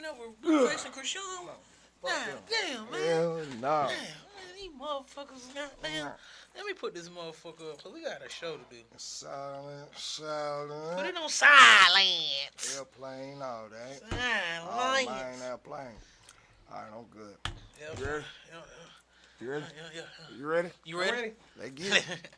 teaming up with Blueface and Krishan? Nah, damn, man. Hell no. Damn, man, these motherfuckers, goddamn. Let me put this motherfucker up, because we got a show to do. Silent. Put it on silence. Airplane, all that. Silence. Oh, mine airplane. All right, I'm good. Yep. You ready? Yeah. You ready? Yeah. You ready? You ready? I'm ready. Let's get it.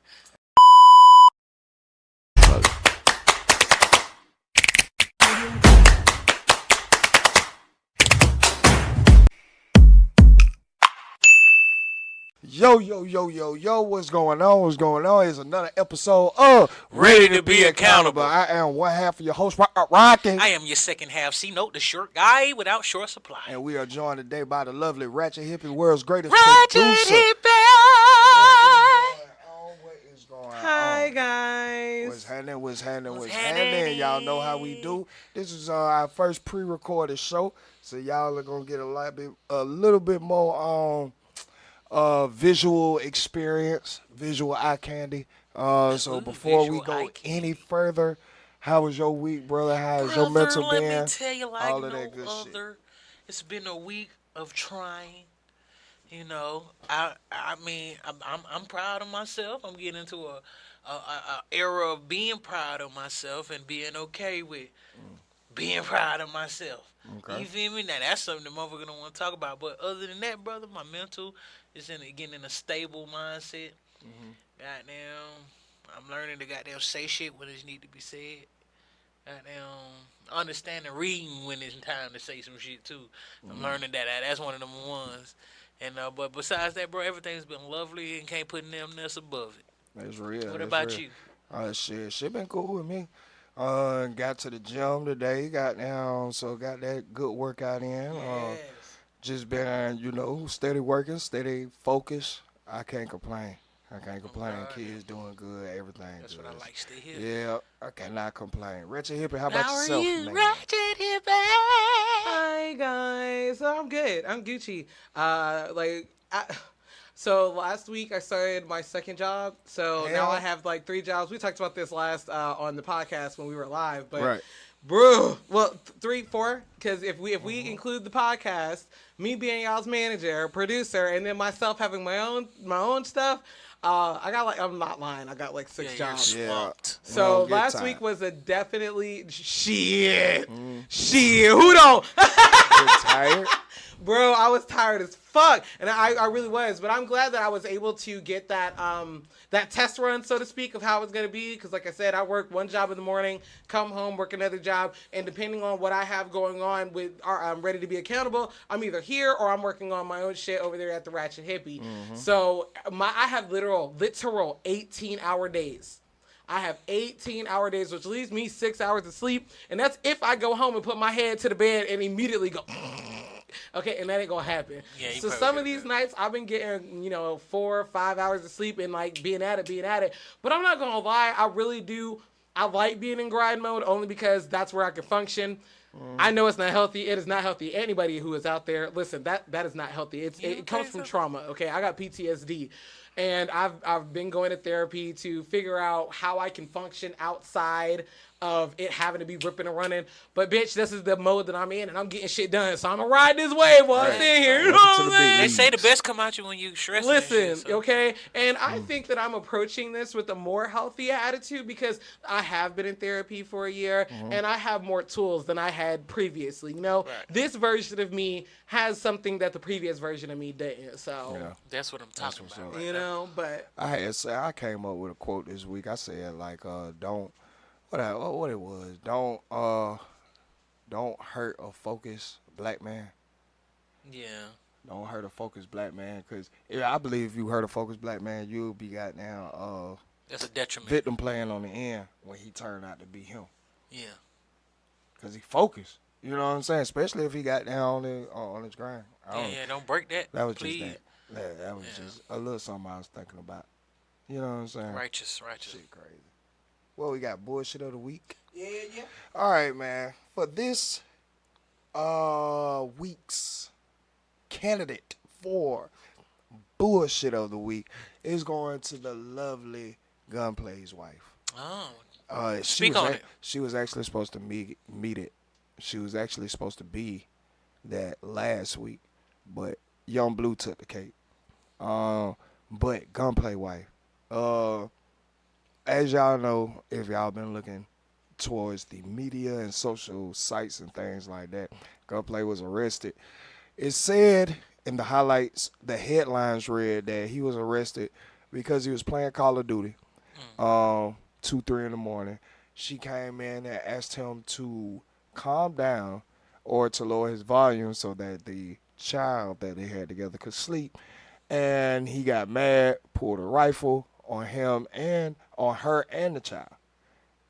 Yo, what's going on? What's going on? It's another episode of Ready to be accountable. I am one half of your host, Rocky. I am your second half C-Note, the short guy without short supply. And we are joined today by the lovely Ratchet Hippie, world's greatest Ratchet producer. Hippie! What is going on? Hi guys. What's happening? What's Happening? happening? Y'all know how we do. This is our first pre-recorded show, so y'all are gonna get a little bit more visual experience, visual eye candy. So before we go any further, how was your week, brother? How has your mental been? Let me tell you, like All of no that good other. It's been a week of trying. You know, I mean, I'm proud of myself. I'm getting into a era of being proud of myself and being okay with being proud of myself. Okay. You feel me? Now that's something the motherfucker don't want to talk about. But other than that, brother, my mental is getting in a stable mindset. Goddamn, I'm learning to goddamn say shit when it need to be said. Goddamn, understanding reading when it's time to say some shit too. I'm learning that's one of them ones. And but besides that, bro, everything's been lovely and can't put them else above it. That's real. What about you? Shit been cool with me. Got to the gym today. Got that good workout in. Yes. Just been, steady working, steady focus. I can't complain. God. Kids doing good. Everything That's good. what I like to hear. Yeah, I cannot complain. Ratchet Hippie, how about How are yourself, you, man? Ratchet Hippie? Hi guys. I'm good. I'm Gucci. So last week I started my second job. So now I have like 3 jobs. We talked about this last on the podcast when we were live, but Right. bro, well 3, 4, because if we include the podcast, me being y'all's manager, producer, and then myself having my own stuff, I'm not lying. I got like 6 jobs. Yeah. Swamped. So Don't get last tired. week was a definitely shit. Who don't? Get tired? Bro, I was tired as fuck, and I really was. But I'm glad that I was able to get that that test run, so to speak, of how it's gonna be. Because like I said, I work one job in the morning, come home, work another job, and depending on what I have going on with I'm ready to be accountable, I'm either here or I'm working on my own shit over there at the Ratchet Hippie. So I have literal 18-hour days. I have 18-hour days, which leaves me 6 hours of sleep, and that's if I go home and put my head to the bed and immediately go. Okay, and that ain't gonna happen. Yeah, so some of these nights I've been getting 4 or 5 hours of sleep and like being at it. But I'm not gonna lie, I really do. I like being in grind mode only because that's where I can function. I know it's not healthy. It is not healthy. Anybody who is out there, listen, that is not healthy. It comes from trauma. Okay, I got PTSD. And I've been going to therapy to figure out how I can function outside of it having to be ripping and running. But bitch, this is the mode that I'm in, and I'm getting shit done. So I'm gonna ride this wave while I'm sitting here. You know what I'm saying? They say the best come out you when you stressing. Listen, okay? And I think that I'm approaching this with a more healthy attitude because I have been in therapy for a year and I have more tools than I had previously. This version of me has something that the previous version of me didn't. So, That's what I'm talking about. but I came up with a quote this week. I said don't what it was. Don't hurt a focused black man. Yeah. Don't hurt a focused black man, because I believe if you hurt a focused black man, you'll be goddamn That's a detriment. victim playing on the end when he turned out to be him. Yeah. Because he focused. You know what I'm saying? Especially if he got down on his grind. Don't break that. That was please. just that. That was just a little something I was thinking about. You know what I'm saying? Righteous. Shit crazy. Well, we got bullshit of the week. yeah. All right, man. For this week's candidate for bullshit of the week is going to the lovely Gunplay's wife. Oh. Speak on it. She was actually supposed to meet it. She was actually supposed to be that last week, but Young Blue took the cake. But Gunplay wife. Uh, as y'all know, if y'all been looking towards the media and social sites and things like that, Gunplay was arrested. It said in the highlights, the headlines read that he was arrested because he was playing Call of Duty. 2, 3 in the morning. She came in and asked him to calm down or to lower his volume so that the child that they had together could sleep. And he got mad, pulled a rifle on him and on her and the child.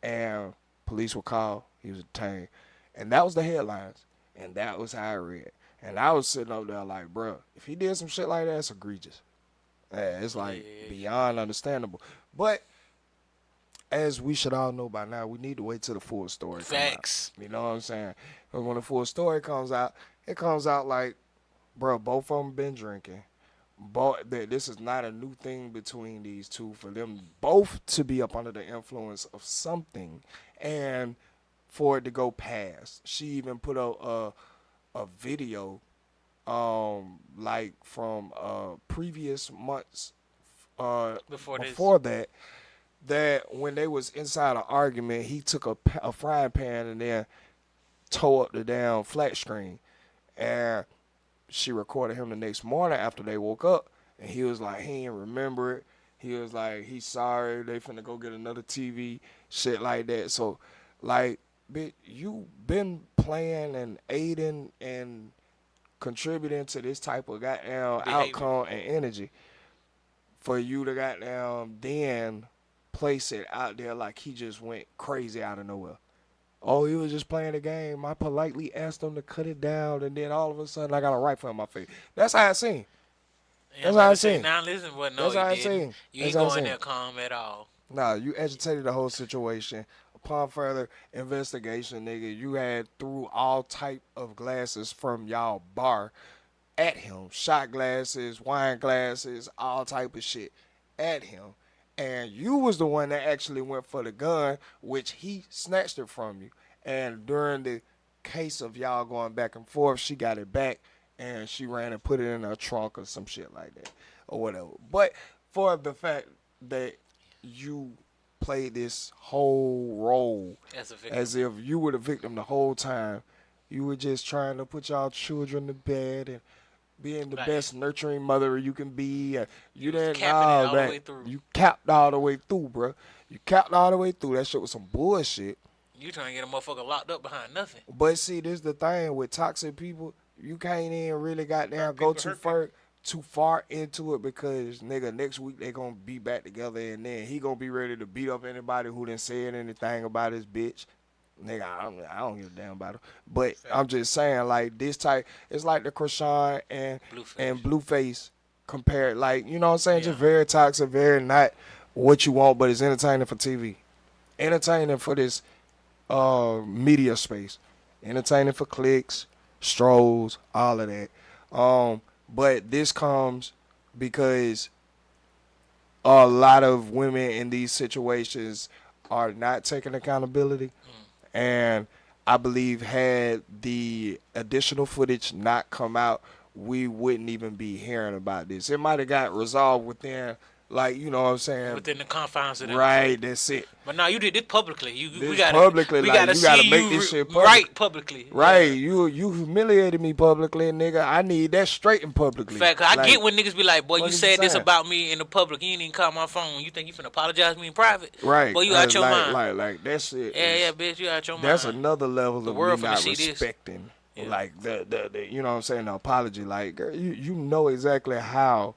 And police were called. He was detained. And that was the headlines. And that was how I read. And I was sitting up there like, bro, if he did some shit like that, it's egregious. Yeah, it's like beyond understandable. But as we should all know by now, we need to wait till the full story comes out. Facts. You know what I'm saying? Because when the full story comes out, it comes out like, bro, both of them been drinking. This is not a new thing between these two. For them both to be up under the influence of something and for it to go past. She even put a video like from previous months before that when they was inside an argument, he took a frying pan and then tore up the damn flat screen. And she recorded him the next morning after they woke up, and he was like, he didn't remember it. He was like, he's sorry, they finna go get another TV, shit like that. So, like, bitch, you been playing and aiding and contributing to this type of goddamn outcome and energy for you to goddamn then place it out there like he just went crazy out of nowhere. Oh, he was just playing a game. I politely asked him to cut it down, and then all of a sudden I got a rifle in my face. That's how I seen. That's how I seen. Now listen, but no, That's how I you didn't. seen. You ain't going there calm at all. Nah, you agitated the whole situation. Upon further investigation, nigga, you had threw all type of glasses from y'all bar at him. Shot glasses, wine glasses, all type of shit at him. And you was the one that actually went for the gun, which he snatched it from you. And during the case of y'all going back and forth, she got it back and she ran and put it in her trunk or some shit like that or whatever. But for the fact that you played this whole role as if you were the victim the whole time, you were just trying to put y'all children to bed and being the best nurturing mother you can be. You didn't know that. You capped all the way through, bro. You capped all the way through. That shit was some bullshit. You trying to get a motherfucker locked up behind nothing. But see, this is the thing with toxic people. You can't even really goddamn go too far into it because, nigga, next week they gonna be back together and then he gonna be ready to beat up anybody who done said anything about his bitch. Nigga, I don't give a damn about him. But I'm just saying, like, this type, it's like the Krishan and Blueface compared. Like, you know what I'm saying? Yeah. Just very toxic, very not what you want, but it's entertaining for TV. Entertaining for this media space. Entertaining for clicks, strolls, all of that. But this comes because a lot of women in these situations are not taking accountability. And I believe had the additional footage not come out, we wouldn't even be hearing about this. It might have got resolved within, like, you know what I'm saying? Within the confines of that. Right, that's it. But now you did this publicly. We gotta make this shit public. Right publicly. Right, yeah. You humiliated me publicly, nigga. I need that straightened publicly. Fact, I get when niggas be like, boy, you said this about me in the public. You ain't even call my phone. You think you finna apologize to me in private? Right. Boy, you out your mind. Like that shit. Yeah, bitch, you out your mind. That's another level of me not respecting. Yeah. Like the you know what I'm saying, the apology. Like, girl, you know exactly how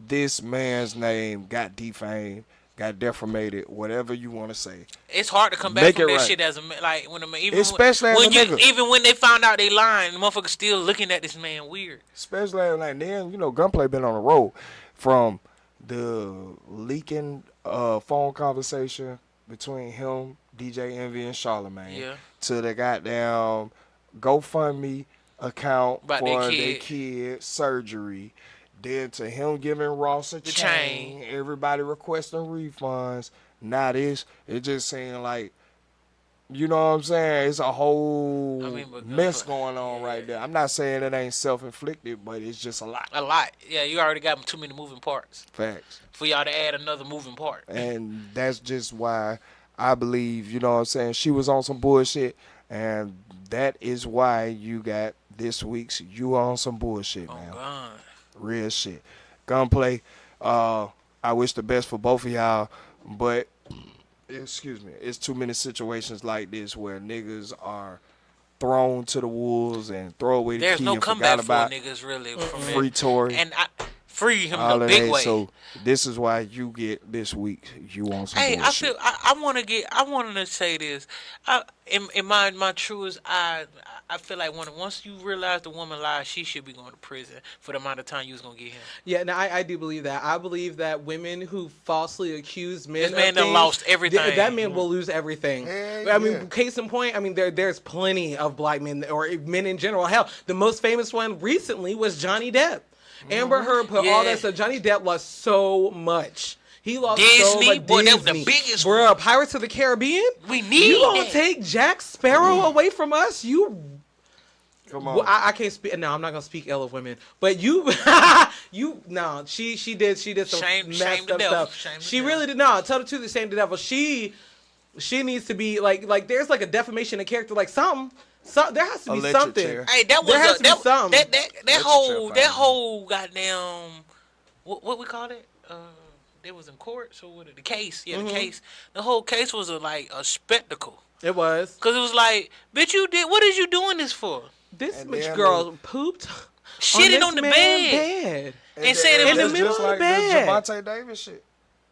this man's name got defamed, got defamated, whatever you want to say. It's hard to come back from that shit as a man. Like when especially as a nigga. Even when they found out they lying, the motherfuckers still looking at this man weird. Especially like then, you know, Gunplay been on the road from the leaking phone conversation between him, DJ Envy, and Charlamagne to the goddamn GoFundMe account about for their kid surgery. Then to him giving Ross a chain, everybody requesting refunds. Now this, it just seemed like You know what I'm saying? It's a whole I mean, but mess gunplay- going on yeah. right there. I'm not saying it ain't self-inflicted, but it's just a lot. A lot. Yeah, you already got too many moving parts Facts. for y'all to add another moving part. And that's just why I believe, you know what I'm saying, she was on some bullshit. And that is why you got this week's You On Some Bullshit, Oh man. God. Real shit. Gunplay. I wish the best for both of y'all, but excuse me, it's too many situations like this where niggas are thrown to the wolves and throw away the There's key no and comeback forgot for about niggas really from free it. Tory. And I free him All the of big that. way. So this is why you get this week. You want some Hey, bullshit. I wanted to say this. In my truest, I feel like once you realize the woman lies, she should be going to prison for the amount of time you was gonna get him. Yeah, no, I do believe that. I believe that women who falsely accuse men This of man done things, lost everything. that man will lose everything. Hell I mean, yeah. case in point, I mean, there's plenty of black men or men in general. Hell, the most famous one recently was Johnny Depp. Amber Heard put all Yeah. that stuff. Johnny Depp lost so much. He lost so Disney? much. Boy, that was the Disney. biggest Bruh, Pirates of the Caribbean? We need You gonna that. take Jack Sparrow away from us? You Come on. well, I can't speak. No, I'm not gonna speak ill of women. But you, no, she did some Shame messed the up devil. stuff. Shame the She devil. really did not. Tell the truth, shame the devil. She needs to be like there's like a defamation of character, like something. So there has to be Electric something. chair. Hey, that was There has to be that something. that whole goddamn what we call it? They was in court, so what? The case, yeah, Mm-hmm. the case. The whole case was like a spectacle, It was. cause it was like, bitch, you did. What is you doing this for? This And much then girl pooped. Shitting this on the man's bed. And said it in the was middle just of the like bed. the Javante Davis shit.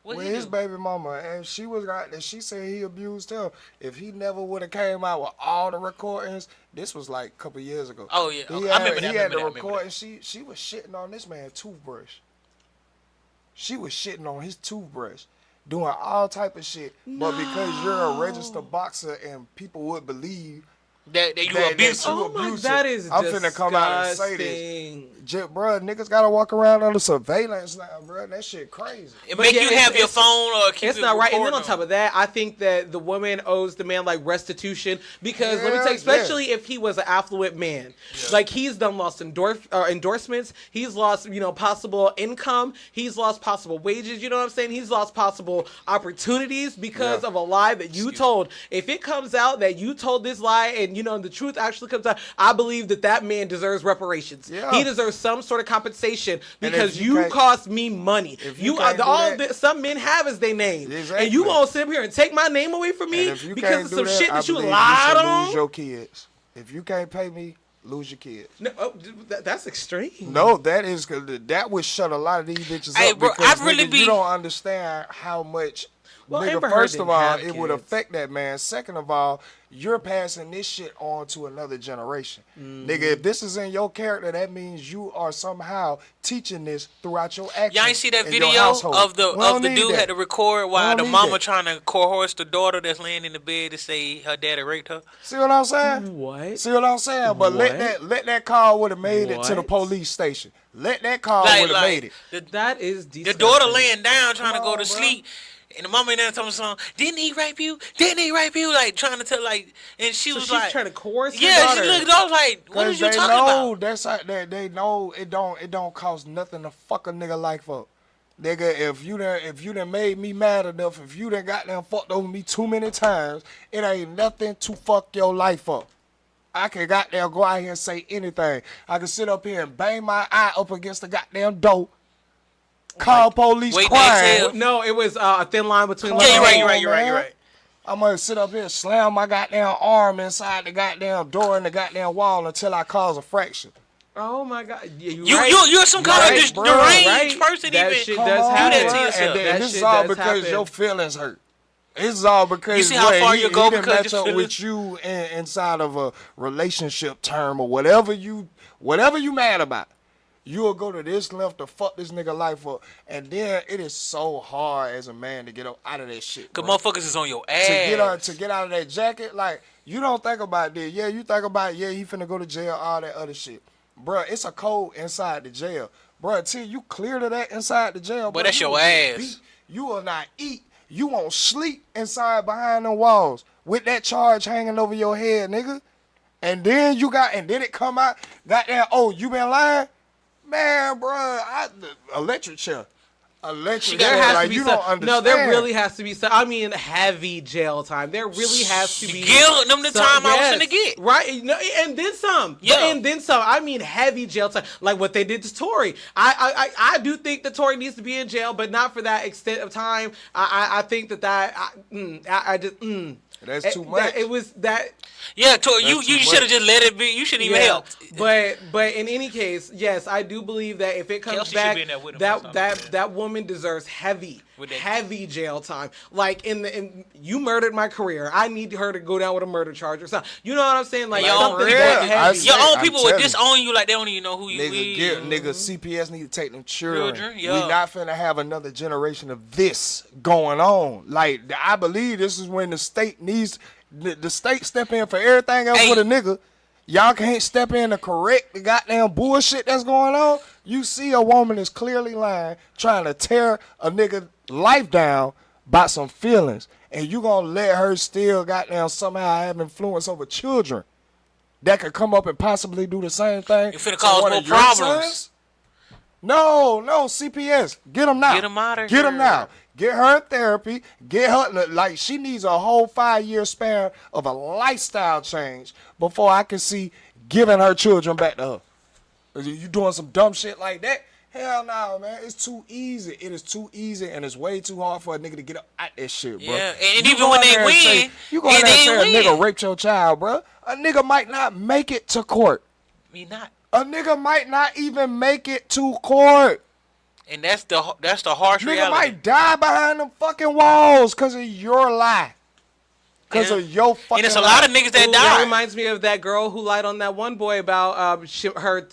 What With he his do? baby mama, and she was right there. She said he abused her. If he never would have came out with all the recordings, this was like a couple years ago. Oh, yeah. He Okay. had, I remember that, He I had remember the that, I remember recording. She was shitting on this man's toothbrush. She was shitting on his toothbrush, doing all type of shit. But because you're a registered boxer and people would believe That you that abusive. you Oh my, abusive, that is I'm disgusting. finna come out and say this. Bruh, niggas gotta walk around under surveillance now, bruh. That shit crazy. It But make yeah, you it's- have your it's- phone or keep It's it not right. And then recording on top of that, I think that the woman owes the man like restitution because let me Yeah, tell you, especially if he was an affluent man, like he's done lost endorsements, he's lost possible income, he's lost possible wages. You know what I'm saying? He's lost possible opportunities because Yeah. of a lie that you told. If it comes out that you told this lie and the truth actually comes out, I believe that man deserves reparations. Yeah. He deserves some sort of compensation And because if you you can't- cost me money. if you You can't do all that- some men have as their name, Exactly. and you gonna sit up here and take my name away from me And if you because can't of do some shit I that you believe lied should on? lose your kids. If you can't pay me, lose your kids. No, that's extreme. No, that would shut a lot of these bitches Hey, up bro, because I really nigga, be- you don't understand how much. Well, Nigga, Amber Heard first of didn't all, have it would kids. affect that man. Second of all, you're passing this shit on to another generation. Mm-hmm. Nigga, if this is in your character, that means you are somehow teaching this throughout your actions. Y'all ain't see that in your video household. of We don't the need dude that. had to record We while don't the need mama that. trying to coerce the daughter that's laying in the bed to say her daddy raped her. See what I'm saying? What? See what I'm saying? But What? let that call would have made it to the What? police station. Let that call Like, would have made it. That is The disgusting. daughter laying down trying to Come go on, to bro. sleep. And the mama in there telling something, didn't he rape you? Didn't he rape you? Like trying to tell and she So was she's like, trying to coerce her yeah, daughter. she looked. I was like, what is you they talking know about? that's how they know it don't cost nothing to fuck a nigga life up. Nigga, if you done made me mad enough, if you done goddamn fucked over me too many times, it ain't nothing to fuck your life up. I can goddamn go out here and say anything. I can sit up here and bang my eye up against the goddamn door. Call police wait, crying. they tell- No, it was a thin line between. Come love Yeah, and you're hate. right. man. I'm gonna sit up here and slam my goddamn arm inside the goddamn door in the goddamn wall until I cause a fracture. Oh my god, yeah, You're some kind Right, of bro, deranged right. person. That Even shit Come does on, do that to happen. yourself. And then That this shit is all does because happen. your feelings hurt. This is all because You see how far you go he didn't because match your up feelings- with you inside of a relationship term or whatever you mad about. You'll go to this length to fuck this nigga life up, and then it is so hard as a man to get up out of that shit. Cause bro. motherfuckers is on your to ass. get out of that jacket, like you don't think about this. Yeah, you think about he finna go to jail, all that other shit. Bruh, it's a code inside the jail. Bruh, until you clear to that inside the jail, But bruh, that's you your will get ass. beat. You will not eat. You won't sleep inside behind them walls. with that charge hanging over your head, nigga. And then it come out, goddamn, oh, you been lying? Man, bro, electric chair. Electric There chair, has like, to be you some. don't understand. No, there really has to be some. I mean, heavy jail time. There really has to be. Give them the time I was finna get. Right, no, and then some. Yeah. And then some. I mean, heavy jail time, like what they did to Tory. I do think that Tory needs to be in jail, but not for that extent of time. I think That's too much. It was that. Yeah, you too should have much. just let it be. You shouldn't even help. But in any case, yes, I do believe that if it comes Kelsey should back, be in there with him or something, that woman deserves heavy jail time. Like you murdered my career. I need her to go down with a murder charge or something. You know what I'm saying? Like Your something own that I heavy. see. Your own I'm people will telling disown you like they don't even know who you Nigga, is. CPS need to take them children. Children, We yeah. not finna have another generation of this going on. Like, I believe this is when the state needs the state step in for everything else Hey. with a nigga. Y'all can't step in to correct the goddamn bullshit that's going on. You see a woman is clearly lying, trying to tear a nigga life down by some feelings, and you gonna let her still goddamn somehow have influence over children that could come up and possibly do the same thing. You finna to cause one more of your problems. sons? No, CPS. Get them now. Get 'em outta Get them here. now. Get her in therapy. Get her, like, she needs a whole 5-year span of a lifestyle change before I can see giving her children back to her. You doing some dumb shit like that? Hell no, man. It's too easy. It is too easy, and it's way too hard for a nigga to get up out that shit, bro. Yeah, and You even go when in they there and say- win, you go in and there they and say a win. nigga raped your child, bro. A nigga might not make it to court. Me not. A nigga might not even make it to court. And that's the harsh Nigga reality. might die behind them fucking walls because of your lie. Because Yeah. of your fucking And it's a lie. lot of niggas that Ooh, that die. reminds me of that girl who lied on that one boy about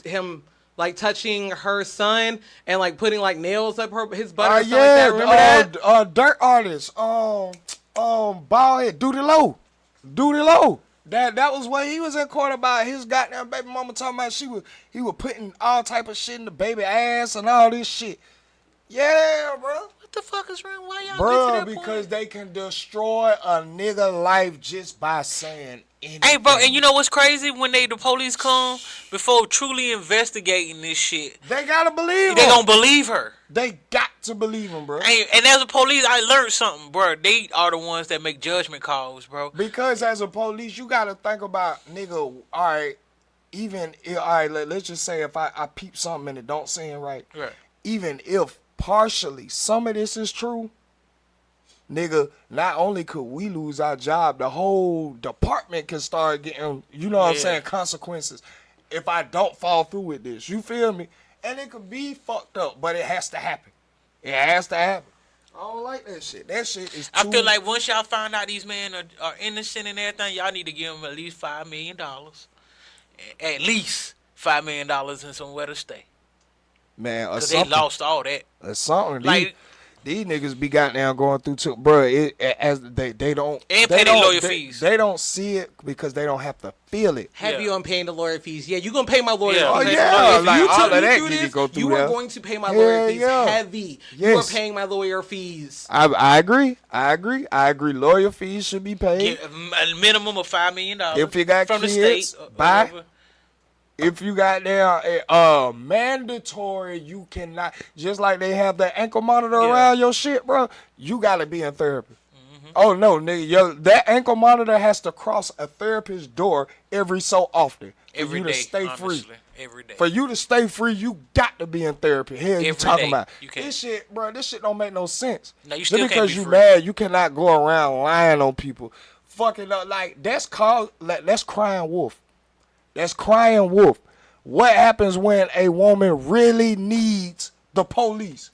him like touching her son and like putting like nails up his butt or something like that. Remember that? Dirt artist, bald head, Duty Low. That was what he was in court about. His goddamn baby mama talking about he was putting all type of shit in the baby ass and all this shit. Yeah, bro. What the fuck is wrong? Why y'all Bro, get to that because point? they can destroy a nigga life just by saying anything. Hey, bro, and you know what's crazy? When the police come, before truly investigating this shit, They gotta believe they him. gonna believe her. They got to believe him, bro. And as a police, I learned something, bro. They are the ones that make judgment calls, bro. Because as a police, you gotta think about, nigga, all right, let's just say if I peep something and it don't seem right. Right. Even if partially some of this is true, nigga, not only could we lose our job, the whole department could start getting, you know what I'm Yeah. saying, consequences if I don't fall through with this. You feel me? And it could be fucked up, but it has to happen. It has to happen. I don't like that shit. That shit is too... I feel like once y'all find out these men are innocent and everything, y'all need to give them at least $5 million. At least $5 million and somewhere to stay. man, or Because they something. lost all that. Or something. Like- These niggas be goddamn going through too, bro. As they don't And they pay their don't- lawyer they- fees. They don't see it because they don't have to feel it. Heavy Yeah. on paying the lawyer fees. Yeah, you gonna pay my lawyer Yeah. fees. Oh, yeah, If like, you all took of me that through need to this, go through you are there. going to pay my Yeah, lawyer fees yeah. heavy. You are Yes. paying my lawyer fees. I agree. Lawyer fees should be paid. Get a minimum of $5 million If you got from kids, the state. buy. whatever. If you got there, mandatory, you cannot, just like they have that ankle monitor Yeah. around your shit, bro, you gotta be in therapy. Mm-hmm. Oh no, nigga, that ankle monitor has to cross a therapist's door every so often for Every you day, to stay honestly. free. Every day. For you to stay free, you got to be in therapy. Hell, you Every talking day, about you can't. this shit, bro? This shit don't make no sense. No, you Just still can't because be you free. mad, you cannot go around lying on people, fucking up. Like that's crying wolf. That's crying wolf. What happens when a woman really needs the police?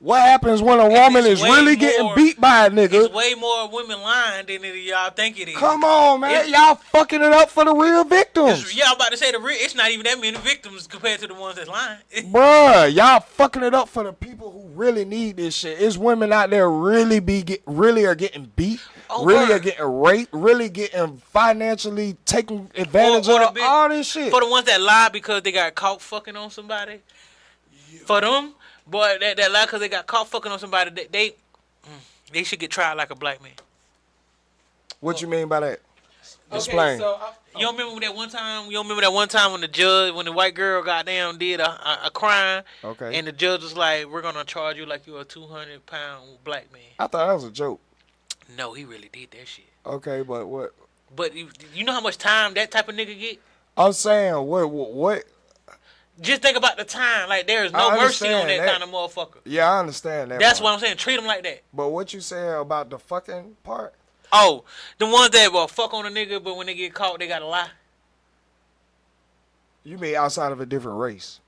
What happens when a woman it's is way really getting more- beat by a nigga? It's way more women lying than y'all think it is. Come on, man. It's- Y'all fucking it up for the real victims. Yeah, I'm about to say it's not even that many victims compared to the ones that's lying. Bruh, y'all fucking it up for the people who really need this shit. It's women out there really are getting beat, Oh, really bruh. are getting raped, really getting financially taken advantage Or the of, big- all this shit. For the ones that lie because they got caught fucking on somebody, for them, boy, that lie because they got caught fucking on somebody, they should get tried like a black man. What you mean by that? Okay, Explain. so You don't remember that one time? You don't remember that one time when the white girl goddamn did a crime, Okay. and the judge was like, "We're gonna charge you like you're a 200-pound black man." I thought that was a joke. No, he really did that shit. Okay, but what? But you know how much time that type of nigga get? I'm saying what? Just think about the time. Like there is no I mercy on understand that that. kind of motherfucker. Yeah, I understand that. That's part. what I'm saying. Treat him like that. But what you saying about the fucking part? Oh, the ones that will fuck on a nigga, but when they get caught, they gotta lie. You mean outside of a different race?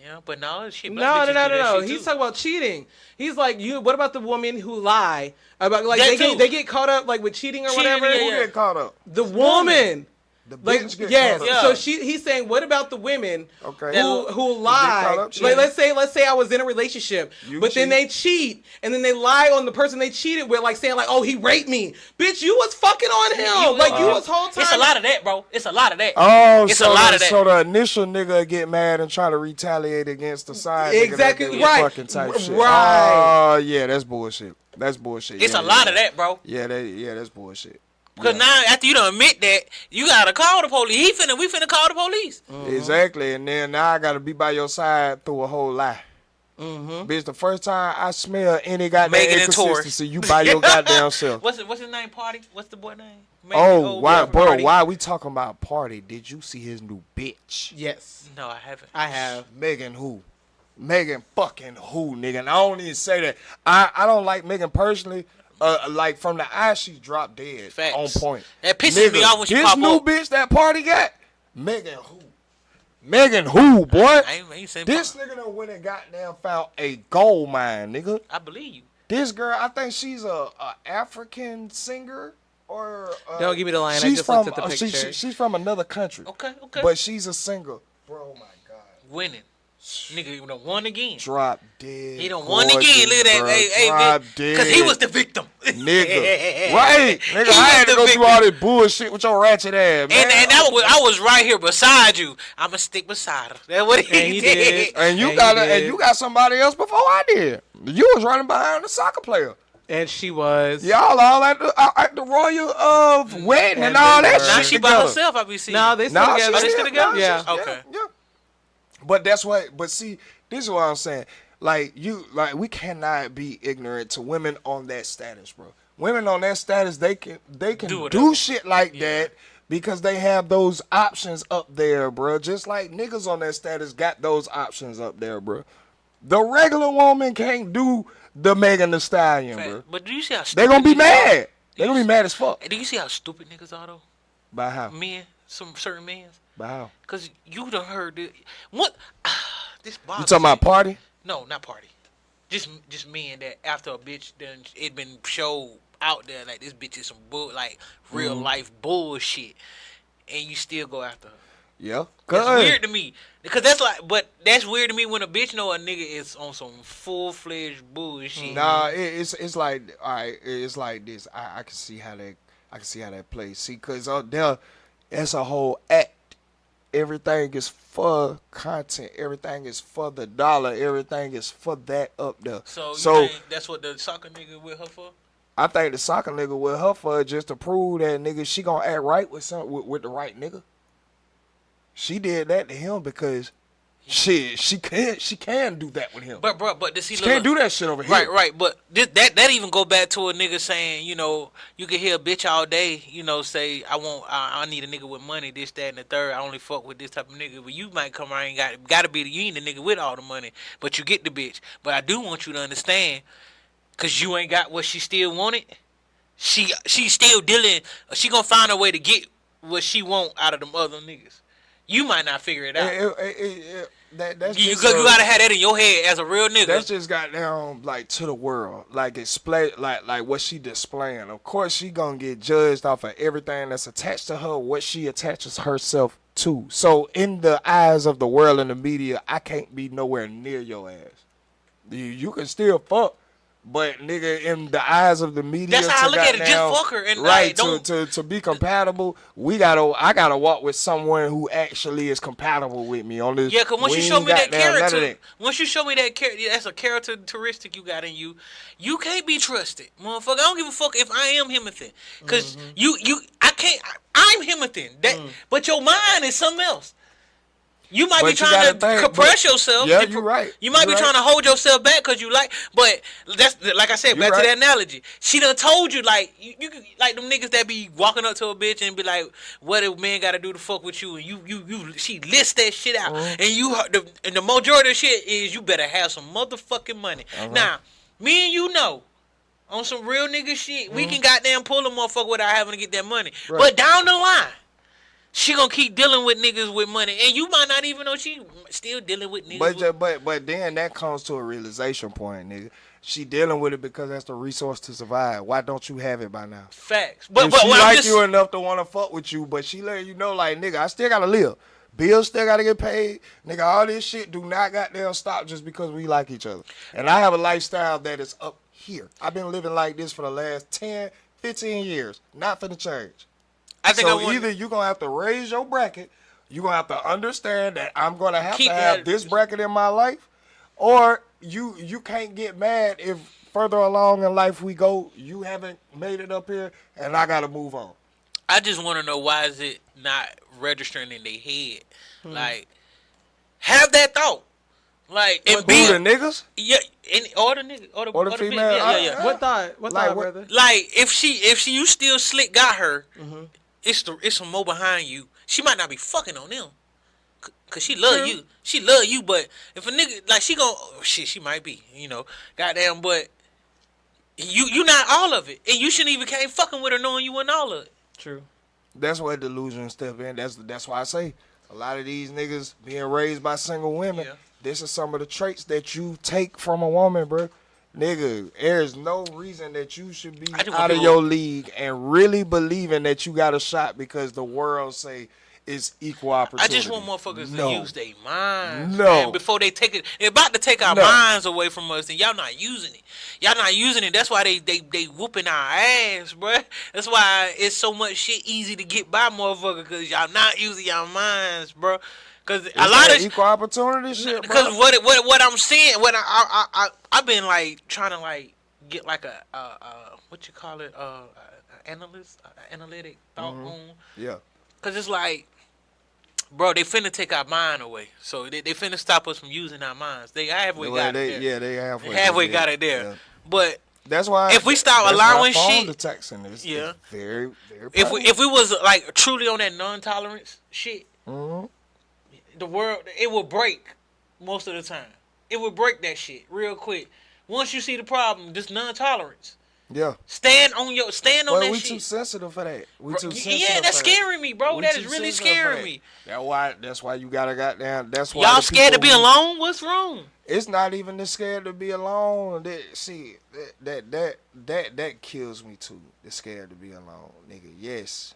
Yeah, but no, shit. no. He's He's talking about cheating. He's like, you. What about the women who lie about like That too. they get caught up like with cheating or Cheating, whatever? yeah, Who yeah. get caught up? The woman. The Like bitch get yes, caught up. Yeah. so he's saying, what about the women Okay. who caught lie? up Like cheating. let's say I was in a relationship, You but then cheat. they cheat, and then they lie on the person they cheated with, like saying like, oh, he raped me, bitch, you was fucking on him, you was whole time. It's a lot of that, bro. It's a lot of that. Oh, It's so a lot the, of that. so the initial nigga get mad and try to retaliate against the side Exactly, nigga that right. fucking type shit. Right. Oh, yeah, that's bullshit. That's bullshit. It's yeah, a lot yeah. of that, bro. Yeah, that's bullshit. Because Yeah. now, after you done admit that, you gotta call the police. We finna call the police. Exactly, and then now I gotta be by your side through a whole lie. Mm-hmm. Bitch, the first time I smell any goddamn Megan and Taurus. inconsistency, you by your goddamn self. What's his name? Party? What's the boy name? Oh, why, yeah, bro? Party. Why we talking about Party? Did you see his new bitch? Yes, No, I haven't. I have. Megan who? Megan fucking who, nigga? And I don't even say that. I don't like Megan personally. Like from the eye, she dropped dead. Facts. On point. That pisses me off when she this pop new up. bitch that Party got? Megan who? Megan who, boy? I ain't saying This nigga done went and goddamn found a gold mine, nigga. I believe you. This girl, I think she's a African singer or. Don't give me the line, I She's just from, looked at the picture. she's from another country. Okay, okay. But she's a singer. Bro, my God. Winning. Nigga, you done won again. Drop dead. He done won again. Look at that. Gorgeous, Hey, drop man. dead. Because he was the victim. Nigga. Right. Nigga, He I had was to go the through all this bullshit with your ratchet ass, man. And I was right here beside you. I'ma stick beside her. That's what And he he did. did. And you And got he did. and you got somebody else before I did. You was running behind the soccer player. And she was. Y'all all at the royal wedding and And all they that were. shit Now she by together. herself, I be seeing. No, they still Nah, together. they still together? Yeah. Okay. Yeah. But that's what. But see, this is what I'm saying. Like we cannot be ignorant to women on that status, bro. Women on that status, they can Do whatever. do shit like that because they have those options up there, bro. Just like niggas on that status got those options up there, bro. The regular woman can't do the Megan Thee Stallion, bro. But do you see how They stupid gonna be niggas are? mad. They gonna be mad as fuck. Do you see how stupid niggas are though? By how? Men, some certain men. By how? Cause you done heard it. What? This bothers You talking me. about Party? No, not Party. Just men that after a bitch done it been showed out there like this bitch is some like real Mm-hmm. life bullshit, and you still go after her. Yeah. That's Cause weird to me. Because that's weird to me when a bitch know a nigga is on some full fledged bullshit. Nah, it's like all right. It's like this. I can see how that plays. See, cause out there, it's a whole act. Everything is for content. Everything is for the dollar. Everything is for that up there. So you think that's what the soccer nigga with her for? I think the soccer nigga with her for just to prove that nigga she gonna act right with with the right nigga. She did that to him because she can do that with him. But this he She can't do that shit over here. Right. But that even go back to a nigga saying, you know, you can hear a bitch all day, you know, say I need a nigga with money, this, that, and the third. I only fuck with this type of nigga. But you might come around and gotta be you ain't the nigga with all the money, but you get the bitch. But I do want you to understand, cause you ain't got what she still wanted. She still dealing. She gonna find a way to get what she want out of them other niggas. You might not figure it out. That's You just gotta have that in your head as a real nigga. That's just got down like to the world, like display, like what she displaying. Of course, she gonna get judged off of everything that's attached to her, what she attaches herself to. So, in the eyes of the world and the media, I can't be nowhere near your ass. You can still fuck, But nigga, in the eyes of the media, That's how I look at it. Just goddamn- fuck her and right don't. to be compatible. I gotta walk with someone who actually is compatible with me on this. Yeah, cause once we you show ain't me that goddamn none of character, once you show me that character, that's a characteristic you got in you. You can't be trusted, motherfucker. I don't give a fuck if I am Himothy, cause I can't. I'm Himothy. But your mind is something else. You might be But you trying to gotta think, compress yourself. Yeah, you're right. You might be You're trying to hold yourself back because you like. But that's like I said. You're Back to right. that analogy. She done told you like you like them niggas that be walking up to a bitch and be like, "What a man got to do to fuck with you?" And she lists that shit out. And and the majority of shit is you better have some motherfucking money. Now, me and you know. On some real nigga shit, we can goddamn pull a motherfucker without having to get that money. Right. But down the line, she gonna keep dealing with niggas with money, and you might not even know she still dealing with niggas. But then that comes to a realization point, nigga. She dealing with it because that's the resource to survive. Why don't you have it by now? Facts. But If she what I'm like just you enough to want to fuck with you, but she letting you know, like, nigga, I still gotta live. Bills still gotta get paid. Nigga, all this shit do not goddamn stop just because we like each other. And I have a lifestyle that is up here. I've been living like this for the last 10, 15 years. Not finna change. I think So I want either you're gonna have to raise your bracket, you're gonna have to understand that I'm gonna have Keep to have that- this bracket in my life, or you can't get mad if further along in life we go, you haven't made it up here, and I gotta move on. I just want to know why is it not registering in their head? Like, have that thought. Like, and Who be the niggas? yeah, or the nigga, or the Or the bitch. female, Yeah. What thought? What Like, thought, what- brother? Like, if you still slick got her, it's some more behind you. She might not be fucking on them. Cause she love you. She love you, but if a nigga like she she might be, goddamn, but you not all of it. And you shouldn't even can't fucking with her knowing you wasn't all of it. True. That's where delusion step in. That's why I say a lot of these niggas being raised by single women. Yeah. This is some of the traits that you take from a woman, bro. Nigga, there's no reason that you should be I just want out of people- your league and really believing that you got a shot because the world say it's equal I opportunity. just want motherfuckers No. to use their minds. No. Man, before they take it. They're about to take our No. minds away from us, and y'all not using it. Y'all not using it. That's why they whooping our ass, bruh. That's why it's so much shit easy to get by, motherfucker, because y'all not using y'all minds, bro. Because It's a lot that of equal opportunity shit, because bro. what I'm seeing, what I've been like trying to like get like a what you call it analytic thought on, Yeah. because it's like, bro, they finna take our mind away, so they finna stop us from using our minds. They halfway got it there. Yeah, they halfway. Halfway got it there. Yeah. But That's why if we start that's why allowing phone shit- detecting is Yeah. very, very. if we was like truly on that non-tolerance shit, hmm the world, it will break most of the time. It will break that shit real quick. Once you see the problem, just non-tolerance. Yeah. Stand on Well, that we shit. too sensitive for that. We too sensitive. Yeah, that's for that. scaring me, bro. We That too is really sensitive for scaring that. me. That's why you gotta goddamn. That's why Y'all the scared to people be who- alone? What's wrong? It's not even the scared to be alone. That kills me too. The scared to be alone, nigga.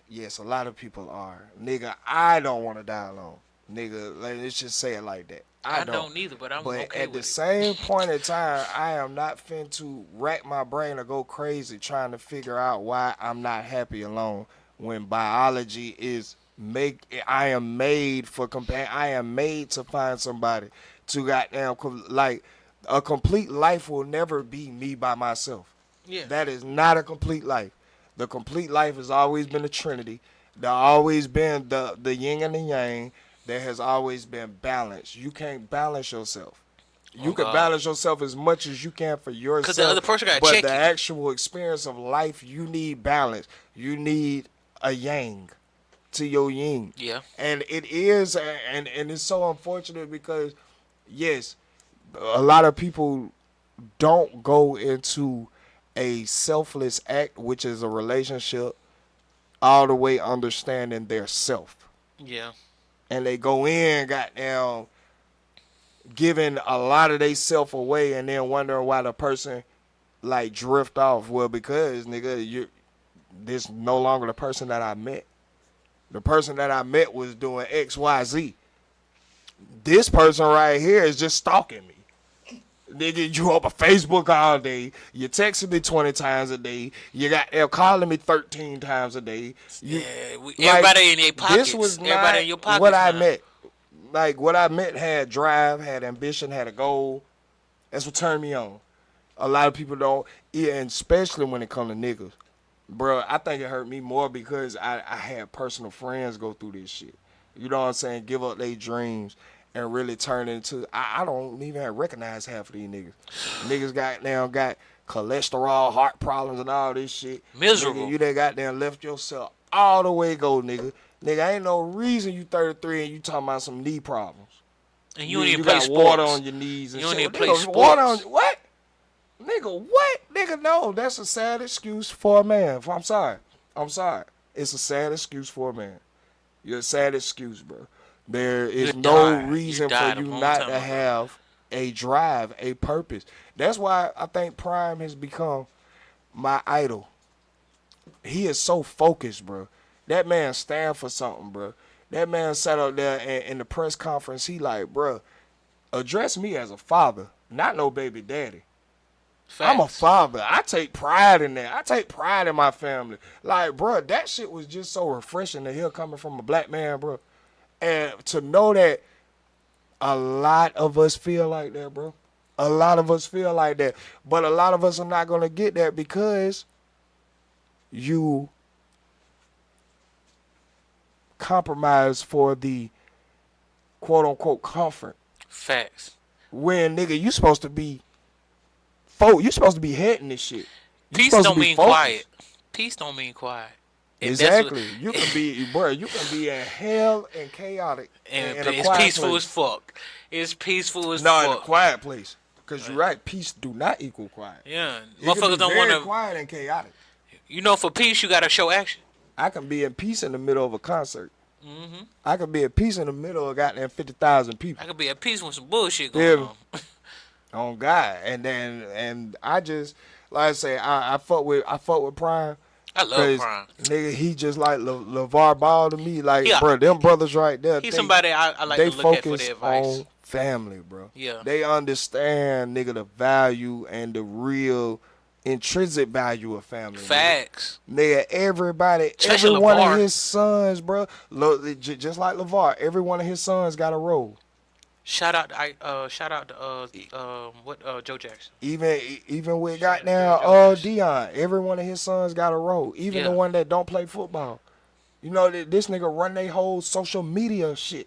Yes, a lot of people are, nigga. I don't want to die alone, nigga. Let's just say it like that. I don't either, but I'm But okay at with the it. same point in time, I am not fin to rack my brain or go crazy trying to figure out why I'm not happy alone when biology is I am made for I am made to find somebody to goddamn like a complete life will never be me by myself. Yeah. That is not a complete life. The complete life has always been a trinity. There always been the yin and the yang. There has always been balance. You can't balance yourself. You can God. balance yourself as much as you can for yourself. 'Cause the other person gotta but check the you. actual experience of life, you need balance. You need a yang to your yin. Yeah. And it is, and it's so unfortunate because, yes, a lot of people don't go into a selfless act, which is a relationship, all the way understanding their self. Yeah. And they go in, goddamn, giving a lot of they self away, and then wondering why the person like drift off. Well, because nigga, this no longer the person that I met. The person that I met was doing X, Y, Z. This person right here is just stalking me. Nigga, you on my Facebook all day. You texting me 20 times a day. You got there calling me 13 times a day. Everybody in their pockets. This was everybody not in your pockets. what I met. Like, what I met had drive, had ambition, had a goal. That's what turned me on. A lot of people don't, and especially when it comes to niggas. Bro, I think it hurt me more because I had personal friends go through this shit. You know what I'm saying? Give up their dreams and really turn into. I don't even recognize half of these niggas. Niggas got cholesterol, heart problems, and all this shit. Miserable. Nigga, you done goddamn left yourself all the way go, nigga. Nigga, ain't no reason you 33 and you talking about some knee problems. And you don't even play got sports. water on your knees and you don't shit. even play Nigga, sports. water on what? Nigga, what? Nigga, no. That's a sad excuse for a man. I'm sorry. It's a sad excuse for a man. You're a sad excuse, bro. There is no reason for you not to have a drive, a purpose. That's why I think Prime has become my idol. He is so focused, bro. That man stand for something, bro. That man sat up there in the press conference. He like, bro, address me as a father, not no baby daddy. Facts. I'm a father. I take pride in that. I take pride in my family. Like, bro, that shit was just so refreshing to hear coming from a black man, bro. And to know that a lot of us feel like that, bro. A lot of us feel like that. But a lot of us are not going to get that because you compromise for the quote-unquote comfort. Facts. When, nigga, you supposed to be heading this shit. Peace don't mean quiet. Peace don't mean quiet. Exactly. You can be, bro. You can be in hell and chaotic, and in a it's quiet peaceful place. as fuck. It's peaceful as No, fuck. in a quiet place. Because you're right. Peace do not equal quiet. Yeah, It can motherfuckers be don't very want to. quiet and chaotic. You know, for peace, you gotta show action. I can be in peace in the middle of a concert. Mm-hmm. I can be at peace in the middle of goddamn 50,000 people. I could be at peace with some bullshit going on. On God, and I just like I say, I fuck with Prime. I love Prime. Nigga, he just like LeVar Ball to me. Like, Yeah. bro, them brothers right there. He's somebody I like to look at for their advice. On family, bro. Yeah. They understand, nigga, the value and the real intrinsic value of family. Facts. Nigga, everybody, Especially every one LeVar. of his sons, bro. Look, just like LeVar, every one of his sons got a role. Shout out to Joe Jackson. Even with Shout out goddamn to Dion, every one of his sons got a role. Even the Yeah. one that don't play football. You know this nigga run their whole social media shit.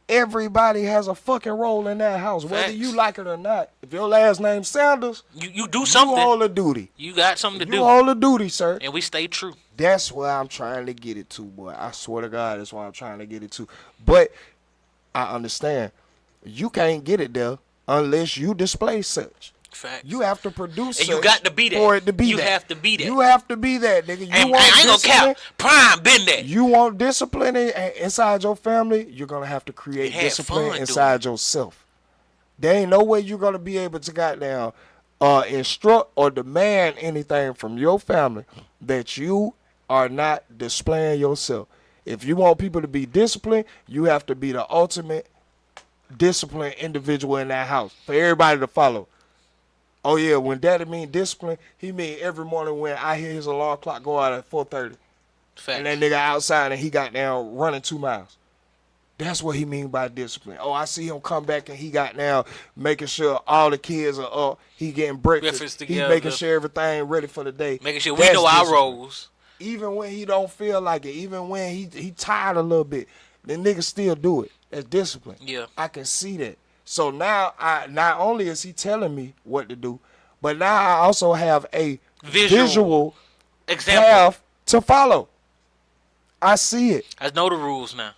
Everybody has a fucking role in that house, whether Facts. you like it or not. If your last name Sanders, You do something. you hold a duty. You got something to You do. hold a duty, sir. And we stay true. That's where I'm trying to get it to, boy. I swear to God, that's why I'm trying to get it to. But I understand you can't get it there unless you display such. Facts. You have to produce And such you got to be that. for it to be You that. have to be that. You have to be that, nigga. You And want I ain't gonna discipline? cap. Prime been that. You want discipline inside your family? You're gonna have to create And have discipline fun inside yourself. There ain't no way you're gonna be able to goddamn instruct or demand anything from your family that you are not displaying yourself. If you want people to be disciplined, you have to be the ultimate disciplined individual in that house for everybody to follow. Oh yeah, when daddy mean discipline, he mean every morning when I hear his alarm clock go out at 4:30. Facts. And that nigga outside and he got down running 2 miles. That's what he mean by discipline. Oh, I see him come back and he got now making sure all the kids are up. He getting breakfast. Breakfast He together. making sure everything ready for the day. Making sure we That's know our discipline. roles. Even when he don't feel like it, even when he tired a little bit, the nigga still do it. That's discipline. Yeah. I can see that. So now not only is he telling me what to do, but now I also have a visual Example. path to follow. I see it. I know the rules now.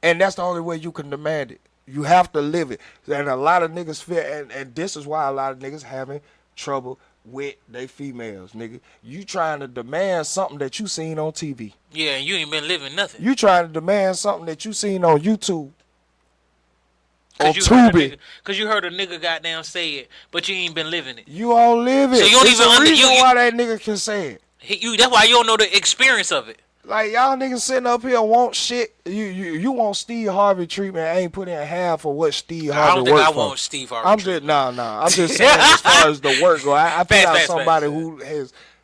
And that's the only way you can demand it. You have to live it. And a lot of niggas feel, and this is why a lot of niggas having trouble with they females, nigga. You trying to demand something that you seen on TV. Yeah, and you ain't been living nothing. You trying to demand something that you seen on YouTube. On Cause you, heard a Tubi. nigga, Cause you heard a nigga goddamn say it, but you ain't been living it. You don't live it. So you don't There's even a reason you- why that nigga can say it. That's why you don't know the experience of it. Like, y'all niggas sitting up here want shit. You want Steve Harvey treatment. I ain't put in half of what Steve Harvey I don't think I worked for. want Steve Harvey. I'm just I'm just saying as far as the work go. I feel like Facts, somebody facts. who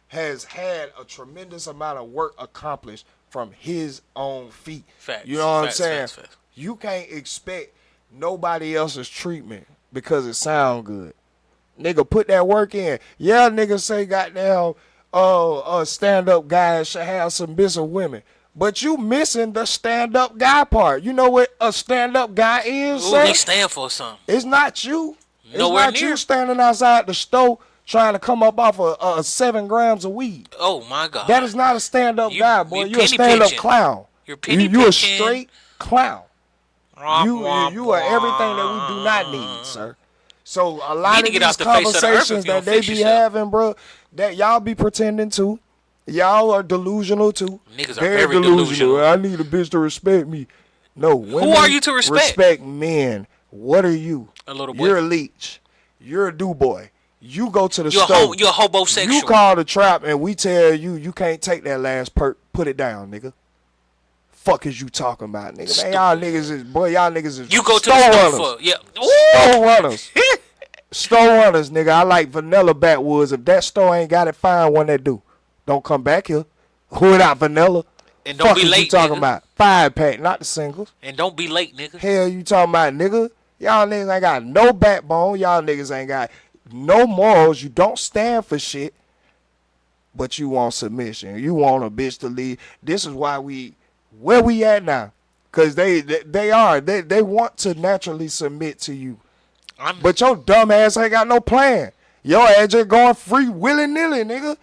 has had a tremendous amount of work accomplished from his own feet. Facts, You know what I'm facts, saying? facts. You can't expect nobody else's treatment because it sound good. Nigga, put that work in. Yeah, nigga say goddamn stand-up guys should have submissive women. But you missing the stand-up guy part. You know what a stand-up guy is, Ooh, sir? he stand for something. It's not you. Nowhere it's not near. you standing outside the store trying to come up off of 7 grams of weed. Oh my God. That is not a stand-up guy, boy. you You a penny stand-up pitching. clown. You're penny You a pitching. straight clown. You Womp, are everything that we do not need, sir. So a lot need of to get these out the face of the earth conversations if you that don't they fix be yourself. having, bro, that y'all be pretending to. Y'all are delusional too. Niggas are very delusional. I need a bitch to respect me. No, women are you to respect? Respect men. What are you? A little boy. You're a leech. You're a do boy. You go to the You're store. you're homosexual. You call the trap and we tell you you can't take that last perk. Put it down, nigga. Fuck is you talking about, nigga? Man, y'all niggas is You go to store the store runners. for yeah. Store runners. Store runners, nigga. I like vanilla backwoods. If that store ain't got it, find one that do. Don't come back here. Who it out vanilla? And don't Fuck be is late, you talking nigga. about? 5-pack, not the singles. And don't be late, nigga. Hell you talking about, nigga? Y'all niggas ain't got no backbone. Y'all niggas ain't got no morals. You don't stand for shit. But you want submission. You want a bitch to lead. This is why where we at now. Cause they want to naturally submit to you. But your dumb ass ain't got no plan. Your ass just going free willy-nilly, nigga.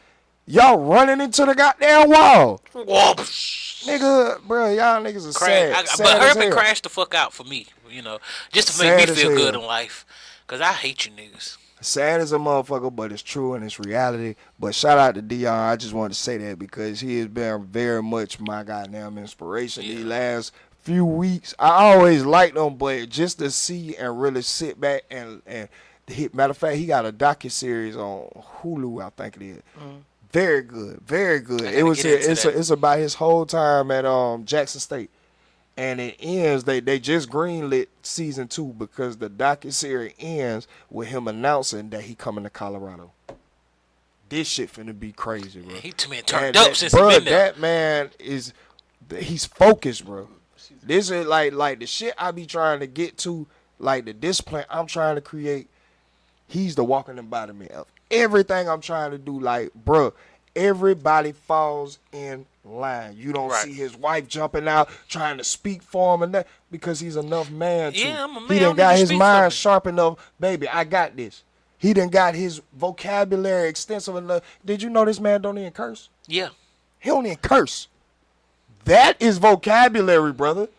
Y'all running into the goddamn wall. Nigga, bro, y'all niggas are sad. But sad hurry as up and hell. crash the fuck out for me, you know, just to make Sad me as feel good hell. in life. Cause I hate you niggas. Sad as a motherfucker, but it's true and it's reality. But shout out to Dion. I just wanted to say that because he has been very much my goddamn inspiration these last few weeks. I always liked him, but just to see and really sit back and hit. Matter of fact, he got a docuseries on Hulu, I think it is. Very good, very good. I It gotta was get into that. it's about his whole time at Jackson State. And it ends, they just greenlit season 2 because the docuseries ends with him announcing that he coming to Colorado. This shit finna be crazy, bro. He been turned up since he bro, been there. that man he's focused, bro. This is like the shit I be trying to get to, like the discipline I'm trying to create. He's the walking embodiment of everything I'm trying to do. Like, bro, everybody falls in line. You don't see his wife jumping out trying to speak for him and that because he's enough man to. Yeah, I'm a man. He I done don't got need to his speak for mind me. sharp enough. Baby, I got this. He done got his vocabulary extensive enough. Did you know this man don't even curse? Yeah. He don't even curse. That is vocabulary, brother.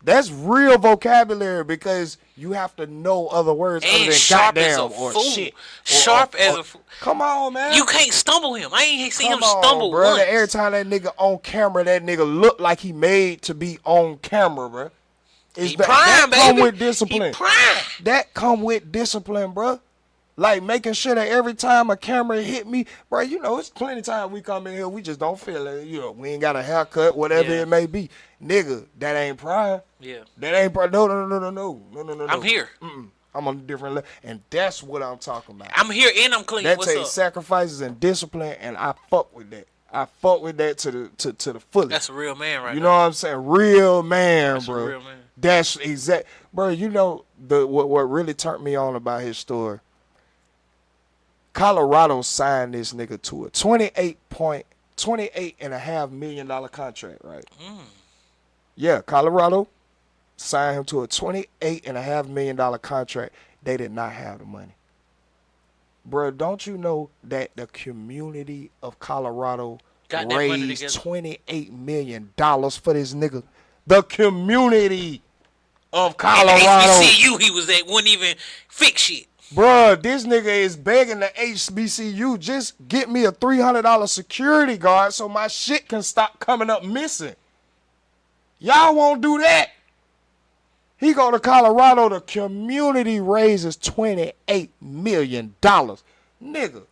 That's real vocabulary because you have to know other words other And than sharp as goddamn a or fool. shit. Sharp as a fool. Come on, man. You can't stumble him. I ain't seen Come him stumble on, bro. once. Every time that nigga on camera, that nigga look like he made to be on camera, bro. He that prime, come baby. with discipline. He prime. That come with discipline, bro. Like making sure that every time a camera hit me, bro, you know, it's plenty of time we come in here, we just don't feel it. You know, we ain't got a haircut, whatever Yeah. it may be. Nigga, that ain't prime. Yeah. That ain't prime. No. I'm here. I'm on a different level. And that's what I'm talking about. I'm here and I'm clean. That What's takes up? sacrifices and discipline, and I fuck with that. I fuck with that to the fullest. That's a real man right You there. know what I'm saying? Real man, That's a bro. real man. That's exact, bro. You know what really turned me on about his story. Colorado signed this nigga to a $28.5 million contract, right? Yeah, Colorado signed him to a $28.5 million contract. They did not have the money. Bro, don't you know that the community of Colorado Got that money raised together. $28 million for this nigga? The community of And Colorado. the HBCU he was at wouldn't even fix shit. Bruh, this nigga is begging the HBCU, just get me a $300 security guard so my shit can stop coming up missing. Y'all won't do that. He go to Colorado, the community raises $28 million. Nigga,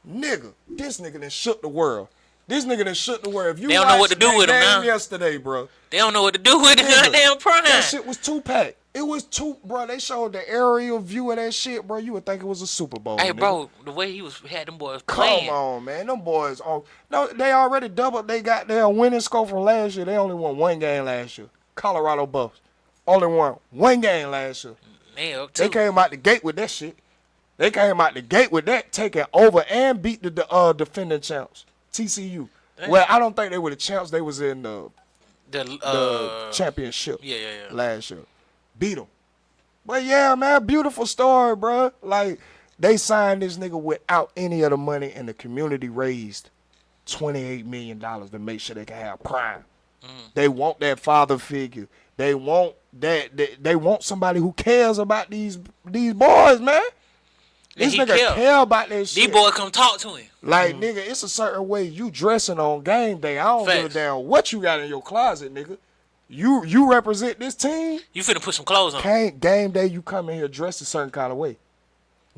this nigga done shook the world. This nigga that shook the world. If you They don't know what to do watched with him that game now. yesterday, bro. They don't know what to do with the Nigga, goddamn prime. That shit was Tupac. It was bro. They showed the aerial view of that shit, bro. You would think it was a Super Bowl. Hey, nigga. bro, the way he had them boys Come playing. on, man. Them boys on. No, they already doubled. They got their winning score from last year. They only won one game last year. Colorado Buffs only won one game last year. They came out the gate with that shit. They came out the gate with that, taking over and beat the defending champs, TCU. Damn. Well, I don't think they were the champs. They was in the championship Yeah. last year. Beat them. But yeah, man, beautiful story, bro. Like, they signed this nigga without any of the money, and the community raised $28 million to make sure they can have prime. They want that father figure. They want that. They want somebody who cares about these boys, man. This nigga care about that shit. These boys come talk to him. Like, nigga, it's a certain way you dressing on game day. I don't give a damn what you got in your closet, nigga. You represent this team. You finna put some clothes on. Game day, you come in here dressed a certain kind of way.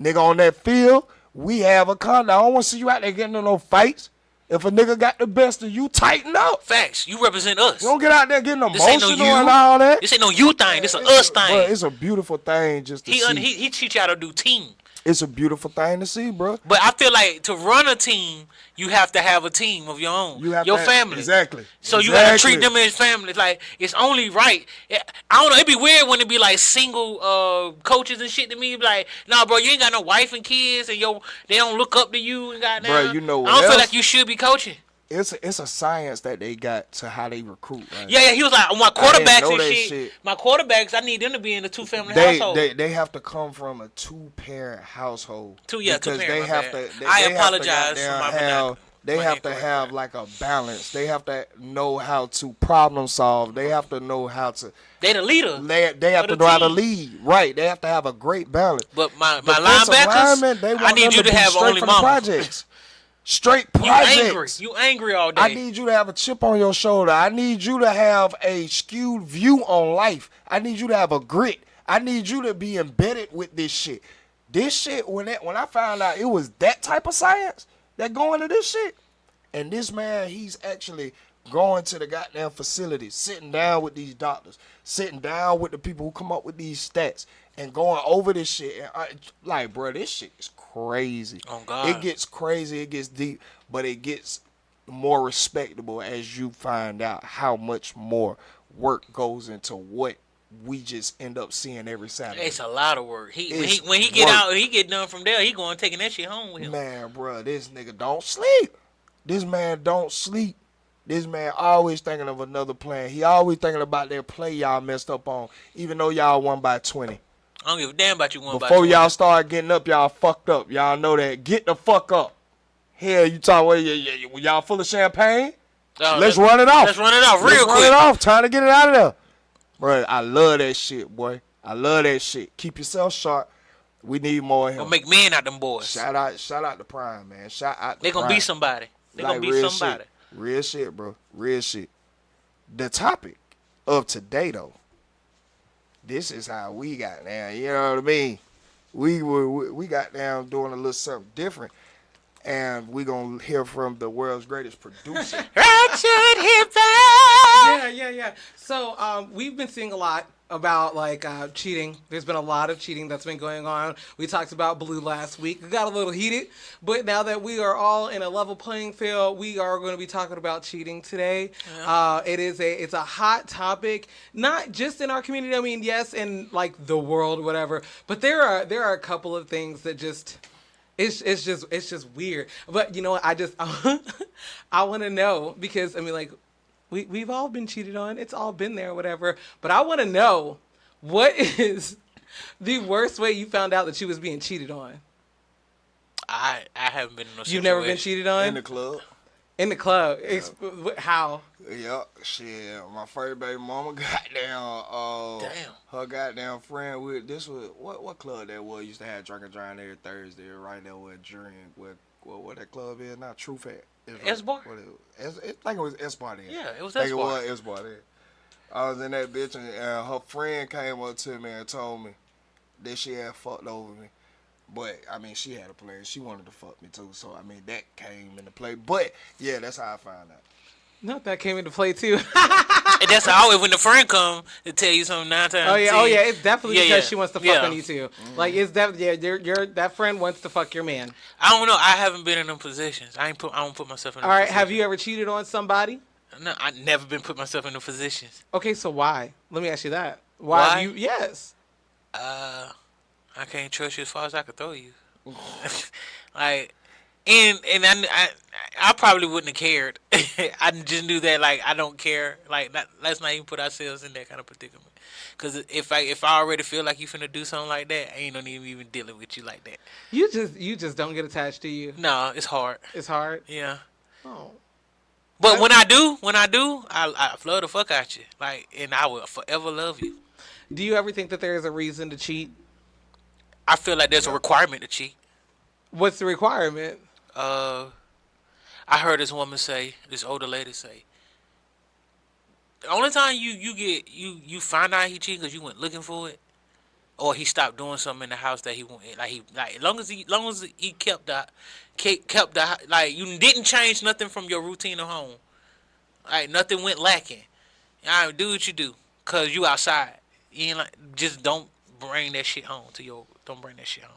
Nigga, on that field, we have a conduct. I don't want to see you out there getting in no fights. If a nigga got the best of you, tighten up. Facts. You represent us. You don't get out there getting This ain't no emotional you. and all that. This ain't no you thing. This a us thing. Bro, it's a beautiful thing just to see. He teach you how to do team. It's a beautiful thing to see, bro. But I feel like to run a team, you have to have a team of your own. You have your to, family. Exactly. So you gotta treat them as family. Like, it's only right. I don't know. It'd be weird when it be like single coaches and shit to me. Be like, nah, bro, you ain't got no wife and kids, and they don't look up to you and goddamn. Bro, you know what I don't feel else? like you should be coaching. It's a science that they got to how they recruit. Right? Yeah, he was like, my I didn't quarterbacks know and that shit. shit. My quarterbacks, I need them to be in a two-family household. They have to come from a two-parent household. Two-parent, because they my have bad. to. I have to apologize for goddamn my have- vernacular. They My have to incorrect have word. like a balance. They have to know how to problem solve. They have to know how to. They the leader. They have of to the know how to team. lead. Right. They have to have a great balance. But my Defensive linebackers, linemen, they I want need them you to be have straight only from the mama. projects. Straight You projects. angry. You angry all day. I need you to have a chip on your shoulder. I need you to have a skewed view on life. I need you to have a grit. I need you to be embedded with this shit. This shit, when I found out it was that type of science that go into this shit, and this man, he's actually going to the goddamn facility, sitting down with these doctors, sitting down with the people who come up with these stats, and going over this shit. And like, bro, this shit is crazy. Oh, God. It gets crazy, it gets deep, but it gets more respectable as you find out how much more work goes into what we just end up seeing every Saturday. It's a lot of work. It's When he get work. out, he get done from there. He going taking that shit home with him. Man, bro, this nigga don't sleep. This man don't sleep. This man always thinking of another plan. He always thinking about that play y'all messed up on, even though y'all won by 20. I don't give a damn about you one by Before two. y'all start getting up, y'all fucked up. Y'all know that. Get the fuck up. Hell, you talk about y'all full of champagne? Let's run it off. Let's run it off real Let's quick. run it off. Time to get it out of there. Bro, I love that shit, boy. I love that shit. Keep yourself sharp. We need more of him. Gonna make men out them boys. Shout out to Prime, man. Shout out to They gonna Prime. be somebody. They Like, gonna be real somebody. Shit. Real shit, bro. Real shit. The topic of today, though, this is how we got down. You know what I mean? We got down doing a little something different, and we gonna hear from the world's greatest producer. Ratchet hip hop. Yeah. So we've been seeing a lot about like cheating. There's been a lot of cheating that's been going on. We talked about Blue last week. It got a little heated, but now that we are all in a level playing field, we are going to be talking about cheating today. Yeah. It's a hot topic, not just in our community. I mean, yes, in like the world, whatever. But there are a couple of things that just. It's just weird. But you know what? I want to know because I mean like we've all been cheated on. It's all been there, whatever. But I want to know what is the worst way you found out that you was being cheated on. I haven't been in no situation. You've never been cheated on In the club. in the club. How? Yup, shit. My first baby mama goddamn Damn. her goddamn friend with this was what club that was used to have drink and drive every Thursday right there with drink what that club is now Truth at S-Bar? I think it was S-Bar then. Yeah, it was I think S-Bar. it was S-Bar then. I was in that bitch and her friend came up to me and told me that she had fucked over me. But I mean, she had a plan. She wanted to fuck me too. So I mean, that came into play. But yeah, that's how I found out. No, that came into play too. And that's always when the friend come to tell you something 9 times. Oh yeah, 10. it's definitely Yeah, because yeah. she wants to fuck Yeah. on you too. Like it's definitely your that friend wants to fuck your man. I don't know. I haven't been in them positions. I don't put myself in. All right, have you ever cheated on somebody? No, I never been put myself in the positions. Okay, so why? Let me ask you that. Why? Why? You, yes. I can't trust you as far as I could throw you. Like, and I probably wouldn't have cared. I just knew that like I don't care. Like let's not even put ourselves in that kind of predicament. Cause if I already feel like you finna do something like that, I ain't no need even dealing with you like that. You just don't get attached to you. No, it's hard. It's hard. Yeah. Oh. But when I do, I love the fuck out you. Like, and I will forever love you. Do you ever think that there is a reason to cheat? I feel like there's a requirement to cheat. What's the requirement? I heard this woman say, this older lady say, the only time you find out he cheated because you went looking for it, or he stopped doing something in the house that he wanted. Like as long as he kept the like you didn't change nothing from your routine at home. Like nothing went lacking. All right, do what you do, cause you outside. You ain't like just don't bring that shit home don't bring that shit home.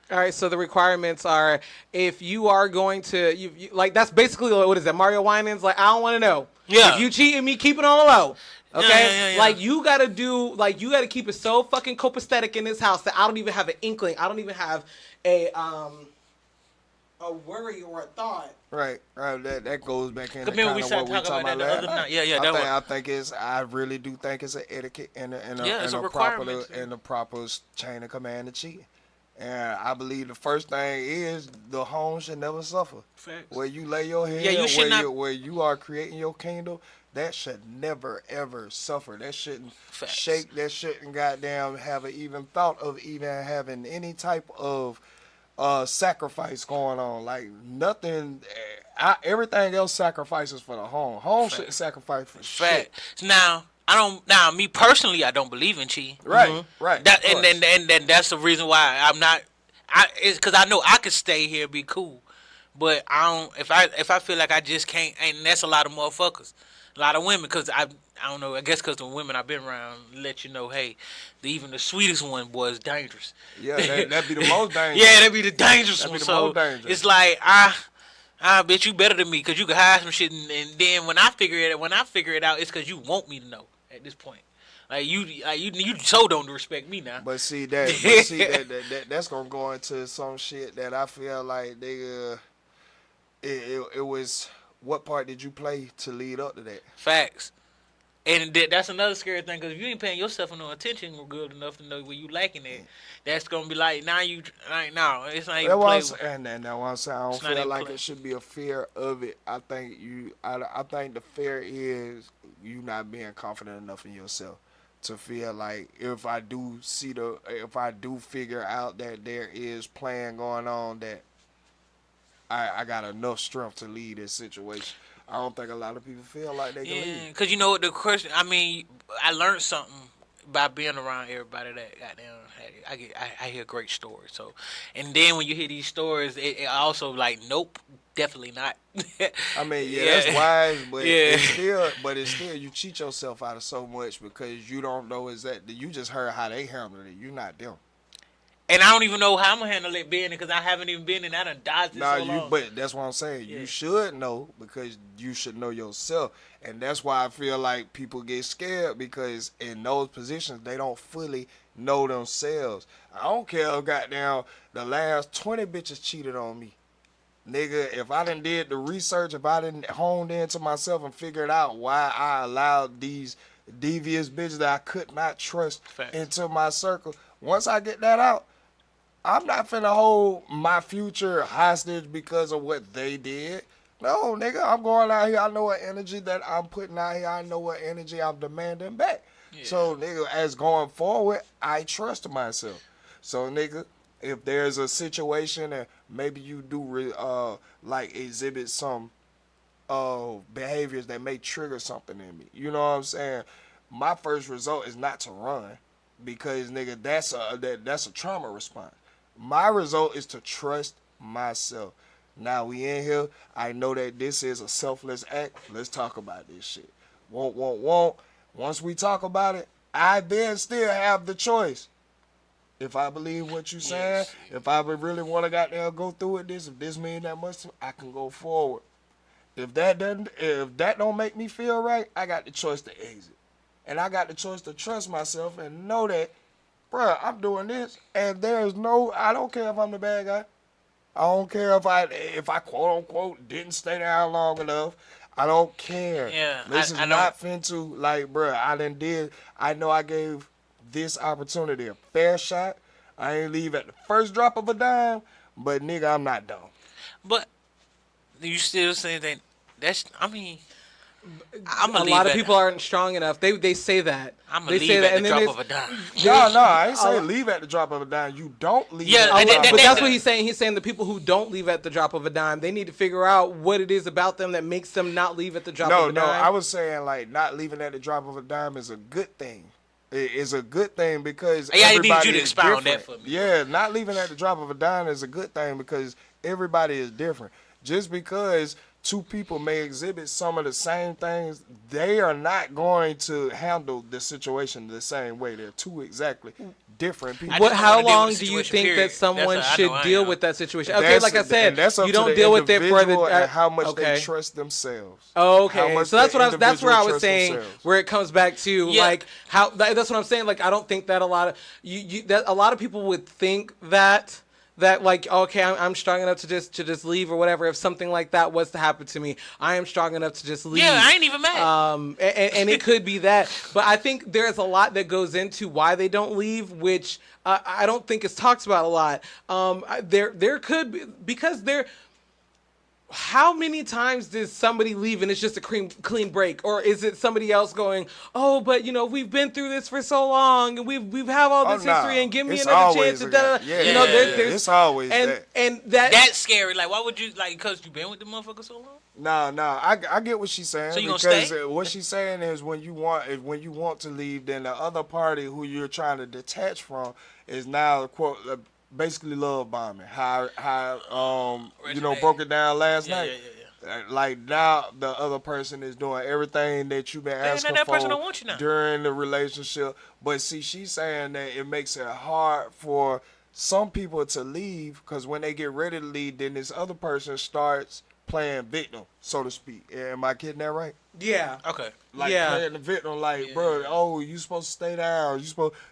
All right, so the requirements are if you are going to you like that's basically what is that Mario Winans like I don't want to know. Yeah. If you cheating me, keep it on the low. Okay. Yeah. Like you gotta keep it so fucking copacetic in this house that I don't even have an inkling. I don't even have a worry or a thought. Right. That goes back into Remember kind we of started what we talking talking about that the last other night. Yeah, I really do think it's an etiquette and it's a a requirement. proper chain of command to cheat. And I believe the first thing is the home should never suffer. Facts. Where you lay your head, Yeah, you should not- where you are creating your kingdom, that should never ever suffer. That shouldn't Facts. shake. That shouldn't goddamn have an even thought of even having any type of sacrifice going on. Like nothing. Everything else sacrifices for the home. Home shouldn't sacrifice for shit. Fact. Now, me personally, I don't believe in cheating. Right. Right. That of and course. then that's the reason why I'm not. It's because I know I could stay here and be cool, but I don't. If I feel like I just can't, and that's a lot of motherfuckers, a lot of women. Because I don't know. I guess because the women I've been around let you know, hey, even the sweetest one was dangerous. Yeah, that'd be the most dangerous. Yeah, that'd be the dangerous That'd one. be the So most dangerous. it's like I bet you better than me because you can hide some shit, and then when I figure it out, it's because you want me to know at this point. Like you so don't respect me now. But see that's gonna go into some shit that I feel like it was. What part did you play to lead up to that? Facts. And that's another scary thing because if you ain't paying yourself no attention good enough to know where you lacking at, that's gonna be like now you like no, it's not even play. And that's what I'm saying. I don't It's not feel even like play. it should be a fear of it. I think I think the fear is you not being confident enough in yourself to feel like if I do figure out that there is plan going on that I got enough strength to lead this situation. I don't think a lot of people feel like they can Yeah, lead. because you know what the question. I mean, I learned something by being around everybody that goddamn. I hear great stories. So, and then when you hear these stories, it also like, nope, definitely not. I mean, that's wise, but Yeah. it's still you cheat yourself out of so much because you don't know exactly. You just heard how they handled it. You not them. And I don't even know how I'm gonna handle it being because I haven't even been in. I done dodged it so long. But that's what I'm saying. Yeah. You should know because you should know yourself, and that's why I feel like people get scared because in those positions they don't fully know themselves. I don't care if goddamn the last 20 bitches cheated on me, nigga. If I done did the research, if I didn't honed into myself and figured out why I allowed these devious bitches that I could not trust Facts. into my circle, once I get that out. I'm not finna hold my future hostage because of what they did. No, nigga, I'm going out here. I know what energy that I'm putting out here. I know what energy I'm demanding back. Yeah. So, nigga, as going forward, I trust myself. So, nigga, if there's a situation and maybe you do like exhibit some behaviors that may trigger something in me, you know what I'm saying? My first result is not to run because, nigga, that's a trauma response. My result is to trust myself. Now we in here. I know that this is a selfless act. Let's talk about this shit. Won't. Once we talk about it, I then still have the choice. If I believe what you saying, if I really want to goddamn go through with this, if this means that much, I can go forward. If that don't make me feel right, I got the choice to exit. And I got the choice to trust myself and know that, bruh, I'm doing this, and I don't care if I'm the bad guy. I don't care if I quote unquote didn't stay down long enough. I don't care. Yeah, This is I not finna, like, bruh, I know I gave this opportunity a fair shot. I ain't leave at the first drop of a dime, but nigga, I'm not dumb. But you still saying that? I'm A lot of people aren't strong enough. They say that. I'm they gonna leave say that, at and the then drop of a dime. No, I ain't saying leave at the drop of a dime. You don't leave. Yeah, at the drop But of a that's dime. what he's saying. He's saying the people who don't leave at the drop of a dime, they need to figure out what it is about them that makes them not leave at the drop of a dime. No, I was saying like not leaving at the drop of a dime is a good thing. It is a good thing because Yeah, I need everybody you to is expound different. that for me. Yeah, not leaving at the drop of a dime is a good thing because everybody is different. Just because two people may exhibit some of the same things, they are not going to handle the situation the same way. They're two exactly different people. I just don't How wanna deal long with the do you situation, think period. that someone That's how I should know I deal am. with that situation? Okay, That's- like I said, and that's up you to don't the deal with it for individual the and how much okay. they trust themselves. Oh, How okay, much so that's the what that's where I individual was trusts saying, themselves. where it comes back to Yeah. like how that's what I'm saying. Like I don't think that a lot of that a lot of people would think that like okay, I'm strong enough to just leave or whatever. If something like that was to happen to me, I am strong enough to just leave. Yeah, I ain't even mad. And it could be that, but I think there's a lot that goes into why they don't leave, which I don't think is talked about a lot. There could be because there. How many times does somebody leave and it's just a clean break, or is it somebody else going, oh, but we've been through this for so long and we've had all this history and give me It's another always chance. a And guy. Yeah, there's it's always and that. and that That's scary. Like, why would you because you been with the motherfucker so long? No, I get what she's saying. So you gonna because stay? What she's saying is when you want to leave, then the other party who you're trying to detach from is now quote basically love bombing. How broke it down last night. Yeah. Like now the other person is doing everything that you've been asking that for person don't want you now. during the relationship. But see, she's saying that it makes it hard for some people to leave because when they get ready to leave, then this other person starts playing victim, so to speak. Am I getting that right? yeah. Okay. Like Yeah. playing the victim, like, bro, oh, you supposed to stay down.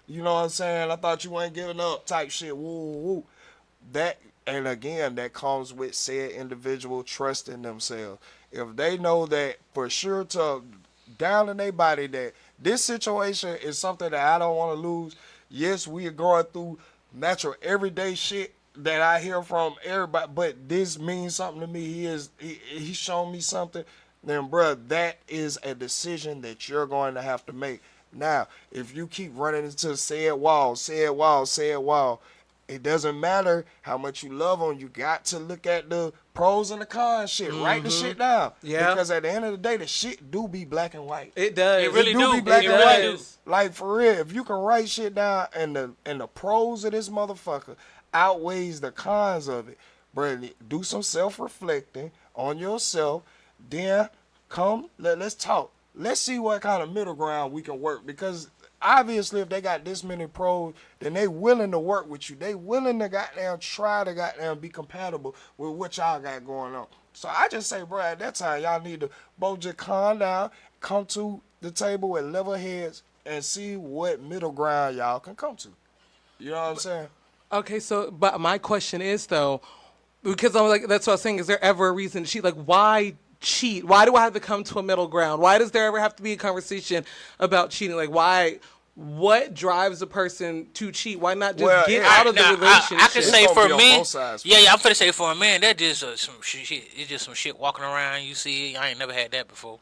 You know what I'm saying? I thought you weren't giving up type shit. Woo. That, and again, that comes with said individual trusting themselves. If they know that for sure to down in their body that this situation is something that I don't want to lose. Yes, we are going through natural everyday shit that I hear from everybody, but this means something to me. He's shown me something. Then, bruh, that is a decision that you're going to have to make. Now, if you keep running into said wall, it doesn't matter how much you love them. You got to look at the pros and the cons shit. Write the shit down. Yeah. Because at the end of the day, the shit do be black and white. It does. It really do do. be black It and really white. do. Like for real, if you can write shit down and the pros of this motherfucker outweighs the cons of it, bro, do some self-reflecting on yourself. Then let's talk. Let's see what kind of middle ground we can work because obviously if they got this many pros, then they willing to work with you. They willing to goddamn try to goddamn be compatible with what y'all got going on. So I just say, bro, at that time y'all need to both just calm down, come to the table with level heads, and see what middle ground y'all can come to. You know what I'm saying? Okay, so but my question is though, because I'm like that's what I was saying. Is there ever a reason to cheat? Like why cheat? Why do I have to come to a middle ground? Why does there ever have to be a conversation about cheating? Like why? What drives a person to cheat? Why not just get out of the relationship? I can say It's gonna for be on men, both sides. yeah, I'm finna say for a man, that just some shit. It's just some shit walking around. You see, I ain't never had that before.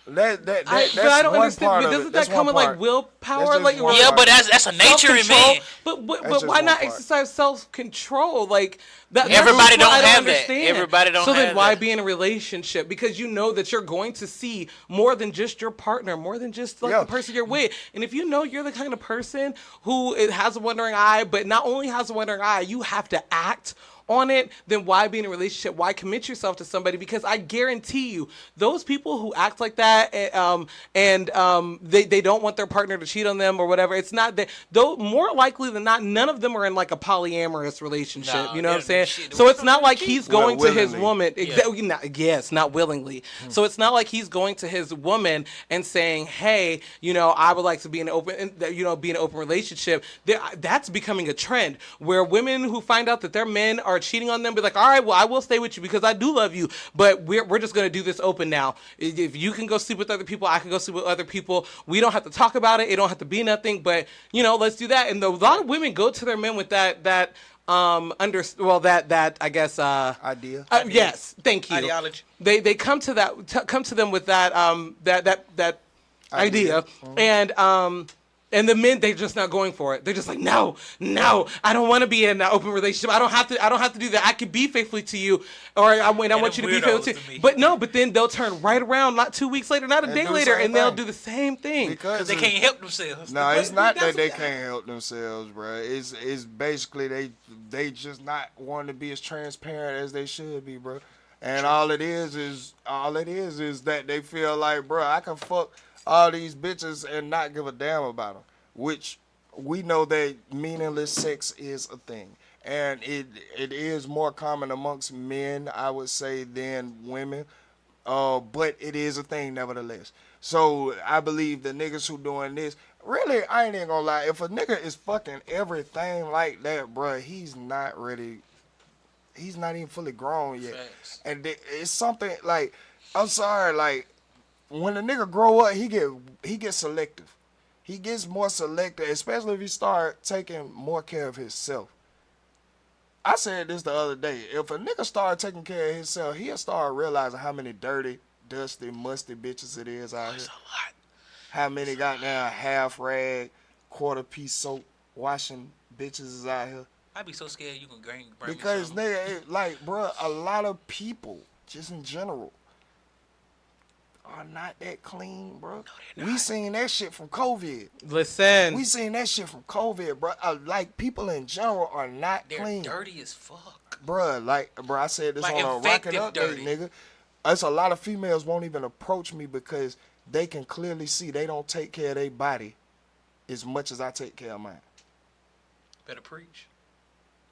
That's but I don't one understand. part But of it. doesn't That's that come one with part. like power, just like one Yeah, part. but that's a nature in self-control. man. But just why one not part. exercise self-control? Like that. Everybody that's what don't I have that. understand. Everybody don't So then have why that. be in a relationship? Because you know that you're going to see more than just your partner, more than just like Yeah. the person you're with. And if you know you're the kind of person who has a wandering eye, but not only has a wandering eye, you have to act on it, then why be in a relationship? Why commit yourself to somebody? Because I guarantee you, those people who act like that they don't want their partner to cheat on them or whatever. It's not that. Though more likely than not, none of them are in like a polyamorous relationship. No, you know what I'm they're- saying? shit, So they it's not don't like cheat. he's going to his willingly. woman. Exactly. Not willingly. So it's not like he's going to his woman and saying, "Hey, I would like to be in an open relationship." That's becoming a trend where women who find out that their men are cheating on them be like, "All right, well, I will stay with you because I do love you, but we're just gonna do this open now. If you can go sleep with other people, I can go sleep with other people. We don't have to talk about it. It don't have to be nothing, but let's do that." And a lot of women go to their men with that I guess Idea. yes, thank you. Ideology. They come to them with that idea, and the men, they're just not going for it. They're just like, no, I don't want to be in an open relationship. I don't have to do that. I can be faithfully to you, or I want you to be faithful weirdos to to me. but then they'll turn right around, not 2 weeks later, not a And day do the later, same and they'll thing. do the same thing. Because they can't help themselves. No, it's But not that's that they what- can't help themselves, bro. It's basically they just not wanting to be as transparent as they should be, bro. And all it is that they feel like, bro, I can fuck all these bitches and not give a damn about them, which we know that meaningless sex is a thing. And it is more common amongst men, I would say, than women. But it is a thing nevertheless. So I believe the niggas who doing this, really, I ain't even gonna lie. If a nigga is fucking everything like that, bruh, he's not ready. He's not even fully grown yet. Facts. And it's something like, I'm sorry, like when a nigga grow up, he gets selective. He gets more selective, especially if he start taking more care of himself. I said this the other day. If a nigga start taking care of himself, he'll start realizing how many dirty, dusty, musty bitches it is out It's here. a lot. How many goddamn half rag, quarter piece soap washing bitches is out here. I'd be so scared you can bring Because me something. nigga, like, bruh, a lot of people, just in general, are not that clean, bro. they're We not. seen that shit from COVID. Listen, We seen that shit from COVID, bro. Like, people in general are not They're clean. dirty as fuck. Bruh, I said this Like on a Rockin' infected Update, dirty. nigga. There's a lot of females won't even approach me because they can clearly see they don't take care of their body as much as I take care of mine. Better preach.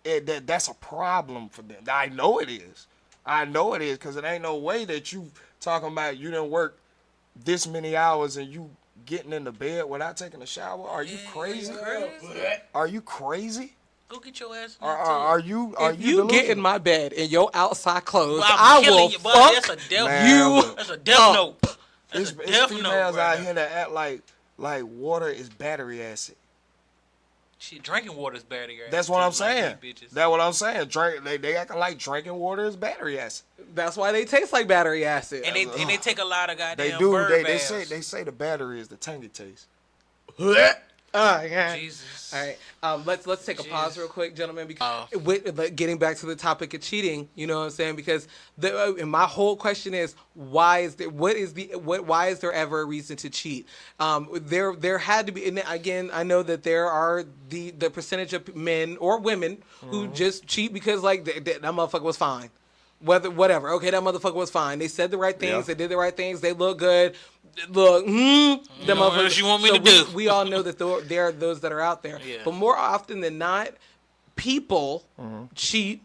That's a problem for them. I know it is. I know it is because it ain't no way that you talking about you didn't work this many hours and you getting in the bed without taking a shower. Are you crazy? Are you crazy? Go get your ass. Are you if you get in delusional? my bed in your outside clothes, Well, I I'm killing will you, boy. fuck That's a death. Man, you. look. That's a death up. note. That's It's a death females note. out Right here that act like water is battery acid. Shit, drinking water is better. That's what I'm saying. That's what I'm saying. They acting like drinking water is battery acid. That's why they taste like battery acid. And they take a lot of goddamn They do. bird They baths. say the battery is the tangy taste. Yeah. Jesus. All right, let's take a pause Jeez. real quick, gentlemen. Because Oh. getting back to the topic of cheating, you know what I'm saying? Because and my whole question is, why is there ever a reason to cheat? There had to be, and again, I know that there are the percentage of men or women who just cheat because like that motherfucker was fine. Whatever. Okay, that motherfucker was fine. They said the right things. Yeah. They did the right things. They look good. Look, What else you want me to do? We all know that there are those that are out there. Yeah. But more often than not, people cheat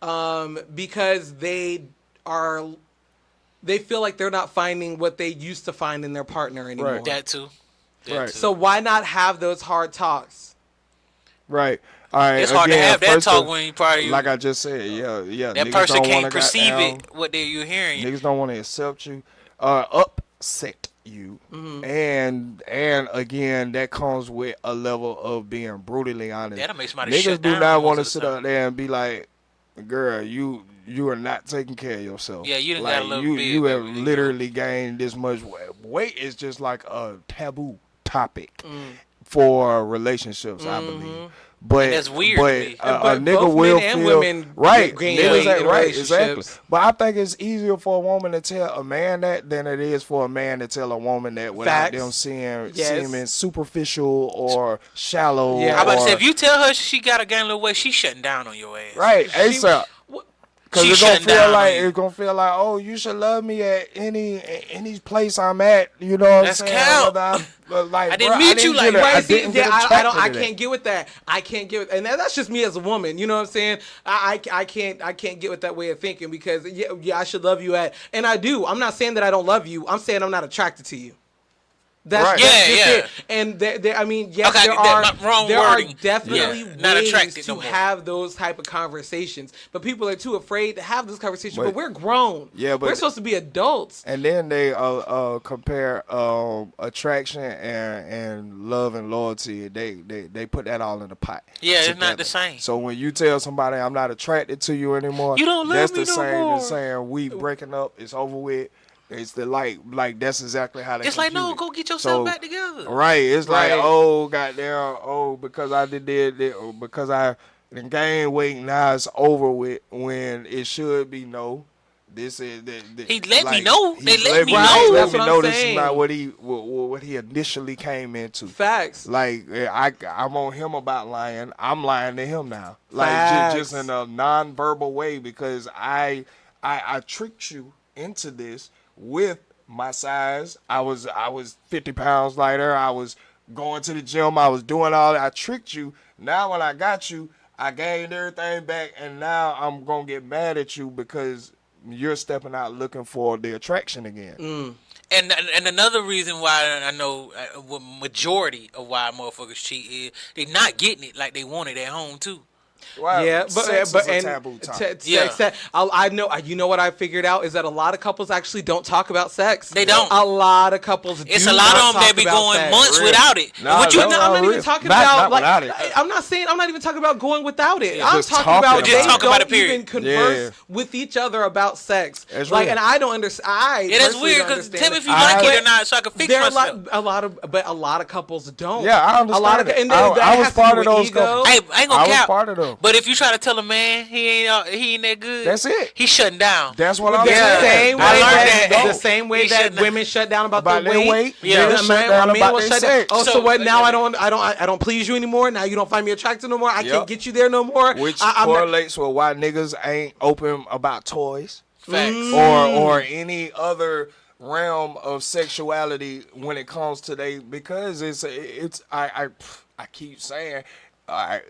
because they feel like they're not finding what they used to find in their partner anymore. Right. That too. That Right. too. So why not have those hard talks? Right. All right. It's hard to again, have that first talk of- when you probably like I just said, yeah. that niggas person don't can't wanna perceive goddamn- it what you're hearing. Niggas don't want to accept you, upset you, and again that comes with a level of being brutally honest. That'll make somebody Niggas shut do down not most want to of the sit time. up there and be like, "Girl, you are not taking care of yourself." Yeah, you done like, got a little you big, you have baby. literally gained this much weight. Weight is just like a taboo topic for relationships, I believe. But that's weird to me. a But nigga both will men and feel women right. gain Niggas weight ain't in right, exactly. relationships. But I think it's easier for a woman to tell a man that than it is for a man to tell a woman that without Facts. them seeming Yes. superficial or shallow. Yeah. I'm about to or- say, if you tell her she got to gain a little weight, she's shutting down on your ass. right, ASAP. Cause She it's gonna shutting down on you. it's gonna feel like, oh, you should love me at any place I'm at. You know what That's I'm saying? cap. Like, I didn't bruh, meet you like get a- that. I Right, see, didn't get I attracted don't. I to that. can't get with that. I can't get with, and that's just me as a woman. You know what I'm saying? I can't get with that way of thinking because yeah, I should love you at, and I do. I'm not saying that I don't love you. I'm saying I'm not attracted to you. That's, Right. that's Yeah, just yeah. it. And there, I mean, yes, Okay, there that- are wrong there are wording. definitely Yeah, not ways attracted to no more. have those type of conversations, but people are too afraid to have this conversation. But But- we're grown. Yeah, but- we're supposed to be adults. And then they compare attraction and love and loyalty. They put that all in the pot. Yeah, it's not together. the same. So when you tell somebody I'm not attracted to you anymore, You don't love that's me the no same more. as saying we breaking up. It's over with. It's the like that's exactly how they. It's like, no, compute go it. get yourself So- back together. Right. It's like, Right. oh goddamn, oh because I did it, or because I done gained weight. Now it's over with. When it should be no. This is He let me know. They he's let me know. Let That's me what know I'm this is saying. not what he initially came into. Facts. Like I'm on him about lying. I'm lying to him now. Like Facts. just in a non-verbal way because I tricked you into this with my size. I was 50 pounds lighter. I was going to the gym. I was doing all that. I tricked you. Now when I got you, I gained everything back, and now I'm gonna get mad at you because you're stepping out looking for the attraction again. And another reason why I know majority of why motherfuckers cheat is they not getting it like they want it at home too. Wow, Yeah, sex but is a and taboo topic. Yeah. sex. I know. You know what I figured out is that a lot of couples actually don't talk about sex. They don't. A lot of couples. It's do a lot not of them that talk be about going sex. months Real. without it. Nah, What you no, No, I'm not real. even talking Not about like. without it. I'm not saying. I'm not even talking about going without it. I'm Just talking talking about about they it. Just talk don't about it, period. even converse Yeah. with each other about sex. That's like, real. and I don't understand. Yeah, that's weird because tell me if you like it or not, so I can fix There are myself. a lot of couples don't. Yeah, I understand A lot of it. and I that was has to part do of with those ego. couples. Hey, I ain't gonna I was cap. part of them. But if you try to tell a man he ain't that good, That's it. He's shutting down. That's what I'm The saying. same way I learned that, that. the same way He that shouldn't- women shut down about About their their weight. weight, Yeah. niggas a shut man, down a man about will their shut down. sex. Oh, so So- what? Now I don't please you anymore. Now you don't find me attractive no more. I Yep. can't get you there no more. Which I'm not- correlates with why niggas ain't open about toys Facts. or any other realm of sexuality when it comes to because I keep saying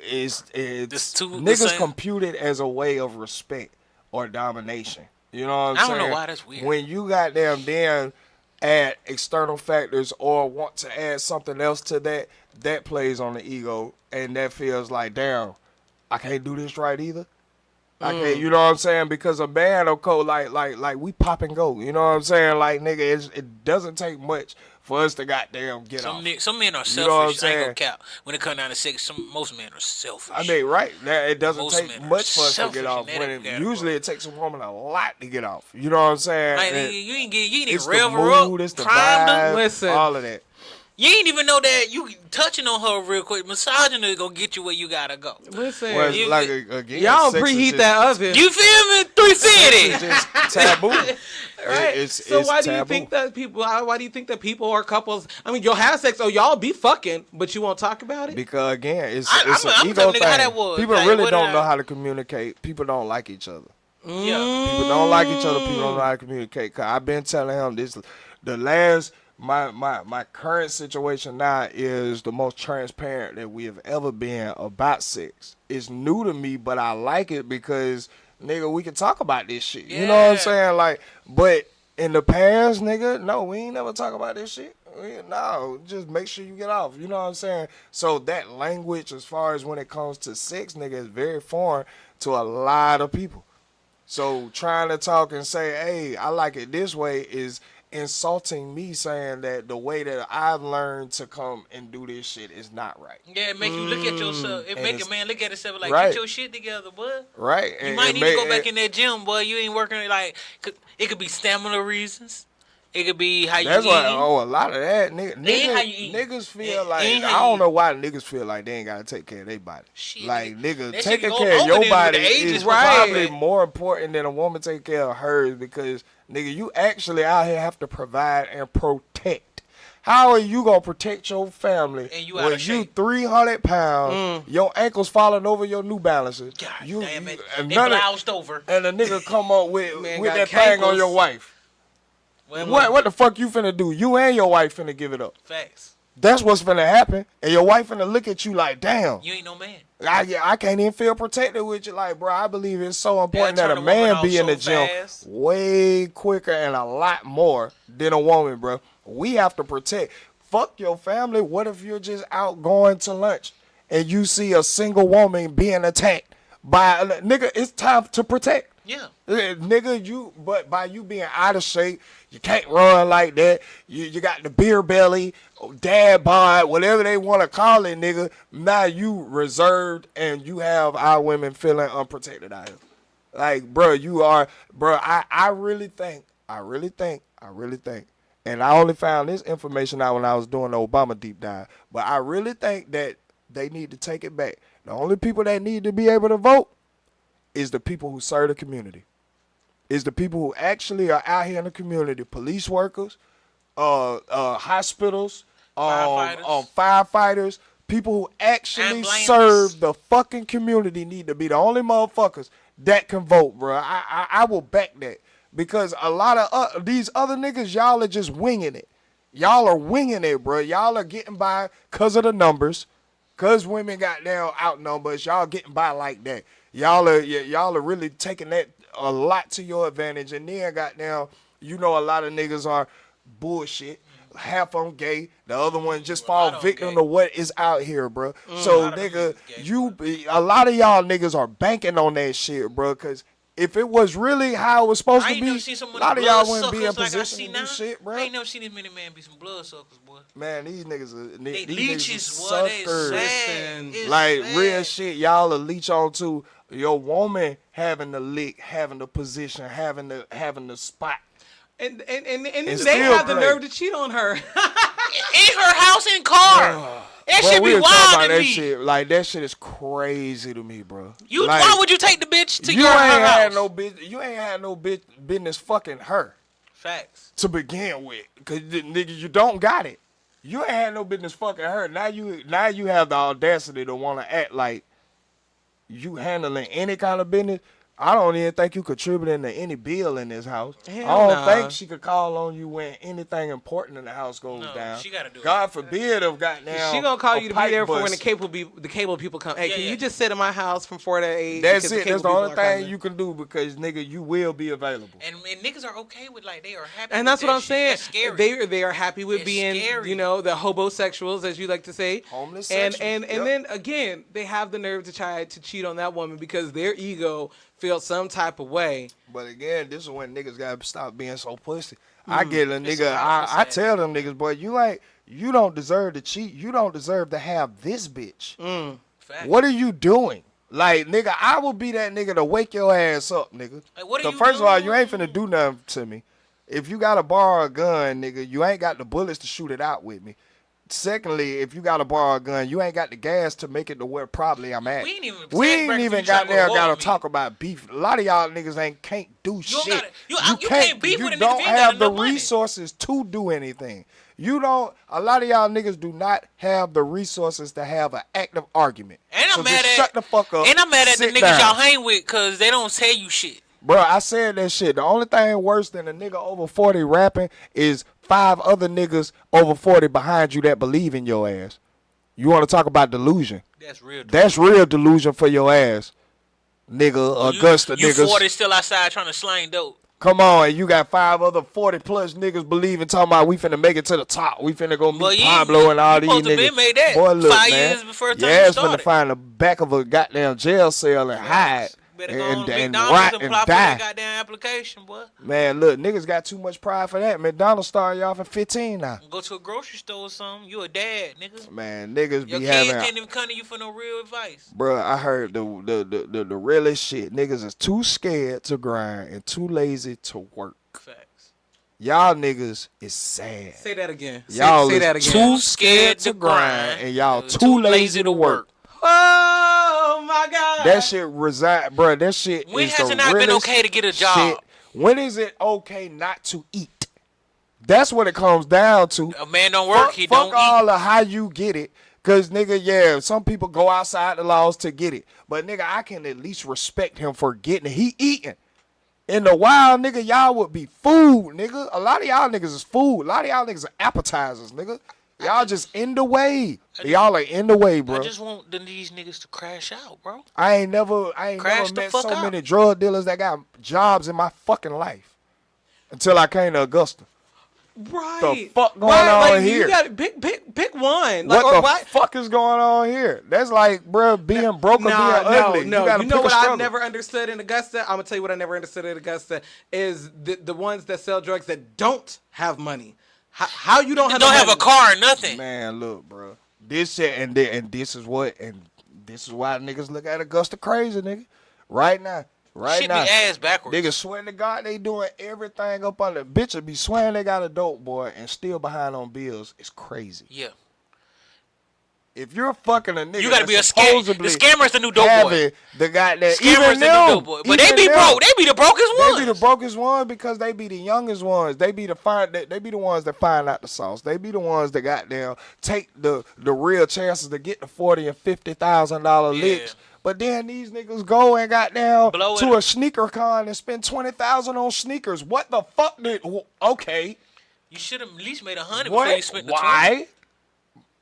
it's It's the niggas same. compute it as a way of respect or domination. You know what I'm I saying? don't know why that's weird. When you goddamn then add external factors or want to add something else to that plays on the ego, and that feels like, damn, I can't do this right either. I can't, you know what I'm saying? Because a man will go like we pop and go. You know what I'm saying? Like, nigga, it doesn't take much for us to goddamn get off. Some men are You know what I'm selfish. I ain't gonna saying? cap. When it comes down to sex, most men are selfish. I mean, right? That it doesn't Most take men are much for us to selfish get off. in that When regard, usually it takes a woman a lot to get off. You know what I'm saying? Like, And you ain't even it's the rev her mood, up, it's the prime them. vibe, Listen. all of that. You ain't even know that you touching on her real quick. Massaging her gonna get you where you gotta go. Listen, Well, it's you- like again, y'all sex is preheat just- that oven. You feel me? It's 350. just taboo. Right. So It's why do you taboo. think that people? Why do you think that people or couples? I mean, you'll have sex. Oh, y'all be fucking, but you won't talk about it. Because again, it's I'm an telling ego nigga how thing. that was. People Like, really what don't did know I- how to communicate. People don't like each other. Yeah. People don't like each other. People don't know how to communicate. Cause I've been telling him this. The last my current situation now is the most transparent that we have ever been about sex. It's new to me, but I like it because nigga, we can talk about this shit. You know what I'm Yeah. saying? Like, but in the past, nigga, no, we ain't never talk about this shit. No, just make sure you get off. You know what I'm saying? So that language, as far as when it comes to sex, nigga, is very foreign to a lot of people. So trying to talk and say, hey, I like it this way is insulting me, saying that the way that I've learned to come and do this shit is not right. Yeah, it make you look at yourself. It And make a it's- man look at himself like, Right. get your shit together, boy. Right? You And might it need may- to go back in that gym, boy. You ain't working like. It could be stamina reasons. It could be how you That's why. eating. Oh, a lot of that how you eat. niggas feel It like ain't I how don't you know why niggas feel like they ain't gotta take care of their body. Shit, Like nigga, that shit taking go care of over your then with body the ages, is right? probably more important than a woman taking care of hers because nigga, you actually out here have to provide and protect. How are you gonna protect your family And you out when of you shape. 300 pounds, your ankles falling over your New Balances? God you, damn it. and They none of- bloused over. and a nigga come up with Man with got that thing on cankles. your wife. Well, What the fuck you finna do? You and your wife finna give it up. Facts. That's what's finna happen. And your wife finna look at you like, damn, You ain't no man. I can't even feel protected with you. Like, bro, I believe it's so important turn that a a woman man off be in so the gym fast. way quicker and a lot more than a woman, bro. We have to protect. Fuck your family. What if you're just out going to lunch and you see a single woman being attacked by a nigga? It's time to protect. Yeah. Nigga, but by you being out of shape, you can't run like that. You got the beer belly, dad bod, whatever they want to call it, nigga. Now you reserved and you have our women feeling unprotected out here. Like, bro, you are, bro. I really think, and I only found this information out when I was doing the Obama deep dive. But I really think that they need to take it back. The only people that need to be able to vote is the people who serve the community. Is the people who actually are out here in the community. Police workers, hospitals, firefighters, people who actually Ambulances. serve the fucking community need to be the only motherfuckers that can vote, bro. I will back that. Because a lot of these other niggas, y'all are just winging it. Y'all are winging it, bro. Y'all are getting by because of the numbers. Because women got down outnumbers. Y'all getting by like that. Y'all are really taking that a lot to your advantage. And then goddamn, you know a lot of niggas are bullshit. Half on gay, the other one just fall victim to what is out here, bro. So nigga, a lot of y'all niggas are banking on that shit, bro. Cause if it was really how it was supposed to be, a lot of y'all wouldn't be in position to do shit, bro. I ain't never seen this many men be some blood suckers, boy. Man, these niggas are They these leeches, niggas boy. are They suckers. sad. It's Like sad. real shit, y'all will leech on to your woman having the lick, having the position, having the spot. And then they still have the play. nerve to cheat on her. In her house and car. That Bro, shit we be was talking wild about to that me. shit. Like that shit is crazy to me, bro. Why Like, would you take the bitch to you your ain't her had house? no bitch. You ain't had no bitch business fucking her Facts. to begin with, cause nigga, you don't got it. You ain't had no business fucking her. Now you have the audacity to want to act like you handling any kind of business. I don't even think you contributing to any bill in this house. Hell I don't nah. think she could call on you when anything important in the house goes No, down. she gotta do it. God forbid if goddamn She gonna call a you to be pipe there for when bust. the cable people come. Hey, Yeah, can yeah. you just sit in my house from 4 to 8? That's because it. cable That's the people only are thing coming? you can do because nigga, you will be available. And niggas are okay with like they are happy. And with that's what that I'm shit. saying. That's scary. They are happy with It's being, scary. you know, the hobosexuals, as you like to say. Homeless And sexuals, yep. then again, they have the nerve to try to cheat on that woman because their ego feels some type of way. But again, this is when niggas gotta stop being so pussy. I get a It's nigga. a lot of I pussy tell them niggas, boy, you don't deserve to cheat. You don't deserve to have this bitch. Facts. What are you doing? Like, nigga, I will be that nigga to wake your ass up, nigga. Like, what are So you first of all, you doing? ain't finna do nothing to me. If you gotta borrow a gun, nigga, you ain't got the bullets to shoot it out with me. Secondly, if you gotta borrow a gun, you ain't got the gas to make it to where probably I'm at. We ain't even We said ain't breakfast, even you tryna go to war gotta with me. talk about beef. A lot of y'all niggas can't do shit. gotta- you can't beef you with a nigga don't if you ain't got have the enough money. resources to do anything. You don't. A lot of y'all niggas do not have the resources to have an active argument. And I'm so mad just at shut the fuck up. And I'm mad at the sit niggas down. y'all hang with because they don't tell you shit. Bro, I said that shit. The only thing worse than a nigga over 40 rapping is 5 other niggas over 40 behind you that believe in your ass. You want to talk about delusion? That's real. That's real delusion for your ass, nigga. Augusta you niggas. 40 still outside trying to slang dope. Come on, and you got 5 other 40 plus niggas believing, talking about we finna make it to the top. We finna go Well, meet you- Pablo and all you these supposed to niggas. been made that Boy, look, 5 man. years before the time your you ass finna started. find the back of a goddamn jail cell and hide Better go on and to rot McDonald's and and apply for die. that goddamn application, boy. Man, look, niggas got too much pride for that. McDonald's started you off at 15 now. Go to a grocery store or something. You a dad, nigga. Man, niggas Your be kids having. can't even come to you for no real advice. Bruh, I heard the realest shit. Niggas is too scared to grind and too lazy to work. Facts. Y'all niggas is sad. Say that again. Y'all say is that again. too scared to grind, and y'all too lazy to work. Oh my God. That shit reside, bro. That shit When is has the it not been realest okay to get a job? shit. When is it okay not to eat? That's what it comes down to. A man don't work, he Fuck don't all eat. of how you get it. Cause nigga, yeah, some people go outside the laws to get it. But nigga, I can at least respect him for getting it. He eating. In the wild, nigga, y'all would be food, nigga. A lot of y'all niggas is food. A lot of y'all niggas are appetizers, nigga. Y'all just in the way. Y'all are in the way, bro. I just want these niggas to crash out, bro. I ain't never Crash the met fuck so out. many drug dealers that got jobs in my fucking life. Until I came to Augusta. Right. The fuck going on like, here? You got pick one. Like, What or the fuck is going on here? That's like, bro, being broke or being ugly. No, gotta you know pick what a struggle. I've never understood in Augusta? I'm gonna tell you what I never understood in Augusta is the ones that sell drugs that don't have money. How you don't have Don't no have a money? car or nothing. Man, look, bro. This shit and this is what and this is why niggas look at Augusta crazy, nigga. Right now. Right Shit now. be ass backwards. Niggas swear to God they doing everything up on the bitch be swearing they got a dope boy and still behind on bills. It's crazy. Yeah. If you're fucking a nigga, You gotta be a that's scam. supposedly The scammer's the new dope boy. having the goddamn Scammers even the them, new dope boy. But they even be them, broke. They be the brokest ones. They be the brokest ones because they be the youngest ones. They be they be the ones that find out the sauce. They be the ones that goddamn take the real chances to get the $40,000 and $50,000 licks. But then these niggas go and goddamn Blow to it. a sneaker con and spend $20,000 on sneakers. What the fuck did? Okay, You should have at least made 100 before what? you spent the 20. Why?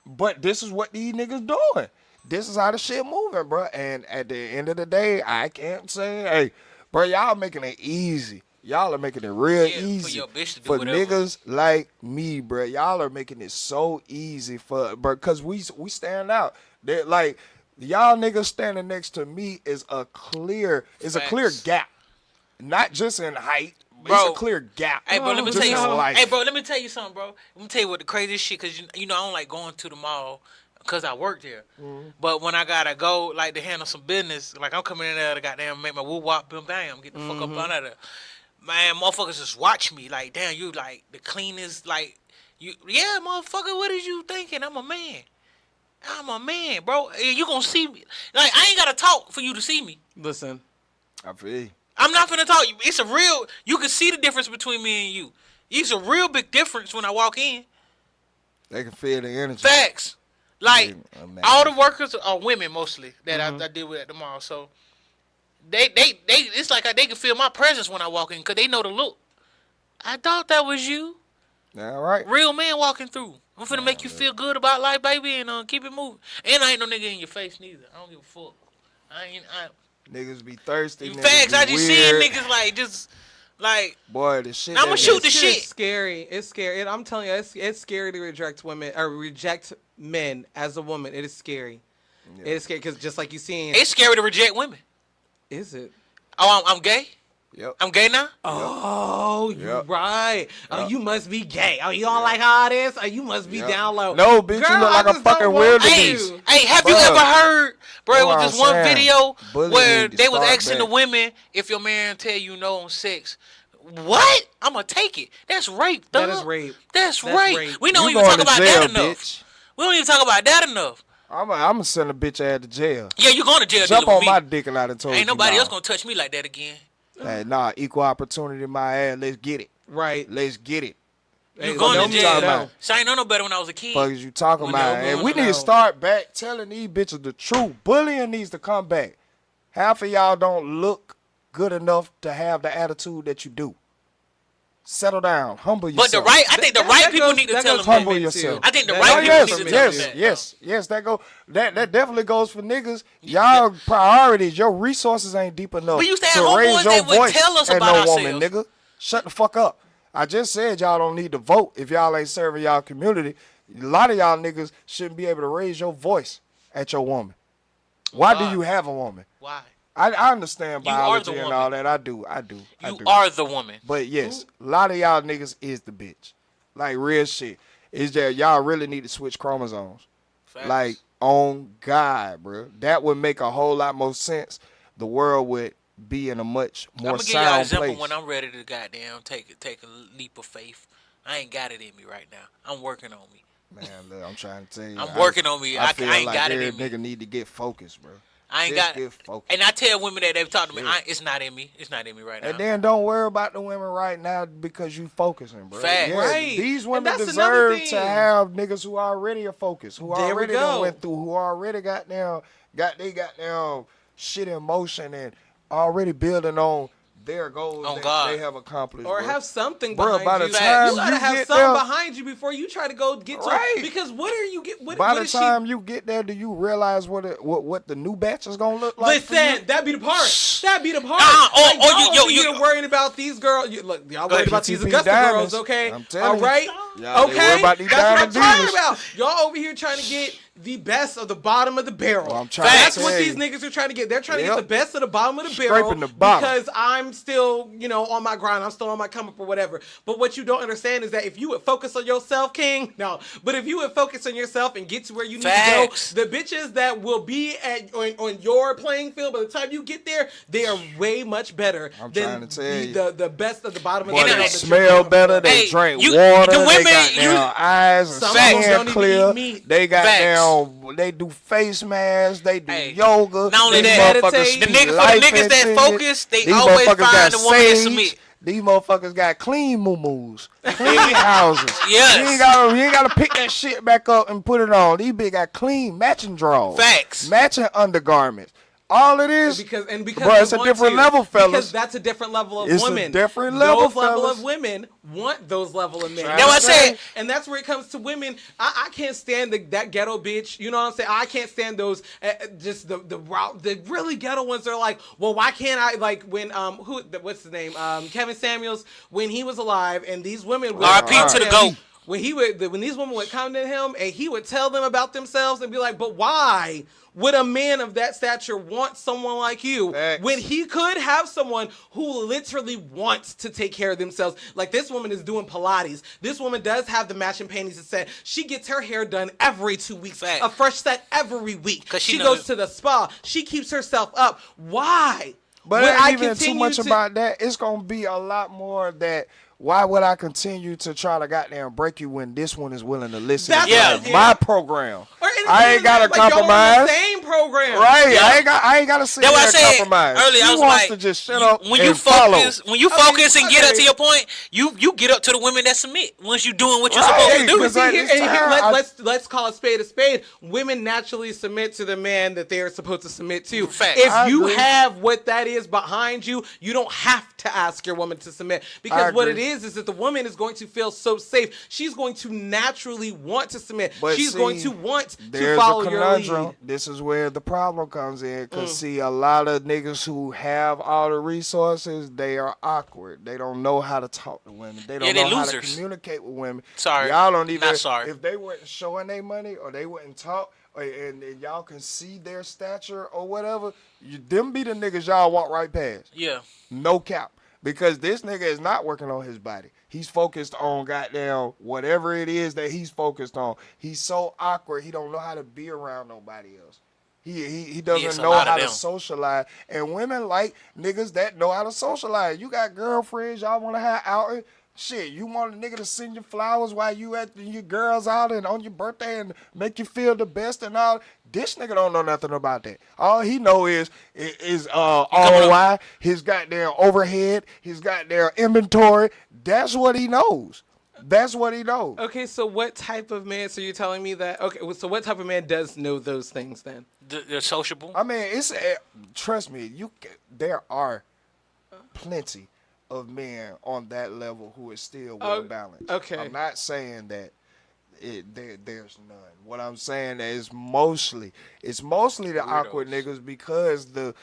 But this is what these niggas doing. This is how the shit moving, bro. And at the end of the day, I can't say, hey, bro, y'all making it easy. Y'all are making it real Yeah, for easy your bitch to do for whatever. niggas like me, bro. Y'all are making it so easy for, bro, because we stand out. They're like y'all niggas standing next to me is a clear Facts. gap, not just in height. Bro. It's a clear gap. Hey, bro, let me just tell you in something. life. Hey, bro, let me tell you something, bro. Let me tell you what the craziest shit, because, you know, I don't like going to the mall because I work there. Mm-hmm. But when I got to go, like, to handle some business, like, I'm coming in there to goddamn make my woo-wop, bim, bam, get the fuck Mm-hmm. up out of there. Man, motherfuckers just watch me. Like, damn, you, like, the cleanest, like, you, yeah, motherfucker, what is you thinking? I'm a man. I'm a man, bro. You gonna see me. Like, I ain't got to talk for you to see me. Listen. I feel you. I'm not finna talk. It's a real. You can see the difference between me and you. It's a real big difference when I walk in. They can feel the energy. Facts. Like Yeah, man. all the workers are women mostly that Mm-hmm. I deal with at the mall. So they it's like they can feel my presence when I walk in because they know the look. I thought that was you. All right. Real man walking through. I'm finna make you feel good about life, baby, and keep it moving. And I ain't no nigga in your face neither. I don't give a fuck. Niggas be thirsty. Niggas Facts. be I just weird. seeing niggas like just like. Boy, the shit. I'ma that shoot is- the shit. It's scary. It's scary. I'm telling you, it's scary to reject women or reject men as a woman. It is scary. Yeah. It is scary because just like you seen, It's scary to reject women. is it? Oh, I'm gay. Yep. I'm gay now. Oh, you Yep. right. Oh, Yep. you must be gay. Oh, you don't like how it is? Oh, you must be Yep. down low. No, bitch, you Girl, look like I a just don't fucking want wildebeest. you. Hey, have you Bruh. ever heard, bro? It Know was what this I'm one saying? video Bullying where need to they was start asking the back. women if your man tell you no on sex. What? I'm gonna take it. That's rape. That Thug. is rape. That's That's rape. rape. We don't You even going talk to about jail, that enough. bitch. We don't even talk about that enough. I'm gonna send a bitch ass to jail. Yeah, you going to jail Jump dealing on with my me. dick and I done told Ain't you nobody nah. else gonna touch me like that again. Hey, nah, equal opportunity, my ass. Let's get it. Right. Let's get it. You Hey, going no, to you jail. talking about- So I ain't know no better when I was a kid. Fuck is you talking We about? know And going we need to out. start back telling these bitches the truth. Bullying needs to come back. Half of y'all don't look good enough to have the attitude that you do. Settle down. Humble yourself. But I think the right people need to tell them. Humble women, yourself. I think the That right Oh, goes people yes, for need to men, tell yes, them too. that. yes. That definitely goes for niggas. Y'all priorities, your resources ain't deep enough We used to have raise homeboys your that would voice tell us at about no woman, ourselves. nigga. Shut the fuck up. I just said y'all don't need to vote if y'all ain't serving y'all community. A lot of y'all niggas shouldn't be able to raise your voice at your woman. Why do Why? you have a woman? Why? I understand You are biology the and woman. all that. I do. You are the woman. But yes, a lot of y'all niggas is the bitch. Like real shit. Is that y'all really need to switch chromosomes. Facts. Like on God, bro. That would make a whole lot more sense. The world would be in a much I'm more gonna give y'all an sound example place. when I'm ready to goddamn take a leap of faith. I ain't got it in me right now. I'm working on me. Man, look, I'm trying to tell you. I'm working on me. I feel ain't like got it every in me. nigga need to get focused, bro. I ain't Just got. get focused. And I tell women that they've talked to me, Shit. it's not in me. It's not in me right now. And then don't worry about the women right now because you focusing, bro. Facts. Yeah, Right. these And women that's another deserve to thing. have niggas who already are focused, who There we already go. done went through, who already got down shit in motion and already building on their goals On that God. they have accomplished. Or bro. have something Bro, behind by the you. time You gotta you have get something there- behind you before you try to go get to Right. it. Because what are you get? What, By what the is time you get there, do you realize what the new batch is gonna look like? for you? Listen, that'd be the part. That'd be the part. Y'all Y'all over here worrying about these girls. Look, y'all worried ahead. about these PTP Augusta diamonds. girls, okay? I'm telling you. All right? Y'all, they worry Okay? about these That's what I'm diamond talking divas. about. Y'all over here trying to get the best of the bottom of the barrel. Well, I'm trying to That's tell what you. these niggas are trying to get. They're trying to Yep. get the best of the bottom of the barrel Scraping the bottom. because I'm still, on my grind. I'm still on my come up or whatever. But what you don't understand is that if you would focus on yourself, King, but if you would focus on yourself and get to where you need Facts. to go, the bitches that will be on your playing field by the time you get there, they are way much better I'm than trying to tell you. the best of the bottom of Boy, the they barrel. that you're smell going better. for. They Hey, drink you- water. the They women, got you- down eyes and Some of them skin don't even clear. eat meat. They got Facts. down. They do face masks. They do Hey, yoga. not only These that, motherfuckers meditate. speak The niggas- for the life niggas that into it. focus, they These always motherfuckers find got the woman that sage. submit. These motherfuckers got clean moo-moos, clean houses. Yes. You ain't gotta pick that shit back up and put it on. These bitch got clean matching drawers, Facts. matching undergarments. All it is, Because Bro, it's they a want different to. level, fellas. Because that's a different level of It's a women. different level, Those level fellas. of women want those level of men. Trying That's what I to said. say. And that's where it comes to women. I can't stand that ghetto bitch. You know what I'm saying? I can't stand those. Just the really ghetto ones. They're like, well, why can't I? Like when what's his name? Kevin Samuels, when he was alive, and these women would R.I.P. come to the him, GOAT. when these women would come to him and he would tell them about themselves and be like, but why would a man of that stature want someone like you Facts. when he could have someone who literally wants to take care of themselves? Like, this woman is doing Pilates. This woman does have the matching panties and set. She gets her hair done every 2 weeks, Fact. a fresh set every week. 'Cause she goes knows- to the spa. She keeps herself up. Why? But would it I ain't even too continue much to- about that. It's gonna be a lot more that. Why would I continue to try to goddamn break you when this one is willing to listen That's to what- my program? Or anything I ain't gotta like, y'all on compromise. the same program. Right, Yeah. I ain't gotta sit That's there what I and said compromise. earlier. She I was wants like, to just shut you- up when and you follow. focus, when you I mean, focus and get up okay. to your point, you get up to the women that submit. Once you doing what you're Right. supposed to do. Because See, at here, this time, let's call a spade a spade. Women naturally submit to the man that they are supposed to submit to. Facts. If I you agree. have what that is behind you, you don't have to ask your woman to submit, because what it agree. is that the woman is going to feel so safe. She's going to naturally want to submit. But She's see, going to want to There's follow a your conundrum. lead. This is where the problem comes in. Cause see, a lot of niggas who have all the resources, they are awkward. They don't know how to talk to women. They don't Yeah, they know how to losers. communicate with women. Sorry. Y'all don't even. Not sorry. If they weren't showing their money or they wouldn't talk, and y'all can see their stature or whatever, them be the niggas y'all walk right past. Yeah. No cap. Because this nigga is not working on his body. He's focused on goddamn whatever it is that he's focused on. He's so awkward, he don't know how to be around nobody else. He It's doesn't a know lot of how to them. socialize. And women like niggas that know how to socialize. You got girlfriends y'all want to have out. Shit, you want a nigga to send you flowers while you at your girls out and on your birthday and make you feel the best and all. This nigga don't know nothing about that. All he know is ROI, his goddamn overhead, his goddamn inventory. That's what he knows. That's what he knows. Okay, so what type of man? So you're telling me that? Okay, so what type of man does know those things then? They're sociable. I mean, trust me, there are plenty of men on that level who is still well balanced. okay. I'm not saying that there's none. What I'm saying is mostly the awkward niggas because the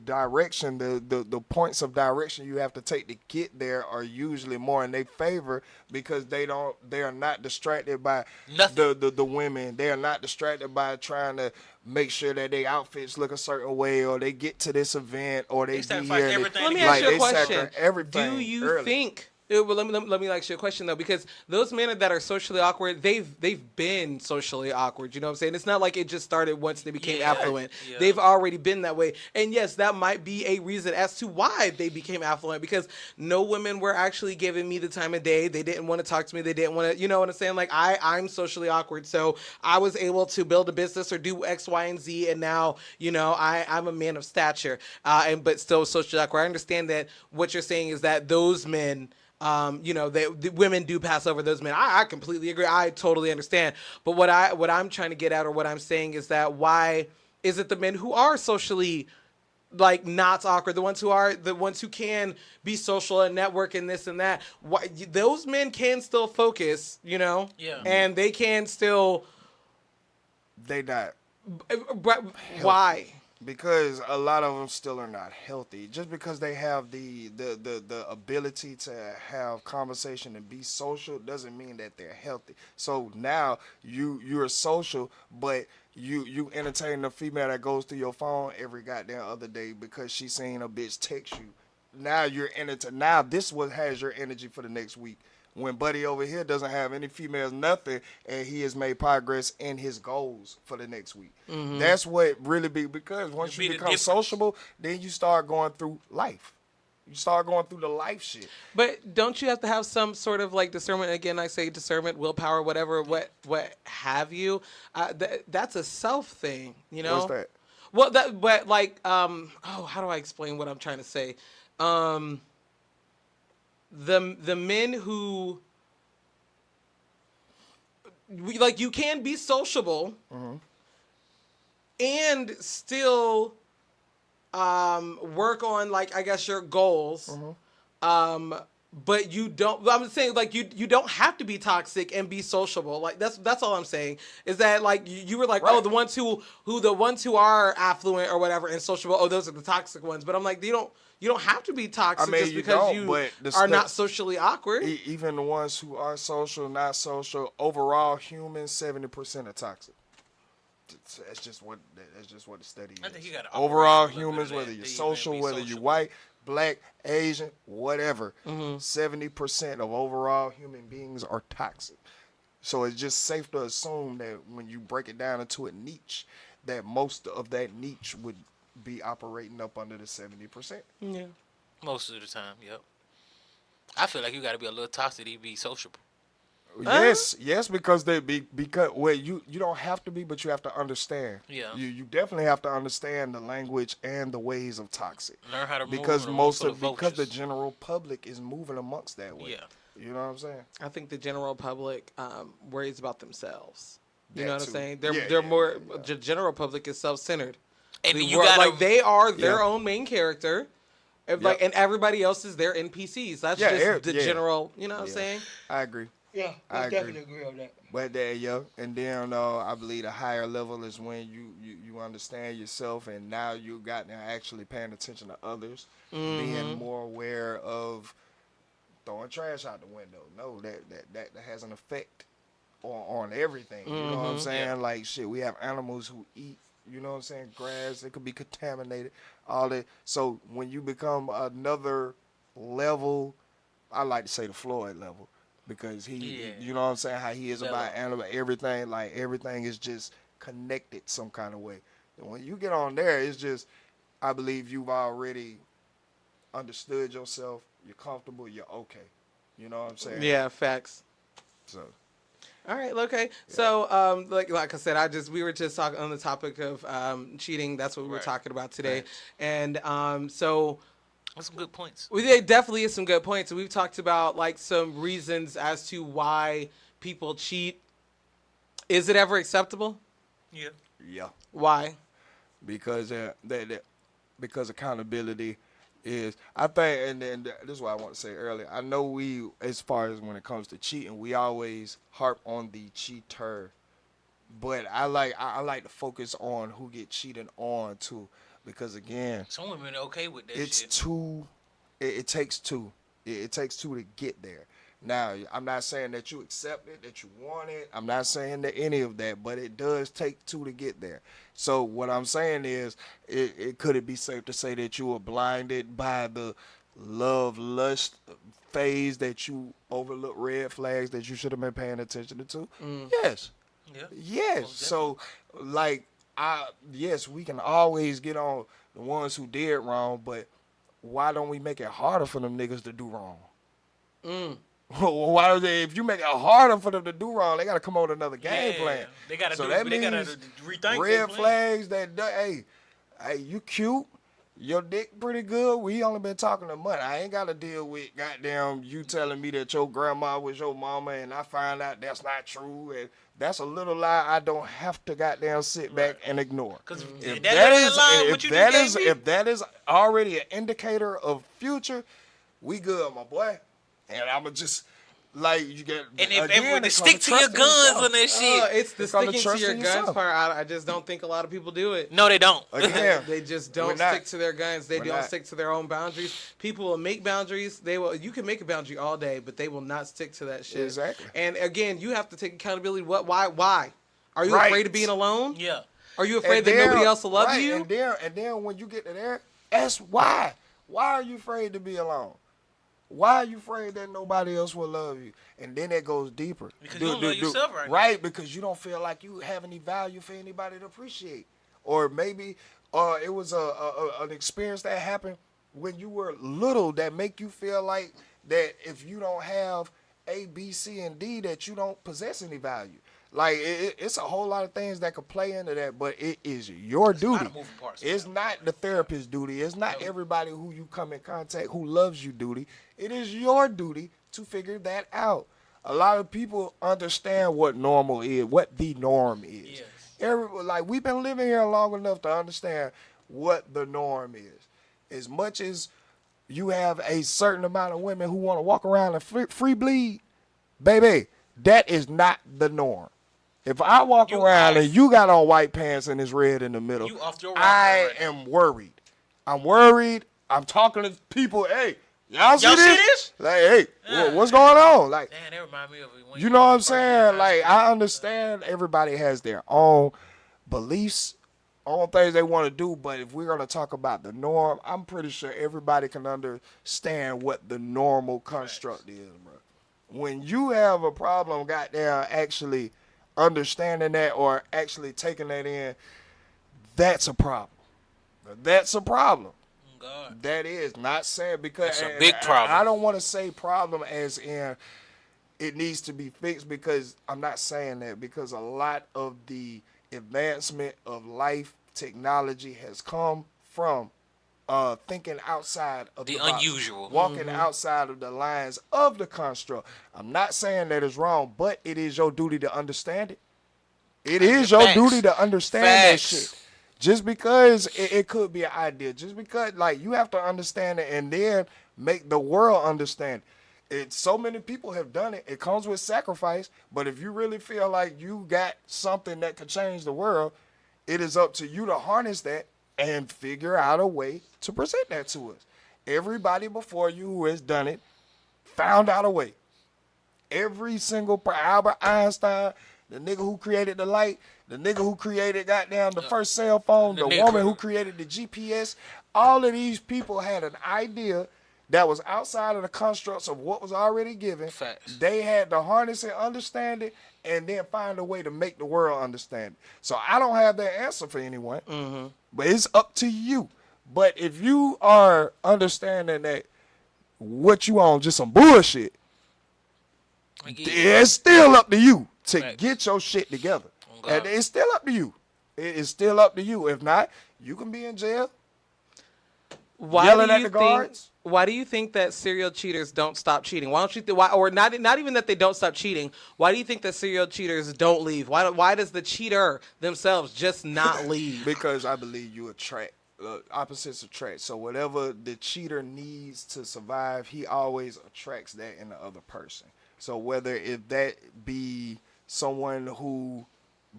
direction, the points of direction you have to take to get there are usually more in their favor because they are not distracted by Nothing. the women. They are not distracted by trying to make sure that their outfits look a certain way or they get to this event or they be sacrifice here. everything Let me Like, ask you a they question. sacrifice everything Do you early. think Well, let me ask you a question though, because those men that are socially awkward, they've been socially awkward. You know what I'm saying? It's not like it just started once they became Yeah. affluent. Yeah. They've already been that way, and yes, that might be a reason as to why they became affluent. Because no women were actually giving me the time of day. They didn't want to talk to me. They didn't want to, you know what I'm saying? Like I'm socially awkward, so I was able to build a business or do X, Y, and Z, and now I'm a man of stature, but still socially awkward. I understand that what you're saying is that those men. The women do pass over those men. I completely agree. I totally understand. But what I'm trying to get at, or what I'm saying, is that why is it the men who are socially like not awkward, the ones who can be social and network and this and that, those men can still focus, Yeah. and they can still. They not. But why? Because a lot of them still are not healthy. Just because they have the ability to have conversation and be social doesn't mean that they're healthy. So now you're social, but you entertain a female that goes through your phone every goddamn other day because she seen a bitch text you. Now you're now this what has your energy for the next week. When Buddy over here doesn't have any females, nothing, and he has made progress in his goals for the next week. Mm-hmm. That's what really because once you become sociable, then you start going through life. You start going through the life shit. But don't you have to have some sort of like discernment? Again, I say discernment, willpower, whatever, what have you. That's a self thing, What's that? Well, but like, how do I explain what I'm trying to say? The men who like, you can be sociable and still work on, like, I guess, your goals. But you don't. I'm saying, like, you don't have to be toxic and be sociable. Like, that's all I'm saying. Is that, like, you were like, right. Oh, the ones who are affluent or whatever and sociable, oh, those are the toxic ones. But I'm like, you don't have to be toxic just because you are not socially awkward. Even the ones who are social, not social, overall humans, 70% are toxic. That's just what the study is. I think you gotta overall humans, whether you're social, whether you're white, black, Asian, whatever, 70% of overall human beings are toxic. So it's just safe to assume that when you break it down into a niche, that most of that niche would be operating up under the 70%. Yeah. Most of the time, yep. I feel like you got to be a little toxic to be sociable. Yes, because you don't have to be, but you have to understand. Yeah. You definitely have to understand the language and the ways of toxic. Learn how to because move because the general public is moving amongst that way. Yeah. You know what I'm saying? I think the general public worries about themselves. You That know what too. I'm saying? Yeah, They're more. yeah. The general public is self-centered. And you got like, they are their Yeah. own main character. Like, and everybody else is their NPCs. That's just the general. You know what I'm saying? I agree. Yeah, I definitely agree on that. But and then I believe the higher level is when you understand yourself, and now you got now actually paying attention to others, being more aware of throwing trash out the window. No, that has an effect on everything. You know what I'm saying? Yeah. Like, shit, we have animals who eat. You know what I'm saying? Grass, it could be contaminated. All that. So when you become another level, I like to say the Floyd level. Because you know what I'm saying, how he is about animal, everything, like everything is just connected some kind of way. And when you get on there, it's just, I believe you've already understood yourself, you're comfortable, you're okay. You know what I'm saying? Yeah, facts. So. All right, okay. Yeah. So, like I said, we were just talking on the topic of cheating. That's what we were talking about today. Right. And so. That's some good points. There definitely is some good points. And we've talked about, like, some reasons as to why people cheat. Is it ever acceptable? Yeah. Yeah. Why? Because because accountability is, I think, and then this is what I want to say earlier. I know we, as far as when it comes to cheating, we always harp on the cheater, but I like to focus on who get cheated on too. Because again, some women are okay with that. It's shit. two. It takes two. It takes two to get there. Now, I'm not saying that you accept it, that you want it. I'm not saying that any of that, but it does take two to get there. So what I'm saying is, it could it be safe to say that you were blinded by the love, lust phase that you overlook, red flags that you should have been paying attention to? Yes. Yeah. Yes. Most So, like, yes, we can always get on the ones who did wrong, but why don't we make it harder for them niggas to do wrong? Why do they? If you make it harder for them to do wrong, they got to come up with another game plan. They gotta So do. that They gotta means rethink their red plan. flags that hey, you cute. Your dick pretty good. We only been talking a month. I ain't got to deal with goddamn you telling me that your grandma was your mama and I find out that's not true. And that's a little lie I don't have to goddamn sit back and ignore. Because If if that is already an indicator of future, we good, my boy. And I'ma just like you get. and if again, everyone it to come stick to your trusting guns yourself. on that shit. It's the It's called sticking to trusting your guns yourself. part. I just don't think a lot of people do it. No, they don't. Again, They just we're don't not. stick to their guns. They We're don't not. stick to their own boundaries. People will make boundaries. They will. You can make a boundary all day, but they will not stick to that shit. Exactly. And again, you have to take accountability. What? Why? Are you Right. afraid of being alone? Yeah. Are you afraid And that then- nobody else will love right, you? And then when you get to there, ask why. Why are you afraid to be alone? Why are you afraid that nobody else will love you? And then it goes deeper. Because you don't love yourself right now. Right, because you don't feel like you have any value for anybody to appreciate. Or maybe it was an experience that happened when you were little that make you feel like that if you don't have A, B, C, and D, that you don't possess any value. Like, it's a whole lot of things that could play into that, but it is your lot duty. of moving parts, It's not the therapist's duty. It's not everybody who you come in contact who loves you duty. It is your duty to figure that out. A lot of people understand what normal is, what the norm is. Yes. Like, we've been living here long enough to understand what the norm is. As much as you have a certain amount of women who want to walk around and free bleed, baby, that is not the norm. If I walk You around off. and you got on white pants and it's red in the middle, You off your rocker I right now. am worried. I'm worried. I'm talking to people. Hey, y'all see Y'all see this? this? Like, hey, Yeah. what's going on? Like, Damn, that remind me of it. When you know what I'm first came saying? to Like, high I understand everybody has their own beliefs, own things they want to do, but if we're going to talk about the norm, I'm pretty sure everybody can understand what the normal construct is, bro. When you have a problem, goddamn, actually understanding that or actually taking that in, that's a problem. That's a problem. God. That is not saying because That's a big problem. I don't want to say problem as in it needs to be fixed because I'm not saying that because a lot of the advancement of life technology has come from thinking outside of The box, unusual. walking outside of the lines of the construct. I'm not saying that it's wrong, but it is your duty to understand it. It is your Facts. duty to understand that Facts. shit. Just because it could be an idea, just because like you have to understand it and then make the world understand it. So many people have done it. It comes with sacrifice, but if you really feel like you got something that could change the world, it is up to you to harness that and figure out a way to present that to us. Everybody before you who has done it found out a way. Every single Albert Einstein, the nigga who created the light, the nigga who created goddamn the first cell phone, The the nigga. woman who created the GPS, all of these people had an idea that was outside of the constructs of what was already given. Facts. They had to harness it, understand it, and then find a way to make the world understand it. So I don't have that answer for anyone, but it's up to you. But if you are understanding that what you on just some bullshit, Like, it's still up to you to Facts. get your shit together. Oh, God. And it's still up to you. It is still up to you. If not, you can be in jail. Yelling at the guards? Why do you think that serial cheaters don't stop cheating? Why don't you? Why, or not even that they don't stop cheating? Why do you think that serial cheaters don't leave? Why does the cheater themselves just not leave? Because I believe you attract opposites attract. So whatever the cheater needs to survive, he always attracts that in the other person. So whether if that be someone who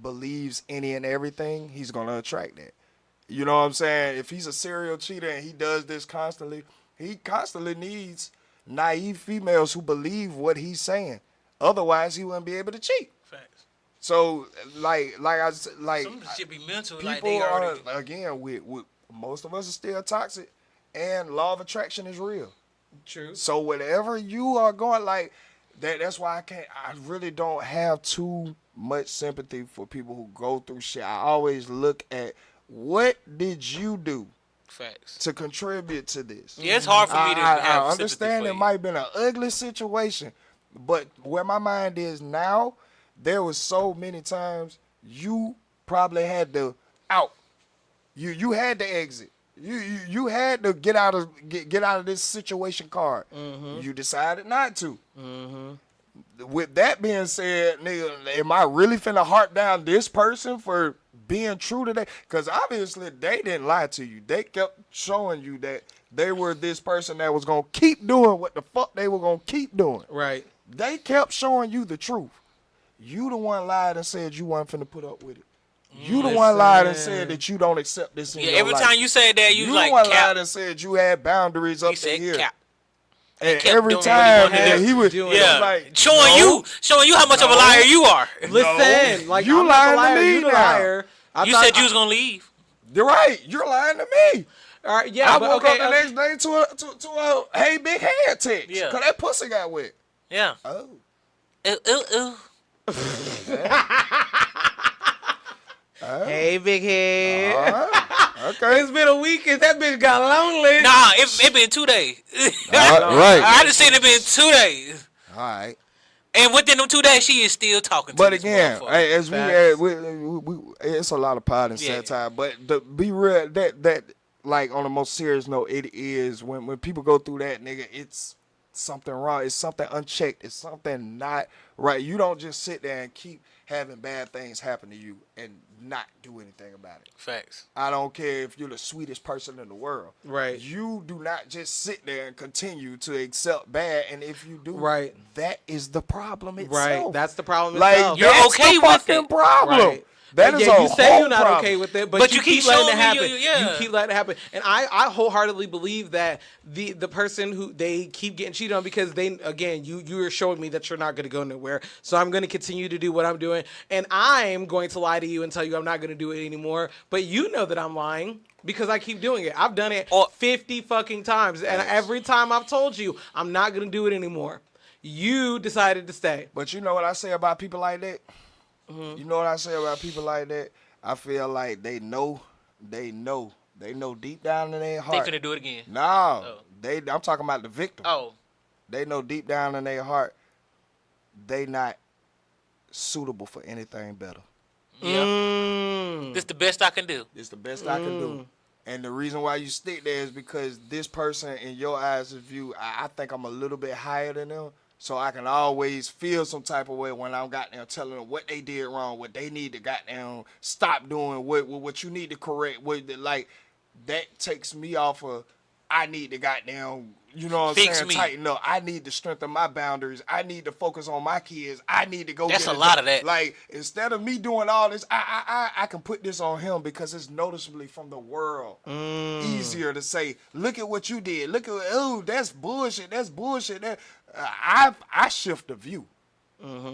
believes any and everything, he's gonna attract that. You know what I'm saying? If he's a serial cheater and he does this constantly, he constantly needs naive females who believe what he's saying. Otherwise, he wouldn't be able to cheat. Facts. So, like I said, like Some shit be mental. people Like they are already. again with most of us are still toxic, and law of attraction is real. True. So whatever you are going like that's why I really don't have too much sympathy for people who go through shit. I always look at what did you do Facts. to contribute to this. Yeah, it's hard for me to have I understand sympathy it for you. might have been an ugly situation, but where my mind is now, there was so many times you probably had to out. You had to exit. You had to get out of this situation card. You decided not to. With that being said, nigga, am I really finna heart down this person for being true to that? Because obviously they didn't lie to you. They kept showing you that they were this person that was gonna keep doing what the fuck they were gonna keep doing. Right. They kept showing you the truth. You the one lied and said you weren't finna put up with it. You the one lied and said that you don't accept this in Yeah, your every life. time you said that, you You like the one cap. lied and said you had boundaries up He to said here. cap. And kept every doing what he time wanted to that do. he was Doing Yeah, like showing you how much of a liar you are. Listen, like you I'm not the lying to liar, me you the now. liar. I You thought- said you was gonna leave. You're right. You're lying to me. All right, yeah, I but woke okay. up the next day to a hey big head text. Yeah. Cause that pussy got wet. Yeah. Oh. Ooh, ooh, ooh. Hey, big head. Okay. It's been a week and that bitch got lonely. Nah, it been 2 days. Right. I just seen it been 2 days. All right. And within them 2 days, she is still talking to But this again, motherfucker. hey, as Facts. we it's a lot of pod and Yeah. satire. But to be real, that like on a most serious note, it is when people go through that, nigga, it's something wrong. It's something unchecked. It's something not right. You don't just sit there and keep having bad things happen to you and not do anything about it. Facts. I don't care if you're the sweetest person in the world. Right. You do not just sit there and continue to accept bad. And if you do, Right. that is the problem itself. Right, that's the problem Like itself. You're that's okay the with fucking it. problem. Right. That is a you say whole you're not problem. okay with it, But you you keep letting it showing me happen. you- You keep letting it happen, and I wholeheartedly believe that the person who they keep getting cheated on because they again you are showing me that you're not going to go nowhere. So I'm going to continue to do what I'm doing, and I'm going to lie to you and tell you I'm not going to do it anymore. But you know that I'm lying because I keep doing it. I've done it 50 fucking times, and every time I've told you I'm not going to do it anymore, you decided to stay. But you know what I say about people like that? Mm-hmm. You know what I say about people like that? I feel like they know deep down in their They heart. finna do it again. No, Oh. I'm talking about the victim. Oh. They know deep down in their heart they not suitable for anything better. Yeah. Mm. This the best I can do. It's the best I can do. And the reason why you stick there is because this person, in your eyes of view, I think I'm a little bit higher than them. So I can always feel some type of way when I'm goddamn telling them what they did wrong, what they need to goddamn stop doing, what you need to correct. Like, that takes me off of, I need to goddamn, you know what I'm Fix saying, me. tighten up. I need to strengthen my boundaries. I need to focus on my kids. I need to go That's get a it lot done. of that. Like, instead of me doing all this, I can put this on him because it's noticeably from the world. Easier to say, look at what you did. Look at, oh, that's bullshit. That's bullshit. That I shift the view.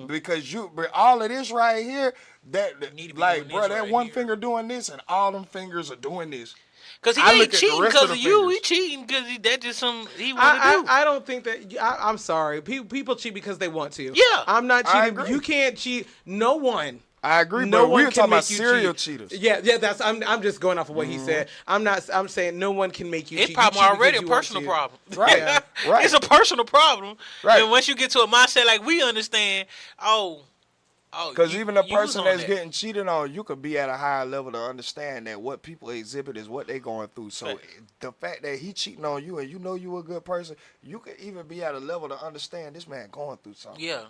Because all of this right here, need to be like, doing bro, this that right one here. finger doing this and all them fingers are doing this. Cause he I ain't look at the cheating rest because of of the you. He fingers. cheating because that just some he want to do. I don't think that. I'm sorry. People cheat because they want to. Yeah. I'm not I cheating. agree. You can't cheat. No one. I agree, No but one we were can talking about make you serial cheat. cheaters. Yeah. That's. I'm just going off of what he said. I'm saying no one can make you It's cheat. probably You cheat already a because you want personal to. problem. Right, Yeah. right. It's a personal problem. Right. And once you get to a mindset like we understand, Because even the you was person on that's that. getting cheated on, you could be at a higher level to understand that what people exhibit is what they going through. So Fact. the fact that he cheating on you and you know you a good person, you could even be at a level to understand this man going through something. Yeah.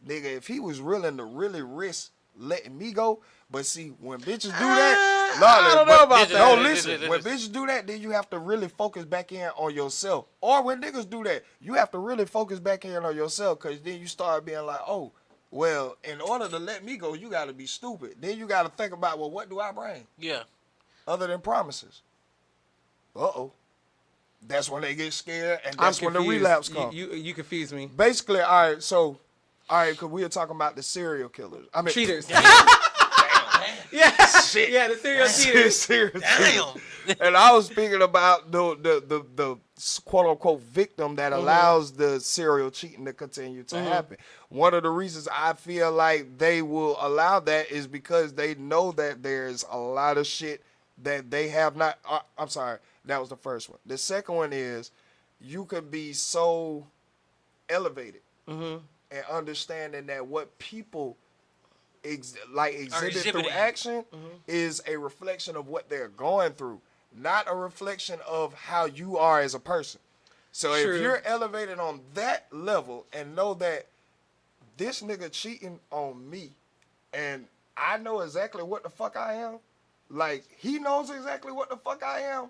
Nigga, if he was willing to really risk letting me go, but see, when bitches do that, I don't know about that. No, listen, when bitches do that, then you have to really focus back in on yourself. Or when niggas do that, you have to really focus back in on yourself, because then you start being like, oh, well, in order to let me go, you got to be stupid. Then you got to think about, well, what do I bring Yeah. other than promises? Uh-oh. That's when they get scared, and I'm that's when the confused. relapse comes. You confuse me. Basically, all right, because we were talking about the serial killers. I mean, Cheaters. Yeah, Shit. yeah, the serial cheater. Serial Damn. cheater. And I was speaking about the quote unquote victim that allows the serial cheating to continue to happen. One of the reasons I feel like they will allow that is because they know that there's a lot of shit that they have not. I'm sorry, that was the first one. The second one is you can be so elevated and understanding that what people exhibit through exhibiting. action is a reflection of what they're going through, not a reflection of how you are as a person. So True. if you're elevated on that level and know that this nigga cheating on me and I know exactly what the fuck I am, like he knows exactly what the fuck I am,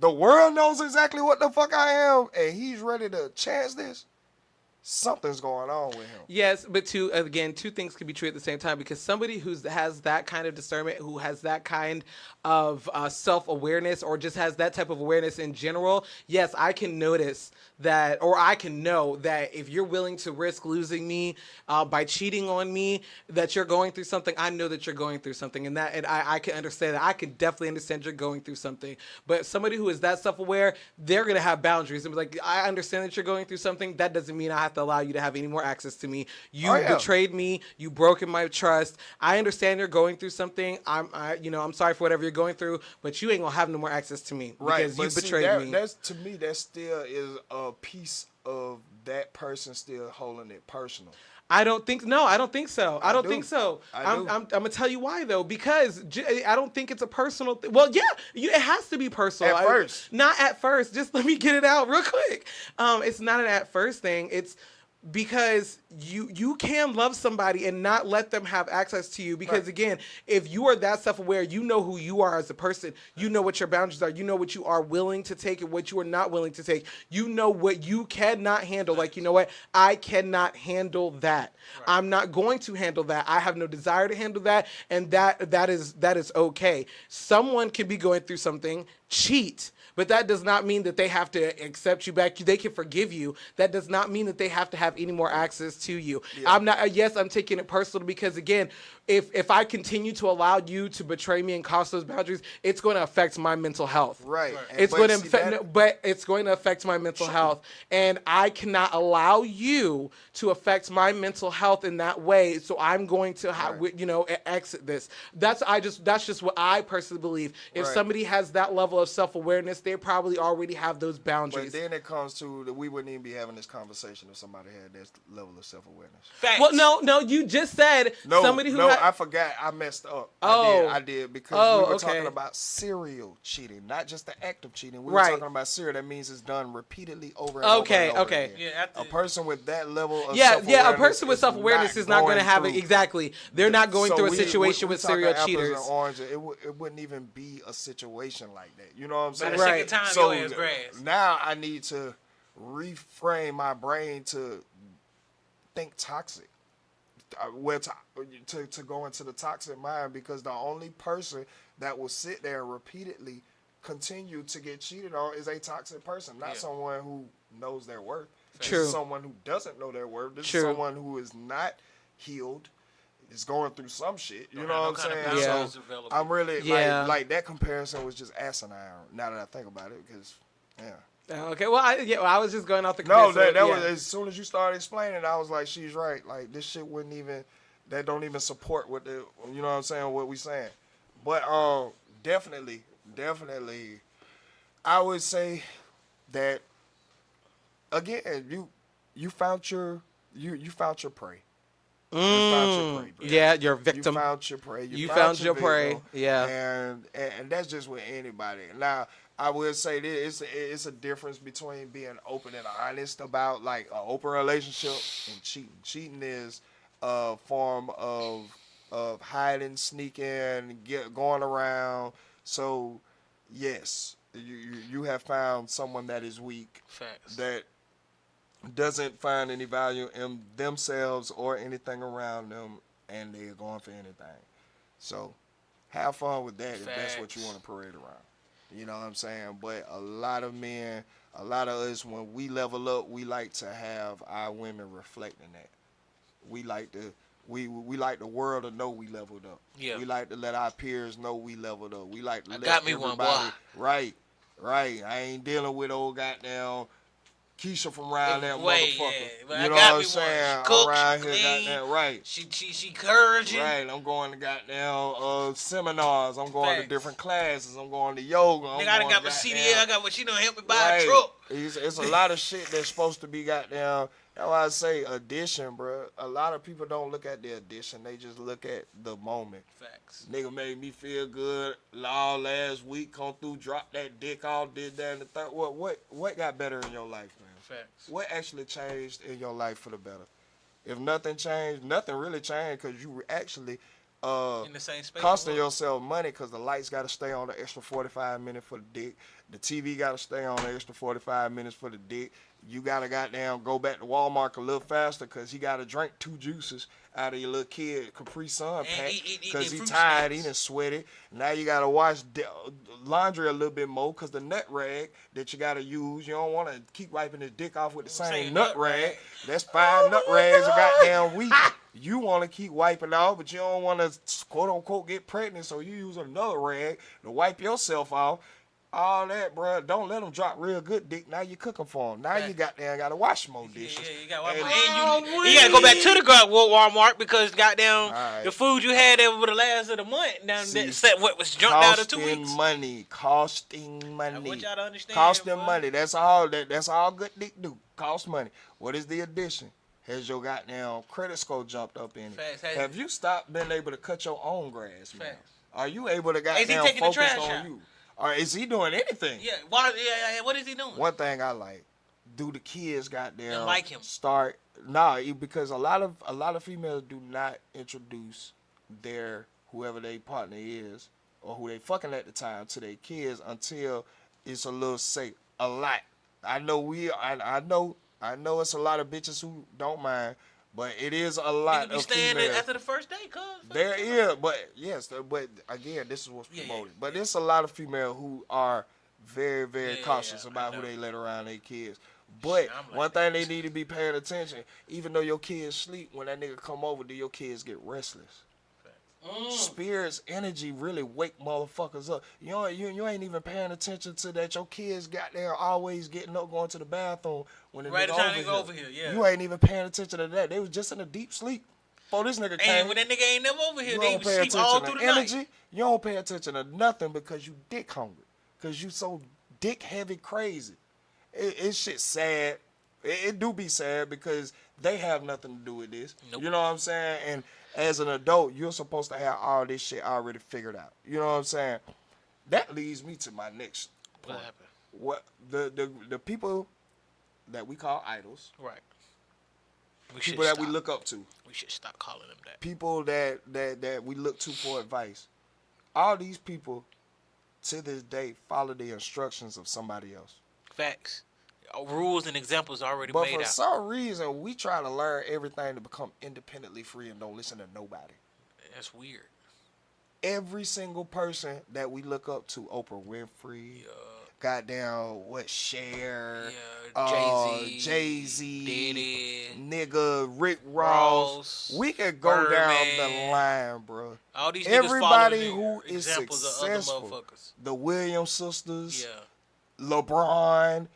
the world knows exactly what the fuck I am, and he's ready to chance this, something's going on with him. Yes, but two things can be true at the same time, because somebody who has that kind of discernment, who has that kind of self-awareness, or just has that type of awareness in general, yes, I can notice that, or I can know that if you're willing to risk losing me by cheating on me, that you're going through something. I know that you're going through something, and I can understand that. I can definitely understand you're going through something. But somebody who is that self-aware, they're gonna have boundaries and be like, I understand that you're going through something. That doesn't mean I have to allow you to have any more access to me. You betrayed me. You broken my trust. I understand you're going through something. I'm sorry for whatever you're going through, but you ain't gonna have no more access to me because you betrayed me. That's, to me, that still is a piece of that person still holding it personal. I don't think so. I don't think so. I'm gonna tell you why though, because I don't think it's a personal thing. Well, yeah, it has to be personal. At first. Not at first. Just let me get it out real quick. It's not an at first thing. It's because you can love somebody and not let them have access to you, because again, if you are that self-aware, you know who you are as a person, you know what your boundaries are, you know what you are willing to take and what you are not willing to take, you know what you cannot handle. Like, you know what, I cannot handle that. I'm not going to handle that. I have no desire to handle that, and that is okay. Someone can be going through something, cheat, but that does not mean that they have to accept you back. They can forgive you. That does not mean that they have to have any more access to you. Yeah. I'm taking it personal, because again, if I continue to allow you to betray me and cross those boundaries, it's going to affect my mental health. Right. It's going to affect my mental health, and I cannot allow you to affect my mental health in that way. So I'm going to exit this. That's just what I personally believe. If somebody has that level of self-awareness, they probably already have those boundaries. But then it comes to that we wouldn't even be having this conversation if somebody had this level of self-awareness. Facts. Well, no, you just said somebody who I forgot. I messed up. I did because we were talking about serial cheating, not just the act of cheating. We were talking about serial. That means it's done repeatedly over and over and over again. Yeah, a person with that level of self-awareness, a person with self-awareness is not going to have it. Exactly. They're not going through a situation with serial cheaters. And oranges, it wouldn't even be a situation like that. You know what I'm saying? Right. Time so your ass grass. Now I need to reframe my brain to think toxic. To go into the toxic mind, because the only person that will sit there and repeatedly continue to get cheated on is a toxic person, not someone who knows their worth. True. This is someone who doesn't know their worth. This is someone who is not healed, is going through some shit. You know what I'm saying? So I'm really like that comparison was just asinine. Now that I think about it, because Okay, well, I was just going off the comparison. No, that was as soon as you started explaining, I was like, she's right. Like this shit wouldn't even, that don't even support what the, you know what I'm saying, what we saying. But definitely, I would say that again, you found your prey. You found your prey, yeah, your victim. You found your prey. You found your prey. Yeah, and that's just with anybody. Now, I will say this: it's a difference between being open and honest about like an open relationship and cheating. Cheating is a form of hiding, sneaking, going around. So, yes, you have found someone that is weak. Facts. That doesn't find any value in themselves or anything around them, and they're going for anything. So, have fun with that if that's what you want to parade around. You know what I'm saying? But a lot of men, a lot of us, when we level up, we like to have our women reflecting that. We like to We like the world to know we leveled up. Yeah. We like to let our peers know we leveled up. We like to let got me one, everybody. boy. Right. I ain't dealing with old goddamn Keisha from around that Wait, motherfucker. yeah. But You I know got what I'm me saying? one. She cook, Around she here, clean. goddamn right. She encouraging. Right, I'm going to goddamn seminars. I'm going to Facts. different classes. I'm going to yoga. Nigga, I done got my CDL. I got what she done help me buy a Right. truck. It's a lot of shit that's supposed to be goddamn. That's why I say addition, bro. A lot of people don't look at the addition. They just look at the moment. Facts. Nigga made me feel good all last week. Come through, drop that dick off, did that and the third. What got better in your life, man? Facts. What actually changed in your life for the better? If nothing changed, nothing really changed because you were actually In the same space. costing yourself money because the lights got to stay on the extra 45 minutes for the dick. The TV got to stay on the extra 45 minutes for the dick. You got to goddamn go back to Walmart a little faster because he got to drink 2 juices out of your little kid Capri Sun pack eat because he fruit tired, snacks. he done sweaty. Now you got to wash laundry a little bit more because the nut rag that you got to use, you don't want to keep wiping his dick off with the same nut rag. That's 5 nut rags a goddamn week. You want to keep wiping off, but you don't want to quote unquote get pregnant, so you use another rag to wipe yourself off. All that, bro. Don't let them drop real good dick. Now you cooking for them. Now you got to wash more dishes. Yeah, you got Walmart. And- And you got to go back to the Walmart because goddamn Right. the food you had over the last of the month down See, that set what was jumped out of 2 weeks. Costing money. I want y'all to understand. Costing bro. money. That's all good dick do. Cost money. What is the addition? Has your goddamn credit score jumped up in it? Facts. Have you stopped being able to cut your own grass, man? Facts. Are you able to Is he goddamn taking the focus trash on out? you? Or is he doing anything? Yeah. What is he doing? One thing I like, do the kids goddamn Don't like him. start because a lot of females do not introduce their whoever their partner is or who they fucking at the time to their kids until it's a little safe. A lot. I know it's a lot of bitches who don't mind, but it is a lot Nigga be of staying females. after the first day, cuz. There is, but yes, but again, this is what's Yeah, promoted. yeah. But there's a lot of females who are very, very Yeah, cautious I about who know. they let around their kids. But Shit, I'm like one that. thing they need to be paying attention, even though your kids sleep, when that nigga come over, do your kids get restless? Spirits, energy really wake motherfuckers up. You ain't even paying attention to that. Your kids got there always getting up, going to the bathroom when the Right nigga the time they go over here, yeah. You ain't even paying attention to that. They was just in a deep sleep. Before this nigga came. And when that nigga ain't never over here, You they don't pay sleep all attention through to the energy. night. You don't pay attention to nothing because you dick hungry. Because you so dick heavy crazy. It shit sad. It do be sad because they have nothing to do with this. Nope. You know what I'm saying? And as an adult, you're supposed to have all this shit already figured out. You know what I'm saying? That leads me to my next point. What happened? What the people that we call idols, Right. people that we look up to, We should stop calling them that. people that we look to for advice. All these people, to this day, follow the instructions of somebody else. Facts. Rules and examples already But made for out. some reason, we try to learn everything to become independently free and don't listen to nobody. That's weird. Every single person that we look up to, Oprah Winfrey, goddamn, Cher, Jay-Z, Jay-Z, Diddy, nigga, Rick Ross. We could go down the Birdman. line, bro. All these Everybody niggas who following is examples of successful. other motherfuckers. The Williams sisters, Yeah. LeBron,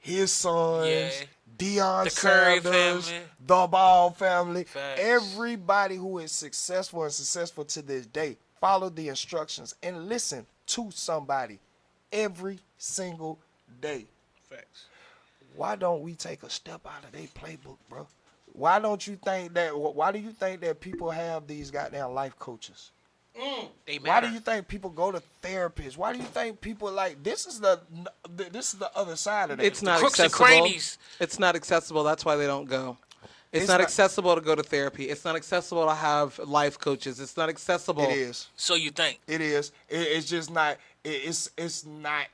his sons, Yeah. Deion The Curry Sanders, family. the Ball family. Facts. Everybody who is successful to this day, follow the instructions and listen to somebody every single day. Facts. Why don't we take a step out of their playbook, bro? Why do you think that people have these goddamn life coaches? They Why matter. do you think people go to therapists? Why do you think people this is the other side of that? It's not crooks and accessible. crannies. It's not accessible. That's why they don't go. It's It's not not- accessible to go to therapy. It's not accessible to have life coaches. It's not accessible. It is. So you think? It is. It's just not. It's not.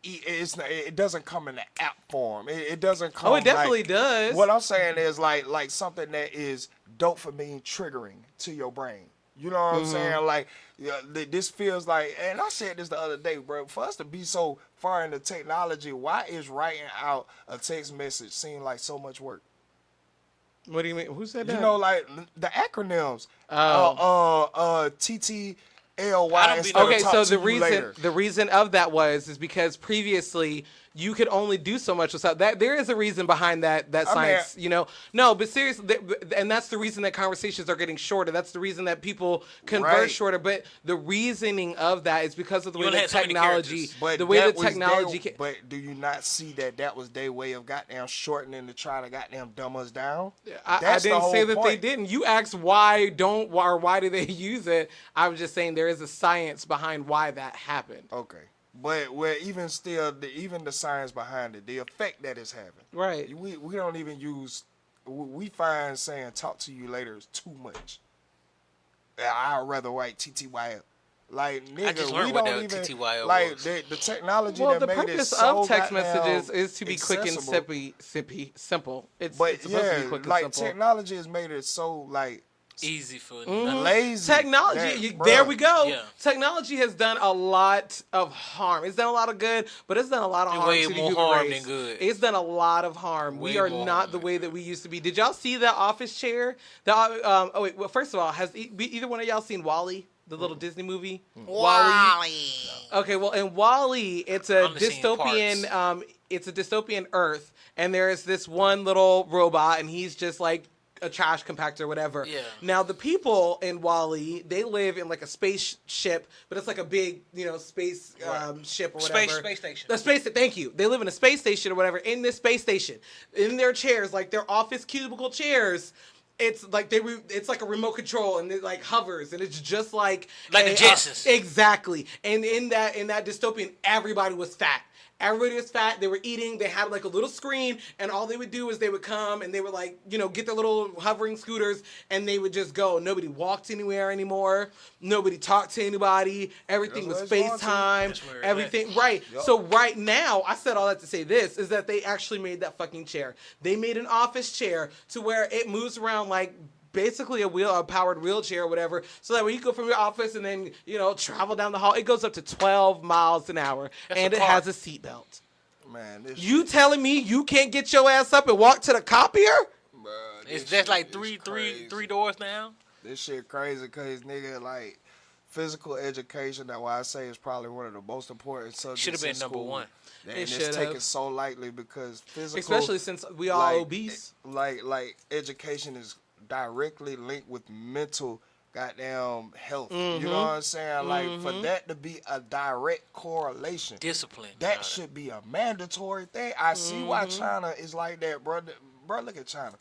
It doesn't come in the app form. It doesn't come. Oh, it definitely like- does. What I'm saying is like something that is dopamine triggering to your brain. You know what I'm saying? Like, this feels like, and I said this the other day, bro. For us to be so far into technology, why is writing out a text message seem like so much work? What do you mean? Who said that? You know, like the acronyms. TTLY. I don't be- instead of Okay, talk so to the you reason later. the reason of that is because previously you could only do so much without that. There is a reason behind that science, you know. No, but seriously, and that's the reason that conversations are getting shorter. That's the reason that people converse Right. shorter. But the reasoning of that is because of the You way only that had so many technology, characters. But the way that that was technology. But do you not see that was their way of goddamn shortening to try to goddamn dumb us down? I That's the didn't whole say that they point. didn't. You asked why do they use it? I was just saying there is a science behind why that happened. Okay. But where even still, even the science behind it, the effect that it's having. Right. We don't even use. We find saying "talk to you later" is too much. I'd rather write TTYL. Like nigga, just we learned what don't that even TTYL like was. the technology Well, that the made it purpose so of text goddamn messages is to be quick and accessible. simple. It's But supposed to yeah, be quick and like simple. technology has made it so like Easy for lazy. Technology, that, there bruh. we go. Yeah. Technology has done a lot of harm. It's done a lot of good, but it's done a lot of harm Way to the more human harm race. than good. It's done a lot of harm. Way We are more not harm the than way that we used to be. Did y'all see that office chair? Oh wait, well first of all, has either one of y'all seen WALL-E, the little Disney movie? WALL-E. Okay, well in WALL-E, it's a Only seen dystopian. It's a dystopian Earth, and there is this one little robot, and he's just like a trash compactor or whatever. Yeah. Now the people in WALL-E, they live in like a spaceship, but it's like a big, space ship or whatever. Space station. The space. Thank you. They live in a space station or whatever. In this space station, in their chairs, like their office cubicle chairs. It's like it's like a remote control and it like hovers and it's just like the Jetsons. Exactly. And in that dystopian, everybody was fat. Everybody was fat. They were eating. They had like a little screen, and all they would do is they would come and they would like, get their little hovering scooters, and they would just go. Nobody walked anywhere anymore. Nobody talked to anybody. Everything was That's where it's going to. FaceTime. That's where it's Everything, at. right? Yup. So right now, I said all that to say this is that they actually made that fucking chair. They made an office chair to where it moves around like. Basically a powered wheelchair or whatever, so that when you go from your office and then travel down the hall, it goes up to 12 miles an hour, and a it car. has a seatbelt. Man, this You telling me you can't get your ass up and walk to the copier? bruh, It's this just shit like is three crazy. doors now. This shit crazy because nigga like physical education. That's why I say it's probably one of the most important subjects. Should have been in number school. one. And It it's should've. taken so lightly because physical, Especially since we all obese. Like education is directly linked with mental goddamn health. Mm-hmm. You know what I'm saying? Like for that to be a direct correlation, Discipline. that should be a mandatory thing. I see why China is like that, bro. Bro, look at China.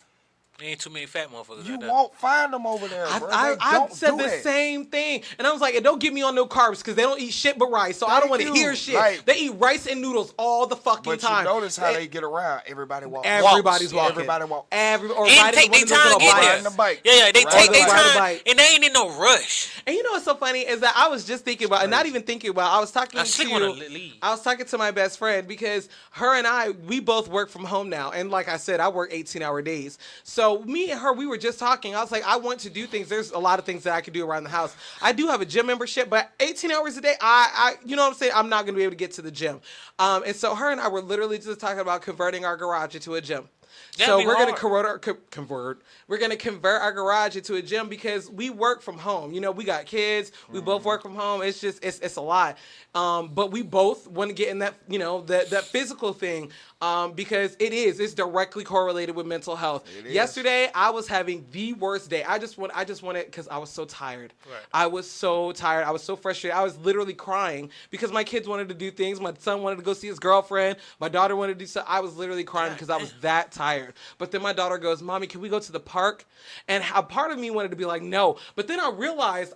Ain't too many fat motherfuckers. You out there. won't find them over there, bro. I They don't said do the that. same thing, and I was like, "And don't get me on no carbs because they don't eat shit but rice, so I don't Thank want to you. hear shit. Like- they eat rice and noodles all the fucking But time. you notice how they get around. Everybody walks. Everybody's walking. Everybody walks. Or And riding take one their of those time little to get bikes. there. Riding the bike. Yeah, they Ride take the their bike. Ride the time, bike. and they ain't in no rush. And you know what's so funny is that I was just thinking about, and not even thinking about. I was talking I slick wanna to, leave. I was talking to my best friend because her and we both work from home now, and like I said, I work 18-hour days. So me and her, we were just talking. I was like, I want to do things. There's a lot of things that I could do around the house. I do have a gym membership, but 18 hours a day, I you know what I'm saying? I'm not gonna be able to get to the gym. And so her and I were literally just talking about converting our garage into a gym. That'd So be we're gonna hard. We're gonna convert our garage into a gym because we work from home. We got kids. We both work from home. It's just it's a lot. But we both want to get in that that physical thing because it's directly correlated with mental health. is. Yesterday I was having the worst day. I just wanted because I was so tired. Right. I was so tired. I was so frustrated. I was literally crying because my kids wanted to do things. My son wanted to go see his girlfriend. My daughter wanted to do something. I was literally crying because I was that tired. But then my daughter goes, "Mommy, can we go to the park?" And a part of me wanted to be like, "No." But then I realized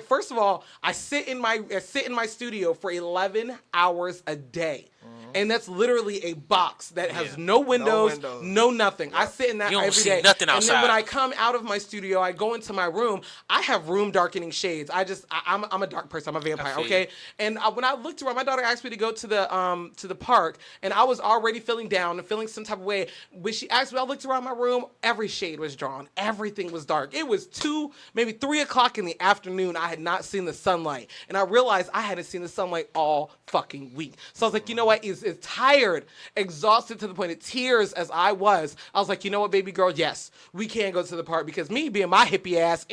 first of all, I sit in my studio for 11 hours a day. And that's literally a box that has no windows, no nothing. I sit in that You don't every see day. nothing And then when outside. I come out of my studio, I go into my room. I have room darkening shades. I'm a dark person. I'm a vampire. feel Okay. you. And when I looked around, my daughter asked me to go to the park, and I was already feeling down and feeling some type of way. When she asked me, I looked around my room. Every shade was drawn. Everything was dark. It was 2, maybe 3 o'clock in the afternoon. I had not seen the sunlight, and I realized I hadn't seen the sunlight all fucking week. So I was like, you know what? is tired, exhausted to the point of tears as I was like, you know what, baby girl, yes, we can go to the park, because me being my hippie ass,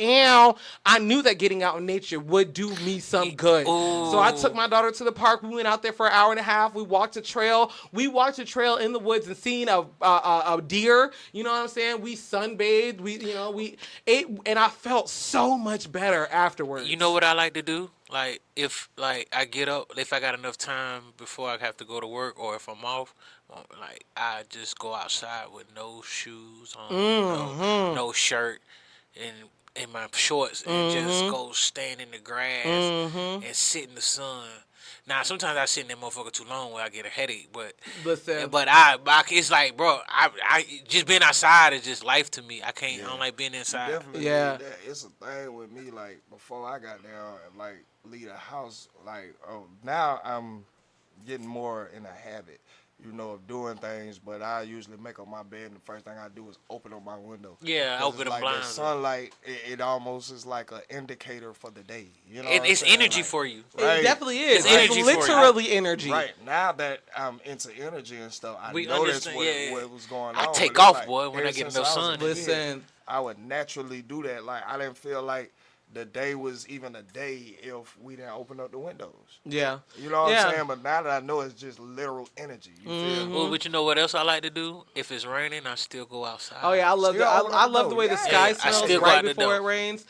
I knew that getting out in nature would do me some good. So I took my daughter to the park. We went out there for an hour and a half. We walked a trail. We walked a trail in the woods and seen a deer. You know what I'm saying? We sunbathed. We ate, and I felt so much better afterwards. You know what I like to do? Like, if I get up, if I got enough time before I have to go to work, or if I'm off, like, I just go outside with no shoes on, no shirt, and my shorts, and just go stand in the grass and sit in the sun. Now, sometimes I sit in that motherfucker too long where I get a headache, but Listen. but it's like, bro, I just being outside is just life to me. I don't like being inside. Definitely. Yeah. It's a thing with me. Like, before I got there and like leave the house, like, now I'm getting more in a habit, of doing things. But I usually make up my bed, and the first thing I do is open up my window. Yeah, I open the like blinds. The sunlight, it almost is like an indicator for the day. You know, It's energy for you. Right. It definitely is. It's energy for you. literally energy. Right now that I'm into energy and stuff, I We noticed understand, what was going I on. take but it's off, like, boy, when ever I get since no was a sun. kid, Listen. I would naturally do that. Like, I didn't feel like the day was even a day if we didn't open up the windows. Yeah. You know what Yeah. I'm saying? But now that I know it's just literal energy. You feel me? Well, but you know what else I like to do? If it's raining, I still go outside. Oh yeah, I love Still open I up the love the way the door. sky Yeah, I smells still go right out the before it door. rains.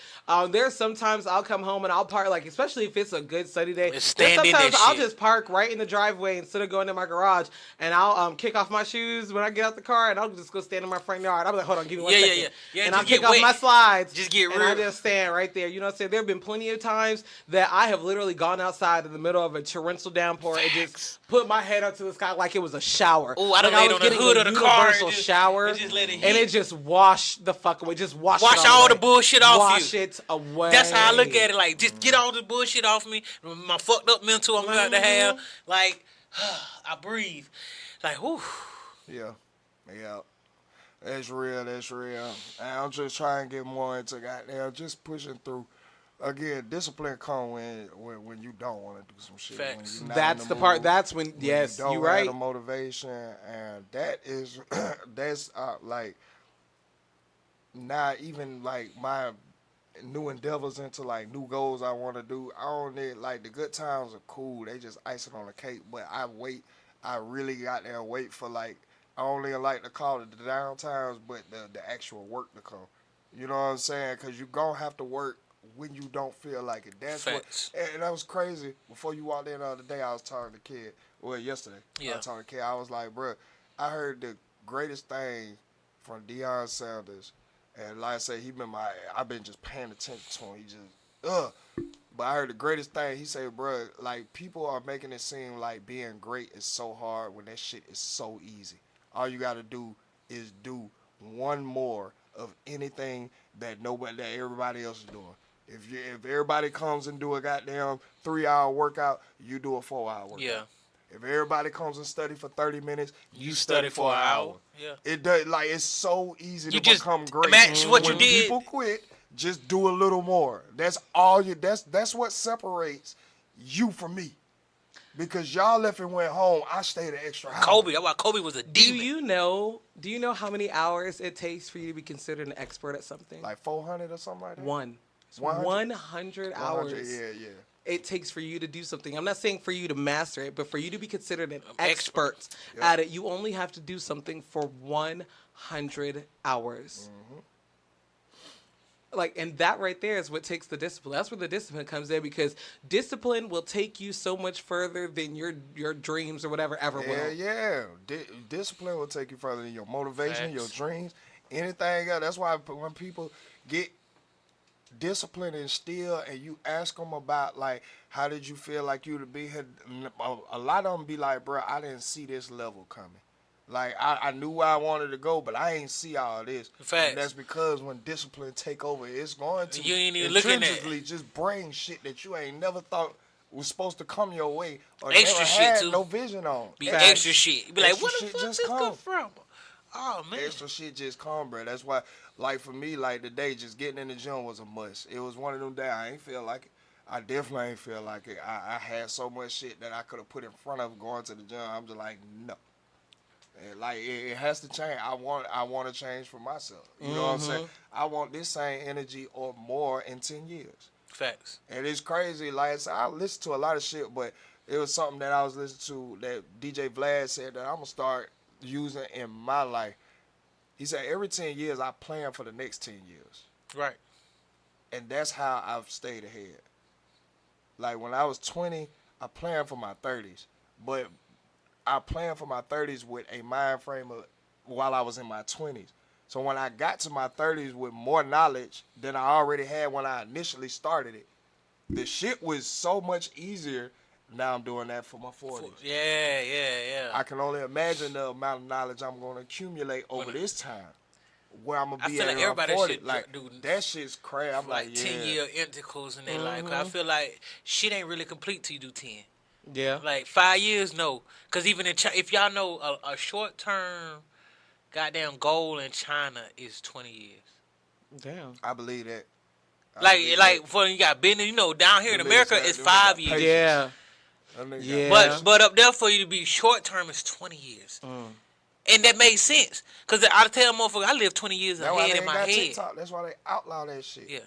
There's sometimes I'll come home and I'll park, like, especially if it's a good sunny day. And stand in sometimes that I'll shit. just park right in the driveway instead of going in my garage, and I'll kick off my shoes when I get out the car, and I'll just go stand in my front yard. I'm like, hold on, give me one Yeah, yeah, second. yeah. And Just I'll kick get off wet. my slides. Just get and I real. just stand right there. You know what I'm saying? There have been plenty of times that I have literally gone outside in the middle of a torrential downpour and just put my head up to the sky like it was a shower. Ooh, I done like laid was on the getting hood a of the car and universal just- shower, and just let it and hit. it just washed the fuck away. Just wash Wash it all away. the bullshit off Wash you. it away. That's how I look at it. Like, just get all the bullshit off me. My fucked up mental I'm about to have. Like, I breathe. Like, whew. Yeah. Yeah. That's real. That's real. And I'm just trying to get more into goddamn just pushing through. Again, discipline come when you don't want to do some shit. When Facts. you're not That's in the part. mood, That's when, when yes, you don't you're right. have the motivation, and that is that's like not even like my new endeavors into like new goals I want to do. I don't need, like, the good times are cool. They just icing on the cake. But I really got there and wait for, like, I only like to call it the down times, but the actual work to come. You know what I'm saying? Because you're going to have to work when you don't feel like it. That's Facts. what, and that was crazy. Before you walked in the other day, I was talking to the kid. Well, yesterday. Yeah. I was talking to the kid. I was like, bro, I heard the greatest thing from Deion Sanders. And like I said, I've been just paying attention to him. He just, But I heard the greatest thing. He said, bro, like, people are making it seem like being great is so hard when that shit is so easy. All you got to do is do one more of anything that everybody else is doing. If everybody comes and do a goddamn 3-hour workout, you do a 4-hour workout. Yeah. If everybody comes and study for 30 minutes, you study for an hour. Yeah. It does, like, it's so easy You to just become great. match what you When did. people quit, just do a little more. That's all that's what separates you from me. Because y'all left and went home, I stayed an extra hour. Kobe. That's why Kobe was a Do demon. you know how many hours it takes for you to be considered an expert at something? Like 400 or something like that? One. 100? 100 hours. 100, yeah. It takes for you to do something. I'm not saying for you to master it, but for you to be considered an expert. expert at it, you only have to do something for 100 hours. Like, and that right there is what takes the discipline. That's where the discipline comes in, because discipline will take you so much further than your dreams or whatever ever will. Yeah. Discipline will take you further than your motivation, Facts. your dreams, anything else. That's why when people get discipline instilled and you ask them about, like, how did you feel like you to be here, a lot of them be like, bro, I didn't see this level coming. Like, I knew where I wanted to go, but I ain't see all this. Facts. And that's because when discipline take over, it's going to You ain't even looking at- intrinsically just bring shit that you ain't never thought was supposed to come your way or Extra never shit, had too. no vision on. Be Facts. extra shit. You be like, Extra where the shit fuck just this come. come from? Oh, man. Extra shit just come, bro. That's why, like, for me, like, today, just getting in the gym was a must. It was one of them days I ain't feel like it. I definitely ain't feel like it. I had so much shit that I could have put in front of going to the gym. I'm just like, no. And like it has to change. I want to change for myself. You know what I'm saying? I want this same energy or more in 10 years. Facts. And it's crazy. Like I said, I listen to a lot of shit, but it was something that I was listening to that DJ Vlad said that I'm gonna start using in my life. He said every 10 years I plan for the next 10 years. Right. And that's how I've stayed ahead. Like when I was 20, I planned for my 30s. But I planned for my 30s with a mind frame of while I was in my 20s. So when I got to my 30s with more knowledge than I already had when I initially started it, the shit was so much easier. Now I'm doing that for my 40s. Yeah. I can only imagine the amount of knowledge I'm going to accumulate over this time. Where I'm going to be I feel at like everybody 40. should like, do that shit's crazy. I'm like, yeah. 10-year intervals in their life. 'Cause I feel like shit ain't really complete till you do 10. Yeah. Like 5 years, no. Because even in if y'all know a short term goddamn goal in China is 20 years. Damn. I believe that. Like for you got business, down here in America it's 5 years. Yeah. Yeah. But up there for you to be short term is 20 years. And that makes sense. Because I tell motherfucker, I live 20 years That's why ahead they in my got head. TikTok. That's why they outlaw that shit. Yeah.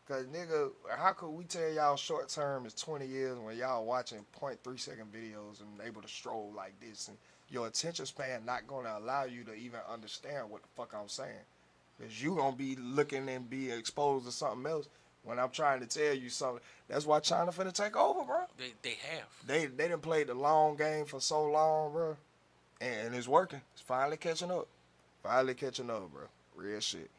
Cause nigga, how could we tell y'all short term is 20 years when y'all watching 0.3 second videos and able to stroll like this, and your attention span not gonna allow you to even understand what the fuck I'm saying. Cause you gonna be looking and be exposed to something else when I'm trying to tell you something. That's why China finna take over, bro. They have. They done played the long game for so long, bro, and it's working. It's finally catching up. Bro. Real shit.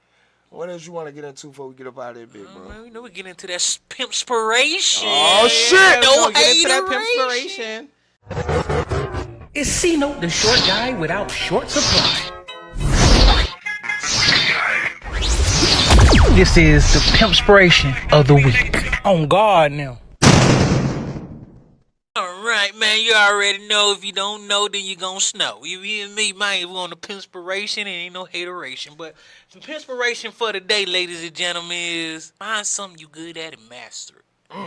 What else you want to get into before we get up out of that bit, bro? Man, we get into that pimpspiration. Oh, shit! No Get into that hateration. pimpspiration. It's C-Note, the short guy without short supply. This is the pimpspiration of the week. On guard now. All right, man. You already know. If you don't know, then you gonna snow. You hear me, man? We're on the pimpspiration, and ain't no hateration. But the pimpspiration for today, ladies and gentlemen, is find something you good at and master it.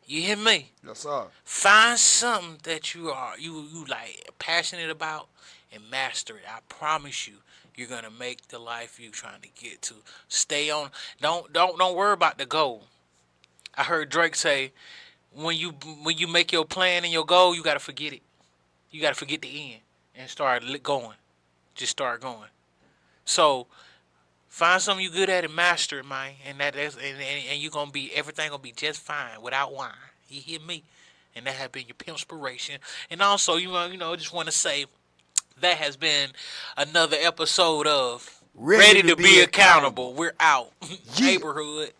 You hear me? Yes, sir. Find something that you like passionate about and master it. I promise you, you're gonna make the life you trying to get to. Stay on. Don't worry about the goal. I heard Drake say, when you make your plan and your goal, you gotta forget it. You gotta forget the end and start going. Just start going. So find something you good at and master it, man. And and you gonna be everything gonna be just fine without whine. You hear me? And that has been your pimpspiration. And also, just want to say that has been another episode of Ready to be accountable. We're out. Neighborhood.